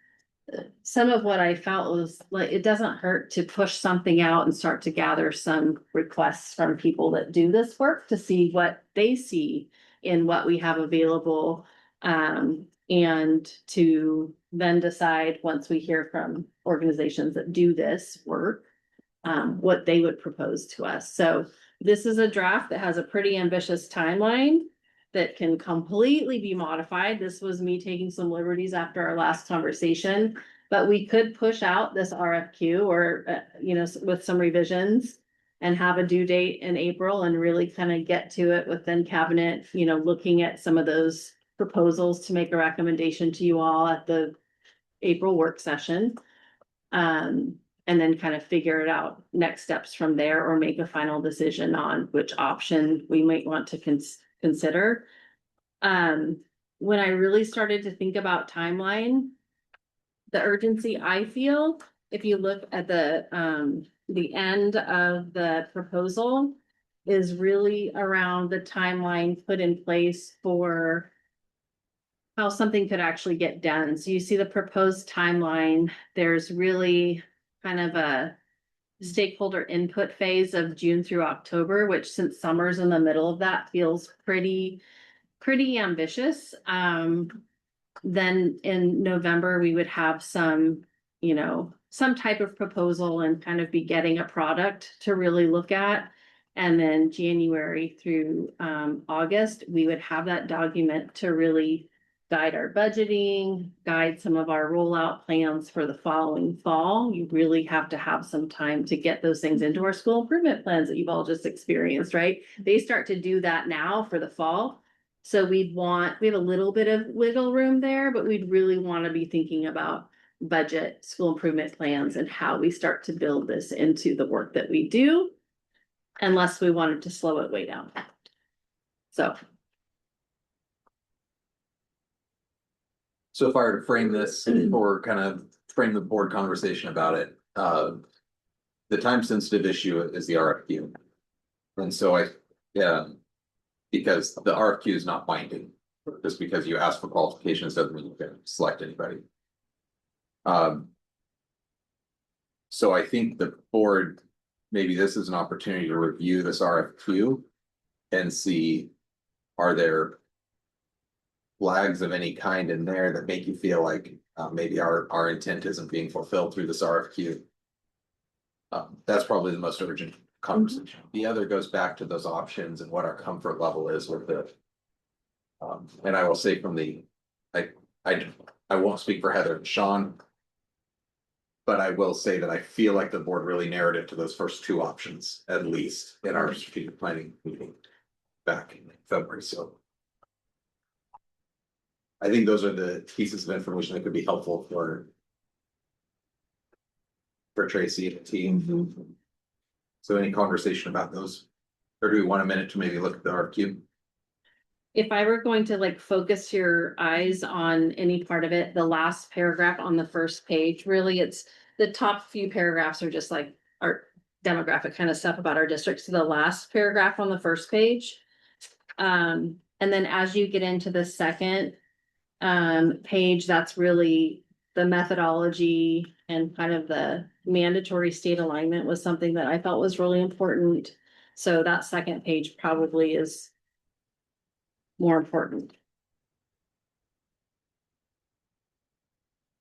some of what I felt was like, it doesn't hurt to push something out and start to gather some requests from people that do this work to see what they see in what we have available. And to then decide, once we hear from organizations that do this work, what they would propose to us. So this is a draft that has a pretty ambitious timeline that can completely be modified. This was me taking some liberties after our last conversation, but we could push out this RFQ or, with some revisions and have a due date in April and really kind of get to it within cabinet, looking at some of those proposals to make a recommendation to you all at the April work session. And then kind of figure it out next steps from there, or make a final decision on which option we might want to consider. When I really started to think about timeline, the urgency I feel, if you look at the end of the proposal, is really around the timeline put in place for how something could actually get done. So you see the proposed timeline, there's really kind of a stakeholder input phase of June through October, which, since summer's in the middle of that, feels pretty ambitious. then in November, we would have some, you know, some type of proposal and kind of be getting a product to really look at. And then January through August, we would have that document to really guide our budgeting, guide some of our rollout plans for the following fall. You really have to have some time to get those things into our school improvement plans that you've all just experienced, right? They start to do that now for the fall. So we have a little bit of wiggle room there, but we'd really want to be thinking about budget, school improvement plans, and how we start to build this into the work that we do. Unless we wanted to slow it way down. So. So if I were to frame this or kind of frame the board conversation about it, the time sensitive issue is the RFQ. And so because the RFQ is not binding, just because you ask for qualifications doesn't mean you can select anybody. So I think the board, maybe this is an opportunity to review this RFQ and see, are there flags of any kind in there that make you feel like maybe our intent isn't being fulfilled through this RFQ? That's probably the most urgent conversation. The other goes back to those options and what our comfort level is with it. And I will say from I won't speak for Heather and Sean, but I will say that I feel like the board really narrowed it to those first two options, at least in our strategic planning meeting back in February. So I think those are the pieces of information that could be helpful for Tracy and the team. So any conversation about those, or do we want a minute to maybe look at the RFQ? If I were going to like focus your eyes on any part of it, the last paragraph on the first page, really it's the top few paragraphs are just like our demographic kind of stuff about our district. So the last paragraph on the first page. And then as you get into the second page, that's really the methodology and kind of the mandatory state alignment was something that I felt was really important. So that second page probably is more important.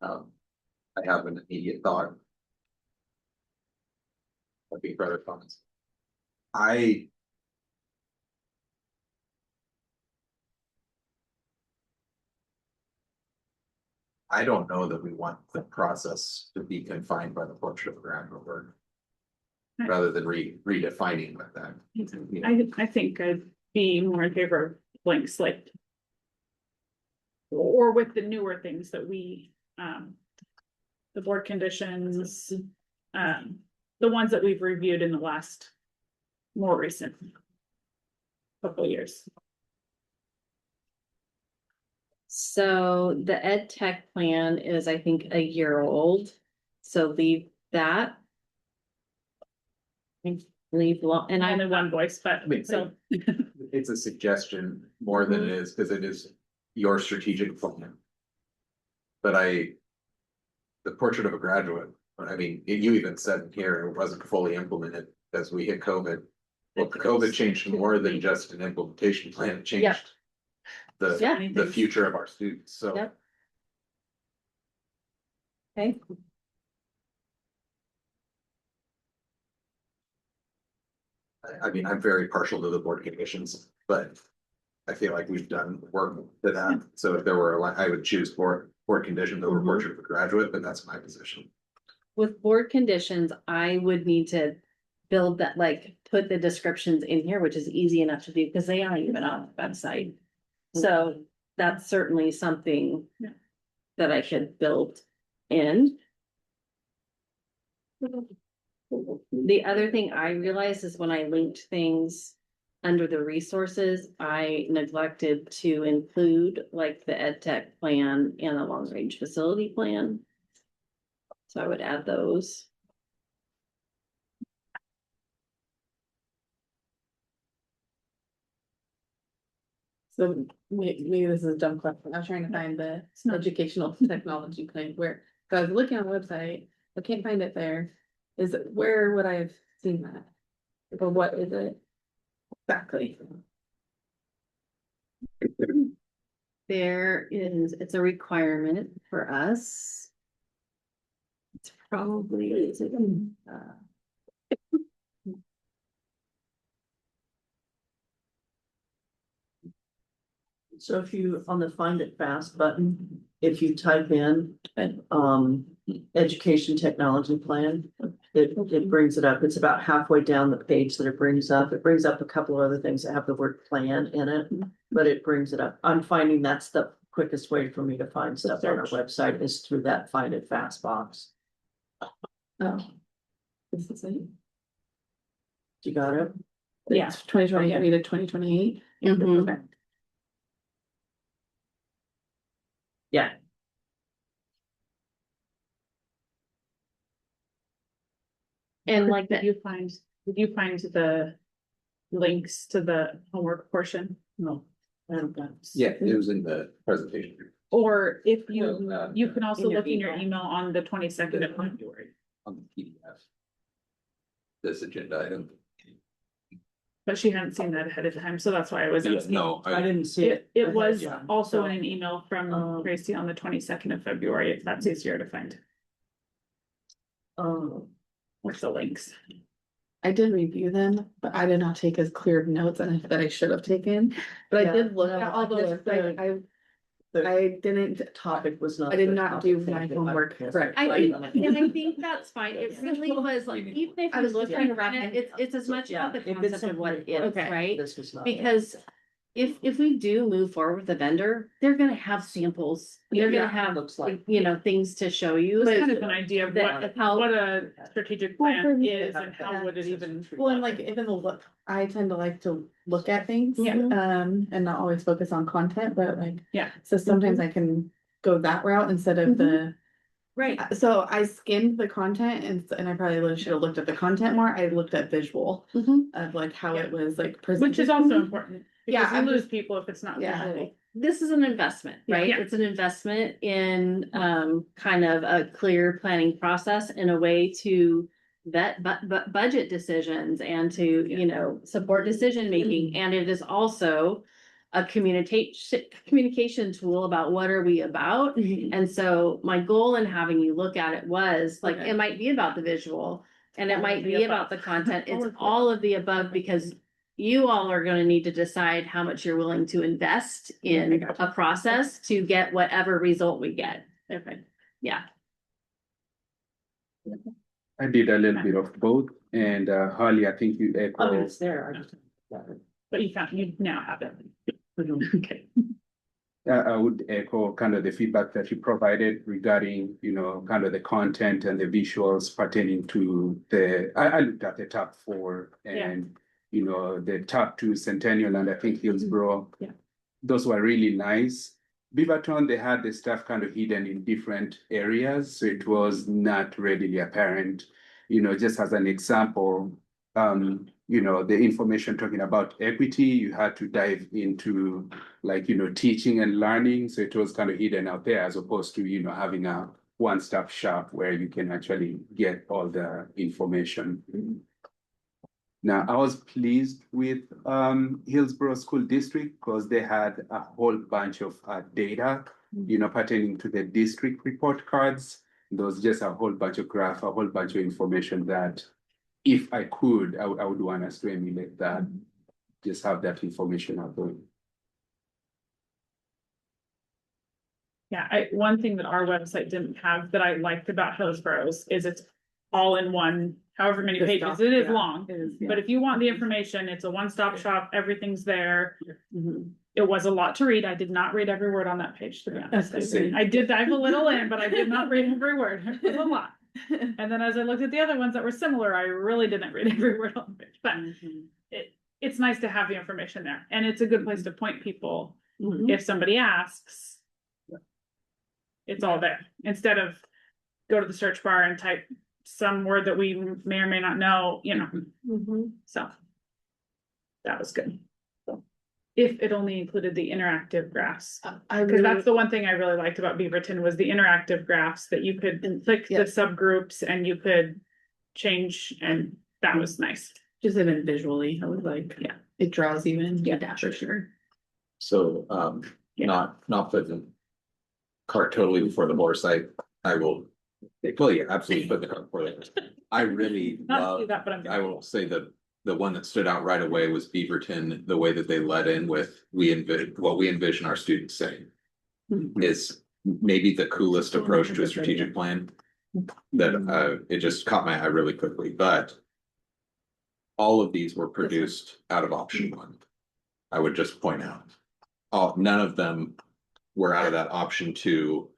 I have an immediate thought. That'd be further comments. I don't know that we want the process to be confined by the portrait of a graduate work. Rather than redefining what that. You know. I think I'd be more in favor of blank slate. Or with the newer things that we, the board conditions, the ones that we've reviewed in the last more recent couple of years. So the ed tech plan is, I think, a year old. So leave that. Leave and I I only one voice, but so It's a suggestion more than it is, because it is your strategic plan. But the portrait of a graduate, I mean, you even said here it wasn't fully implemented as we hit COVID. Well, COVID changed more than just an implementation plan, it changed the future of our students, so. Yep. Okay. I mean, I'm very partial to the board conditions, but I feel like we've done work to that. So if there were, I would choose board conditions over portrait of a graduate, but that's my position. With board conditions, I would need to build that, like, put the descriptions in here, which is easy enough to do because they aren't even on the website. So that's certainly something that I should build in. The other thing I realized is when I linked things under the resources, I neglected to include like the ed tech plan and the long range facility plan. So I would add those. So maybe this is a dumb question. I was trying to find the educational technology plan where, so I was looking on the website, I can't find it there. Where would I have seen that? Or what is it? Exactly. it's a requirement for us. It's probably, So if you, on the find it fast button, if you type in, education technology plan, it brings it up. It's about halfway down the page that it brings up. It brings up a couple of other things that have the word plan in it, but it brings it up. I'm finding that's the quickest way for me to find stuff on our website is through that find it fast box. Oh. This is it. You got it? Yeah, 2020, I needed 2028. Mhm. Okay. Yeah. and like Did that, you find the links to the homework portion? No. I haven't got it. Yeah, it was in the presentation. Or if you, No, you can also in your look in your email. email on the 22nd of February, On the PDF. This agenda item. but she hadn't seen that ahead of time, so that's why I was Yeah, asking. no, I didn't see it. It was Yeah. also So, in an email from Tracy on the 22nd of February, if that's easier to find, with the links. I did review them, but I did not take as clear of notes and that I should have taken, but I Yeah, did look no, at all I guess the, the I didn't. topic was not. I did the not topic do for my the homework podcast. correct. I think, and I think that's fine. It really was like, even if I you was look trying to at wrap it, my- it's as much Yeah, about the if it's concept of what it something- is, Okay. right? This was not. Because if we do move forward with a vendor, they're gonna have samples, they're Yeah, gonna have, looks like. you know, things to show you. It was kind of an idea of That how- what a strategic Well, plan for me, is and how would it even. Well, and like even the look, I tend to like to look at things. Yeah. And not always focus on content, but like. Yeah. So sometimes I can go that route instead of the, Right, so I skimmed the content and I probably should have looked at the content more. I looked at visual Mhm. of like how Yeah. it was like presented. Which is also important, Yeah, because you I'm lose just- people if it's not Yeah. visual. this is an investment, Yeah. right? Yeah. It's an investment in kind of a clear planning process in a way to vet budget decisions and to, you know, support decision making. And it is also a communication tool about what are we about. And so my goal in having you look at it was like, Okay. it might be about the visual and it All might of the be about above. the content. All It's of the all of the above because you all are gonna need to decide how much you're willing to invest in a process to get whatever result we get. Okay. Yeah. I did a little bit of both, and Holly, I think you I mean, echo. it's there. I just. But you now have it. Okay. I would echo kind of the feedback that you provided regarding, you know, kind of the content and the visuals pertaining to I looked at the top 4 and, you know, the top 2 Centennial and I think Hillsborough. Yeah. Those were really nice. Beaverton, they had the stuff kind of hidden in different areas, so it was not readily apparent. You know, just as an example, you know, the information talking about equity, you had to dive into like, you know, teaching and learning. So it was kind of hidden out there as opposed to, you know, having a one-stop shop where you can actually get all the information. Now, I was pleased with Hillsborough School District because they had a whole bunch of data, you know, pertaining to the district report cards. There was just a whole bunch of graph, a whole bunch of information that if I could, I would want us to emulate that, just have that information out there. Yeah, one thing that our website didn't have that I liked about Hillsborough's is it's all in one, however many This pages, doc, it is yeah, long. it is, yeah. But if you want the information, it's a one-stop shop, everything's there. Mhm. It was a lot to read. I did not read every word on that page, to be honest. That's the same. I did dive a little in, but I did not read every word. It was a lot. And then as I looked at the other ones that were similar, I really didn't read every word on the page, but it's nice to have the information there. And it's a good place to point people if somebody asks. It's all there, instead of go to the search bar and type some word that we may or may not know, you know, so. That was good. So, if it only included the interactive graphs. Because that's the one thing I really liked about Beaverton was the interactive graphs that you could click the Yeah. subgroups and you could change, and that was nice. Just even visually, I was like, Yeah. it draws even. Yeah. For sure. So, not put the cart totally before the horse. I will, well, yeah, absolutely put the cart before the horse. I really Not to do love, that, but I will say that the one that stood out right away was Beaverton, the way that they led in with what we envision our students saying is maybe the coolest approach to a strategic plan that it just caught my eye really quickly, but all of these were produced out of option one. I would just point out, none of them were out of that option two.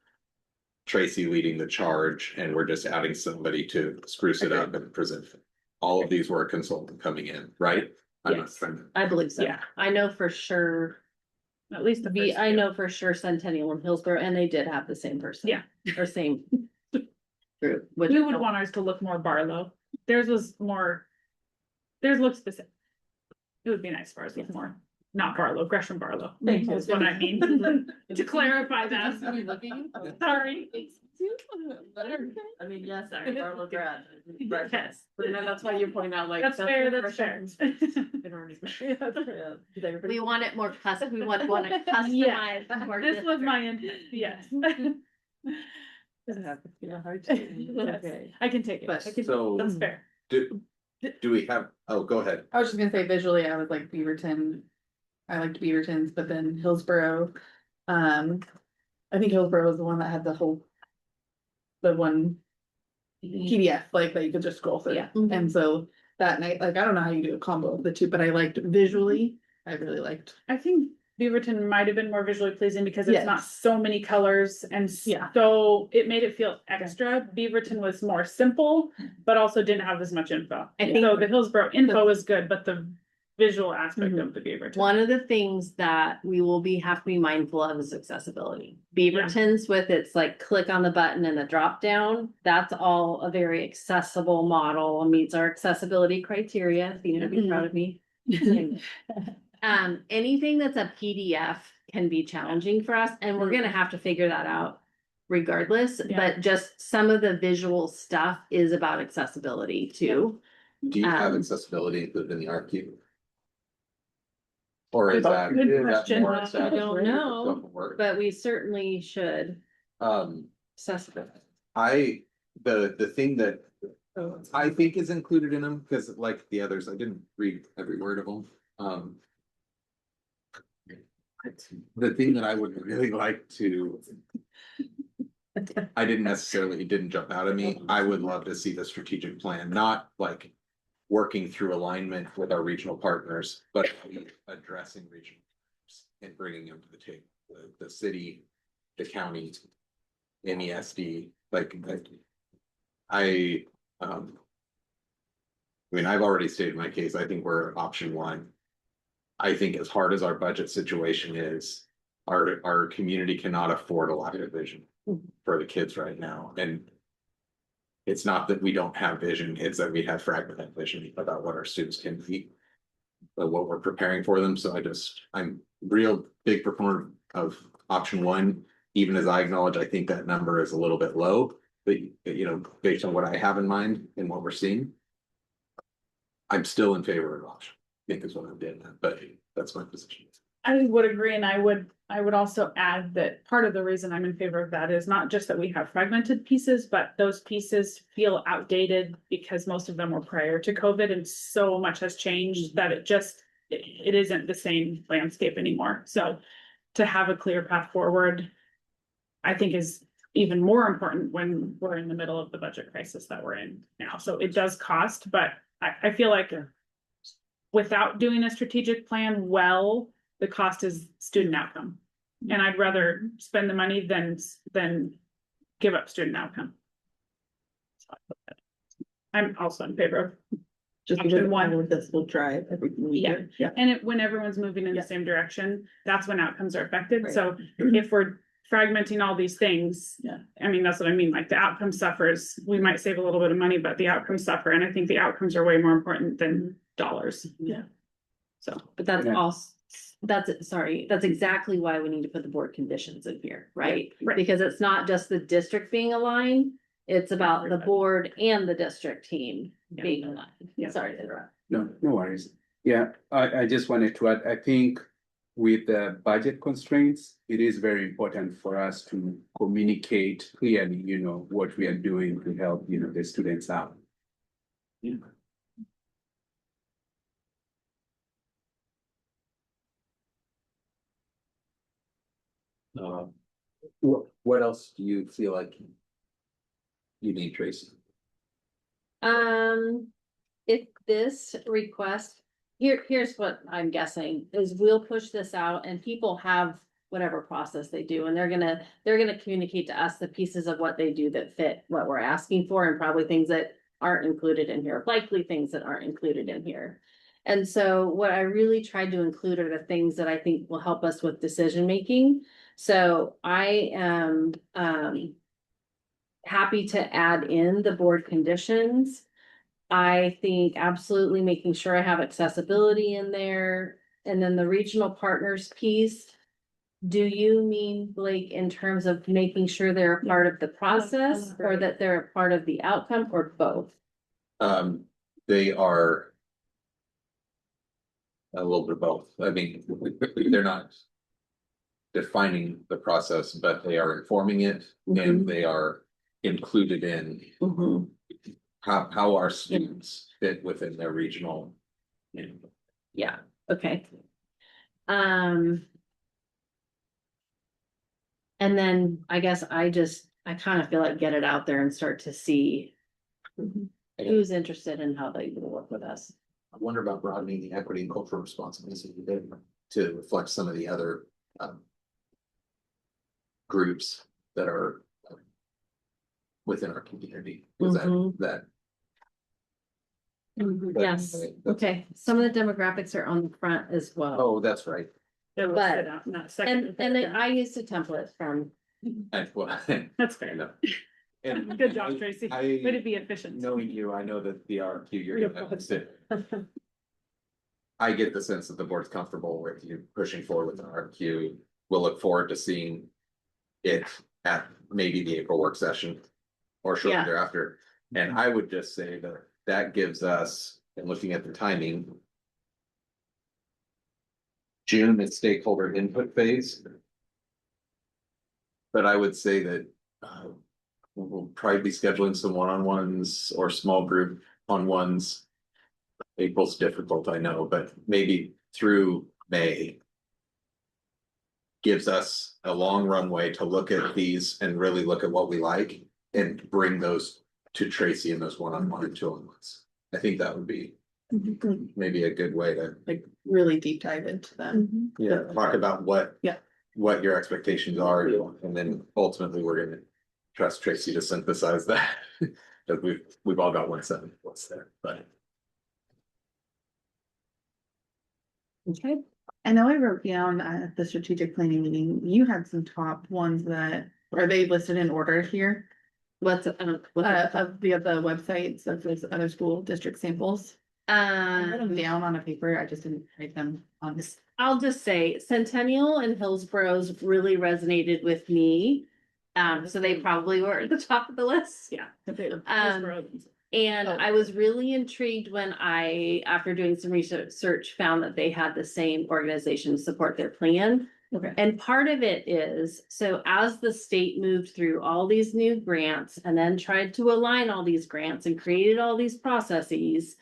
Tracy leading the charge, and we're just adding somebody to spruce it up and present it. All of these were a consultant coming in, right? I'm not Yes. trying to. I believe so. Yeah. I know for sure, At least the first I few. know for sure Centennial and Hillsborough, and they did have the same person. Yeah. Or same group, which. We would want ours to look more Barlow. Theirs was more, theirs looks the same. It would be nice for ours to look more, not Barlow, Gresham-Barlow. Thank you. That's what I mean. To clarify that. Sorry. I mean, yes, Barlow grad. Yes. And then that's why you point out like. That's fair, that's fair. In our name. We want it more custom, we want it customized. Yeah. for This was district. my intent, yes. Okay. I can take it. But- I can- So- That's fair. Do we have, oh, go ahead. I was just gonna say visually, I would like Beaverton. I liked Beaverton's, but then Hillsborough. I think Hillsborough was the one that had the whole. The one PDF, like that you could just scroll through. Yeah. And so that night, like, I don't know how you do a combo of the two, but I liked visually, I really liked. I think Beaverton might have been more visually pleasing because it's not Yes. so many colors and Yeah. so it made it feel extra. Beaverton was more simple, but also didn't have as much info. I think- So the Hillsborough info was good, but the visual aspect of the Beaverton. One of the things that we will have to be mindful of is accessibility. Beaverton's with its like click on the button and the drop down, that's all a very accessible model, meets our accessibility criteria. Athena would be proud of me. Anything that's a PDF can be challenging for us, and we're gonna have to figure that out regardless, Yeah. but just some of the visual stuff is about accessibility too. Do you have Um, accessibility included in the RFQ? Or is that? Good is that question. more I established don't know, scope of work? but we certainly should. The thing that I think is included in them, because like the others, I didn't read every word of them. The thing that I would really like to. I didn't necessarily, it didn't jump out at me. I would love to see the strategic plan, not like working through alignment with our regional partners, but addressing regional partners and bringing them to the table, the city, the county, MESD, I mean, I've already stated my case. I think we're option one. I think as hard as our budget situation is, our community cannot afford a lack of vision for the kids right now. And it's not that we don't have vision, it's that we have fragmented vision about what our students can be, but what we're preparing for them. So I'm real big proponent of option one, even as I acknowledge, I think that number is a little bit low, but based on what I have in mind and what we're seeing, I'm still in favor of option. I think is what I'm getting at, but that's my position. I would agree, and I would also add that part of the reason I'm in favor of that is not just that we have fragmented pieces, but those pieces feel outdated because most of them were prior to COVID and so much has changed that it isn't the same landscape anymore. So to have a clear path forward, I think is even more important when we're in the middle of the budget crisis that we're in now. So it does cost, but I feel like without doing a strategic plan well, the cost is student outcome. And I'd rather spend the money than give up student outcome. I'm also in favor of, Just Option because one. one of this will drive everything we do. Yeah. and when everyone's moving in the Yeah. same direction, that's when outcomes are affected. Right. So if we're fragmenting all these things. Yeah. I mean, that's what I mean, like the outcome suffers, we might save a little bit of money, but the outcomes suffer, and I think the outcomes are way more important than dollars. Yeah. So. But that's Yeah. also, that's exactly why we need to put the board conditions in here, right? Right. Because it's not just the district being aligned, it's about the Everybody. board and the district team Yeah. being aligned. Yeah. Sorry to interrupt. No worries. Yeah, I just wanted to add, I think with the budget constraints, it is very important for us to communicate clearly, what we are doing to help, the students out. What else do you feel like you need, Tracy? If this request, here's what I'm guessing, is we'll push this out and people have whatever process they do, and they're gonna communicate to us the pieces of what they do that fit what we're asking for, and probably things that aren't included in here, likely things that aren't included in here. And so what I really tried to include are the things that I think will help us with decision making. So I am, happy to add in the board conditions. I think absolutely making sure I have accessibility in there, and then the regional partners piece. Do you mean, Blake, in terms of making sure they're a part of the process, or that they're a part of the outcome, or both? They are a little bit of both. I mean, they're not defining the process, but they are informing it, and they are included in how our students fit within their regional. Yeah, okay. And then I guess I kind of feel like get it out there and start to see who's interested in how they will work with us. I wonder about broadening the equity and cultural responsibilities to reflect some of the other groups that are within our community. Is that Yes, okay, some of the demographics are on the front as well. Oh, that's right. But, Not second. and I used a template from, That's fair enough. And Good job, Tracy. Way to be efficient. Knowing you, I know that the RFQ you're gonna have to sit. I get the sense that the board's comfortable with you pushing forward with an RFQ. We'll look forward to seeing it at maybe the April work session or shortly Yeah. thereafter. And I would just say that that gives us, and looking at the timing, June is stakeholder input phase. But I would say that we'll probably be scheduling some one-on-ones or small group on-ones. April's difficult, I know, but maybe through May gives us a long runway to look at these and really look at what we like and bring those to Tracy in those one-on-one and two-on-ones. I think that would be maybe a good way to Like really deep dive into them. talk about what your expectations are, and then ultimately we're gonna trust Tracy to synthesize that. Because we've all got 1/7 what's there, but okay, I know I wrote down at the strategic planning meeting, you had some top ones that, are they listed in order here? what's, Of the websites of those other school district samples? I wrote them down on a paper, I just didn't write them on this. I'll just say Centennial and Hillsborough's really resonated with me. So they probably were at the top of the list. Yeah. And Oh. I was really intrigued when I, after doing some research, found that they had the same organization support their plan. Okay. And part of it is, so as the state moved through all these new grants and then tried to align all these grants and created all these processes,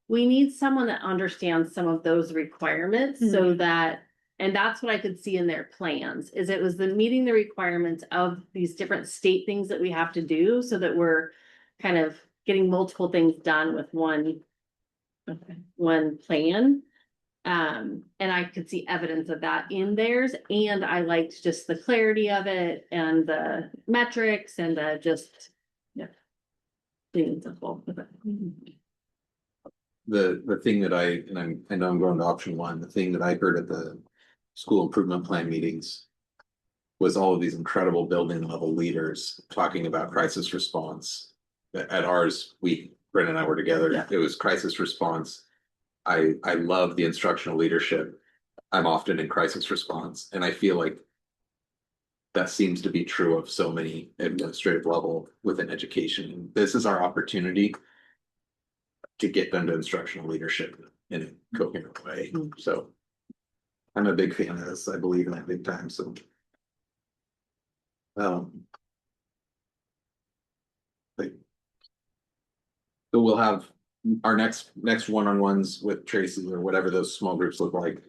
we need someone that understands some of those requirements so that, and that's what I could see in their plans, is it was the meeting the requirements of these different state things that we have to do so that we're kind of getting multiple things done with one plan. And I could see evidence of that in theirs, and I liked just the clarity of it and the metrics and the just, being simple with it. the thing that I know I'm going to option one, the thing that I heard at the school improvement plan meetings was all of these incredible building level leaders talking about crisis response. At ours, Brent and I were together. It was crisis response. I love the instructional leadership. I'm often in crisis response, and I feel like that seems to be true of so many administrative level within education. This is our opportunity to get them to instructional leadership in a coherent way. So I'm a big fan of this. I believe in it big time, so. Like, so we'll have our next one-on-ones with Tracy or whatever those small groups look like.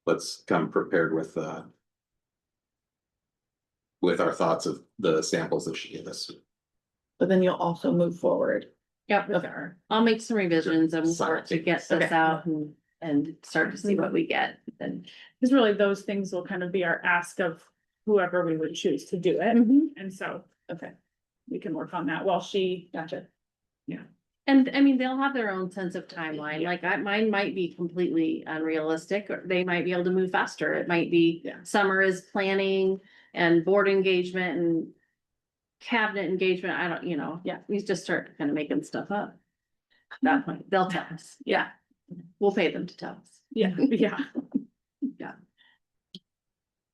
Let's come prepared with our thoughts of the samples that she gave us. But then you'll also move forward. Yep, Okay. I'll make some revisions and we'll start to get this Okay. out and start to see what we get and. Because really those things will kind of be our ask of whoever we would choose to do it. And so, okay, we can work on that while she. Gotcha. And I mean, they'll have their own sense of timeline, like mine might be completely unrealistic, or they might be able to move faster, it might be. Yeah. Summer is planning and board engagement and. Cabinet engagement, I don't, yeah, we just start kind of making stuff up. At that point, they'll tell us, yeah, we'll pay them to tell us. Yeah, yeah.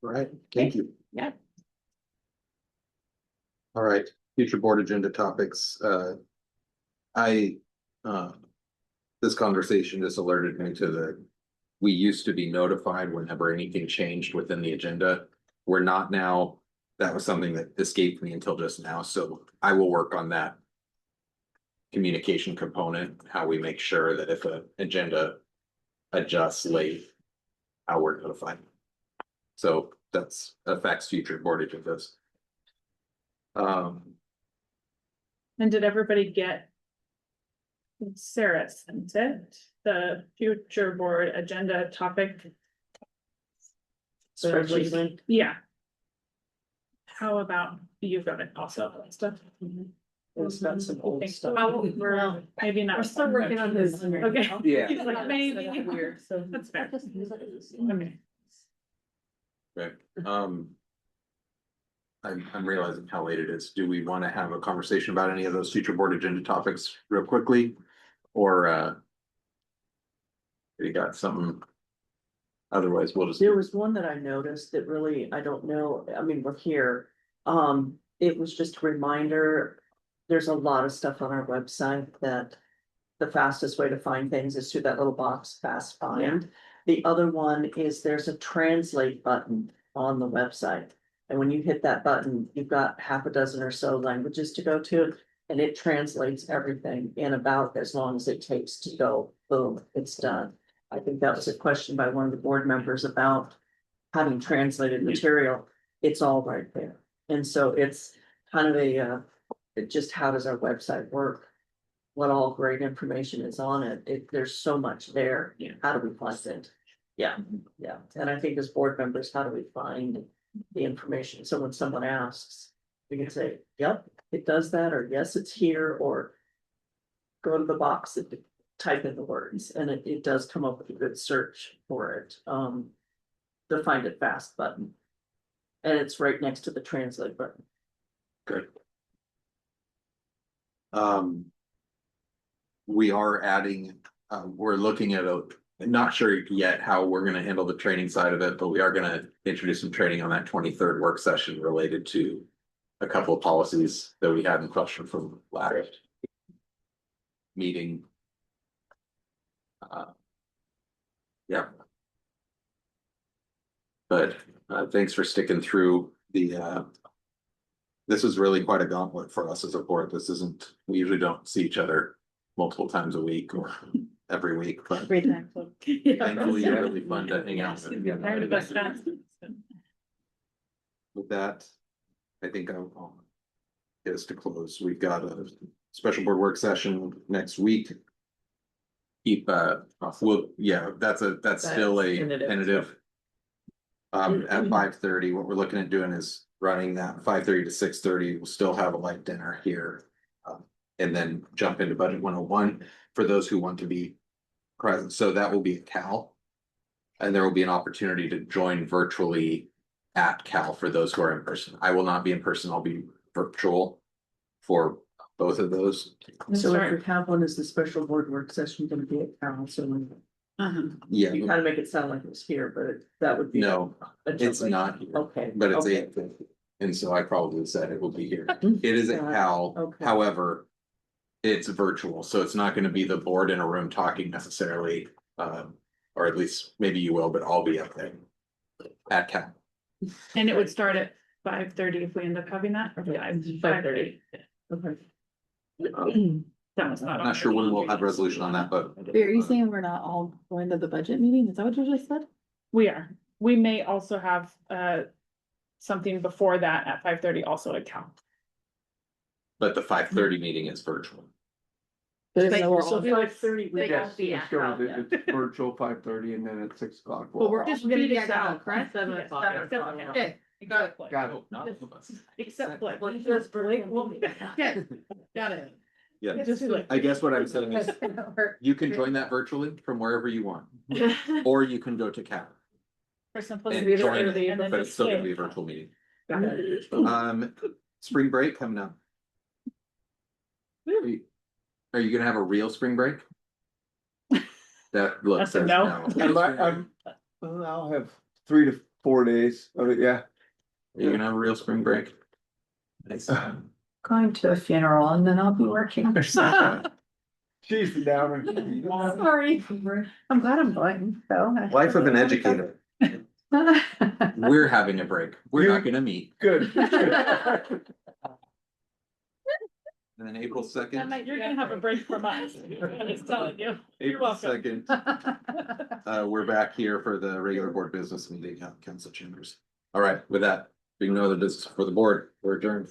All right, thank you. Yeah. All right, future board agenda topics. This conversation just alerted me to we used to be notified whenever anything changed within the agenda. We're not now. That was something that escaped me until just now, so I will work on that communication component, how we make sure that if an agenda adjusts late, how we're notified. So that's affects future board agendas. And did everybody get? Sarah sent it, the future board agenda topic. Spreadsheet link. Yeah. How about, you've got it also, stuff? It's got some old stuff. Well, Maybe not. We're still working on his. Okay. Yeah. He's like, maybe. Weird, so. That's fair. Okay. Right, I'm realizing how late it is. Do we want to have a conversation about any of those future board agenda topics real quickly? Or you got something? Otherwise, we'll just. There was one that I noticed that really, I don't know, I mean, we're here. It was just a reminder, there's a lot of stuff on our website that the fastest way to find things is through that little box, fast find. The other one is there's a translate button on the website. And when you hit that button, you've got half a dozen or so languages to go to, and it translates everything in about as long as it takes to go, boom, it's done. I think that was a question by one of the board members about having translated material. It's all right there. And so it's kind of just how does our website work? What all great information is on it? There's so much there. Yeah. How do we find it? Yeah, yeah. And I think as board members, how do we find the information? So when someone asks, we can say, yep, it does that, or yes, it's here, or go to the box and type in the words, and it does come up with a good search for it. The find it fast button. And it's right next to the translate button. Good. We are adding, we're looking at not sure yet how we're gonna handle the training side of it, but we are gonna introduce some training on that 23rd work session related to a couple of policies that we had in question from last meeting. Yeah. But thanks for sticking through the this is really quite a gauntlet for us as a board. This isn't, we usually don't see each other multiple times a week or every week, but Great time. thankfully it's really fun to hang out. Tired of us fast. With that, I think I'll get us to close. We've got a special board work session next week. Keep well, yeah, that's still a tentative. At 5:30, what we're looking at doing is running that 5:30 to 6:30. We'll still have a light dinner here. And then jump into budget 101 for those who want to be present. So that will be at Cal. And there will be an opportunity to join virtually at Cal for those who are in person. I will not be in person. I'll be virtual for both of those. So if we have one, is the special board work session gonna be at council? Yeah, You kind of make it sound like it was here, but that would be. no, a it's jump. not here, Okay. but it's okay. 8:50. And so I probably said it will be here. It is at Cal, Okay. however, it's virtual, so it's not gonna be the board in a room talking necessarily. Or at least maybe you will, but I'll be up there. At CAP. And it would start at 5:30 if we end up having that. Or 5:30. Okay. That was not. I'm not sure when we'll have a resolution on that, but. Are you saying we're not all going to the budget meeting? Is that what you just said? We are. We may also have something before that at 5:30 also at Cal. But the 5:30 meeting is virtual. But even though we're So all, 5:30, we They got- won't be Yes, at sure, Cal, yeah. it's virtual 5:30 and then at 6 o'clock. but we're all Just gonna be be the at Cal, south, correct? 7 o'clock. Okay, got it. Got it. No, not all of us. Except Blake. Just Blake will be back. Okay, got it. Yeah, Just Blake. I guess what I'm saying is you can join that virtually from wherever you want, or you can go to CAP. For And simplicity. join and it, then but it's still gonna be a stay. virtual meeting. Got it. Spring break coming up. Are you gonna have a real spring break? That looks. That's a no. I'll have 3 to 4 days of it, yeah. Are you gonna have a real spring break? Nice. Going to a funeral and then I'll be working. She's the downer. Sorry. I'm glad I'm going, so. Life of an educator. We're having a break. We're not gonna meet. Good. And then April 2nd. You're gonna have a break from us. I'm just telling you. You're April welcome. 2nd. We're back here for the regular board business meeting at council chambers. All right, with that, being no other business for the board, we're adjourned.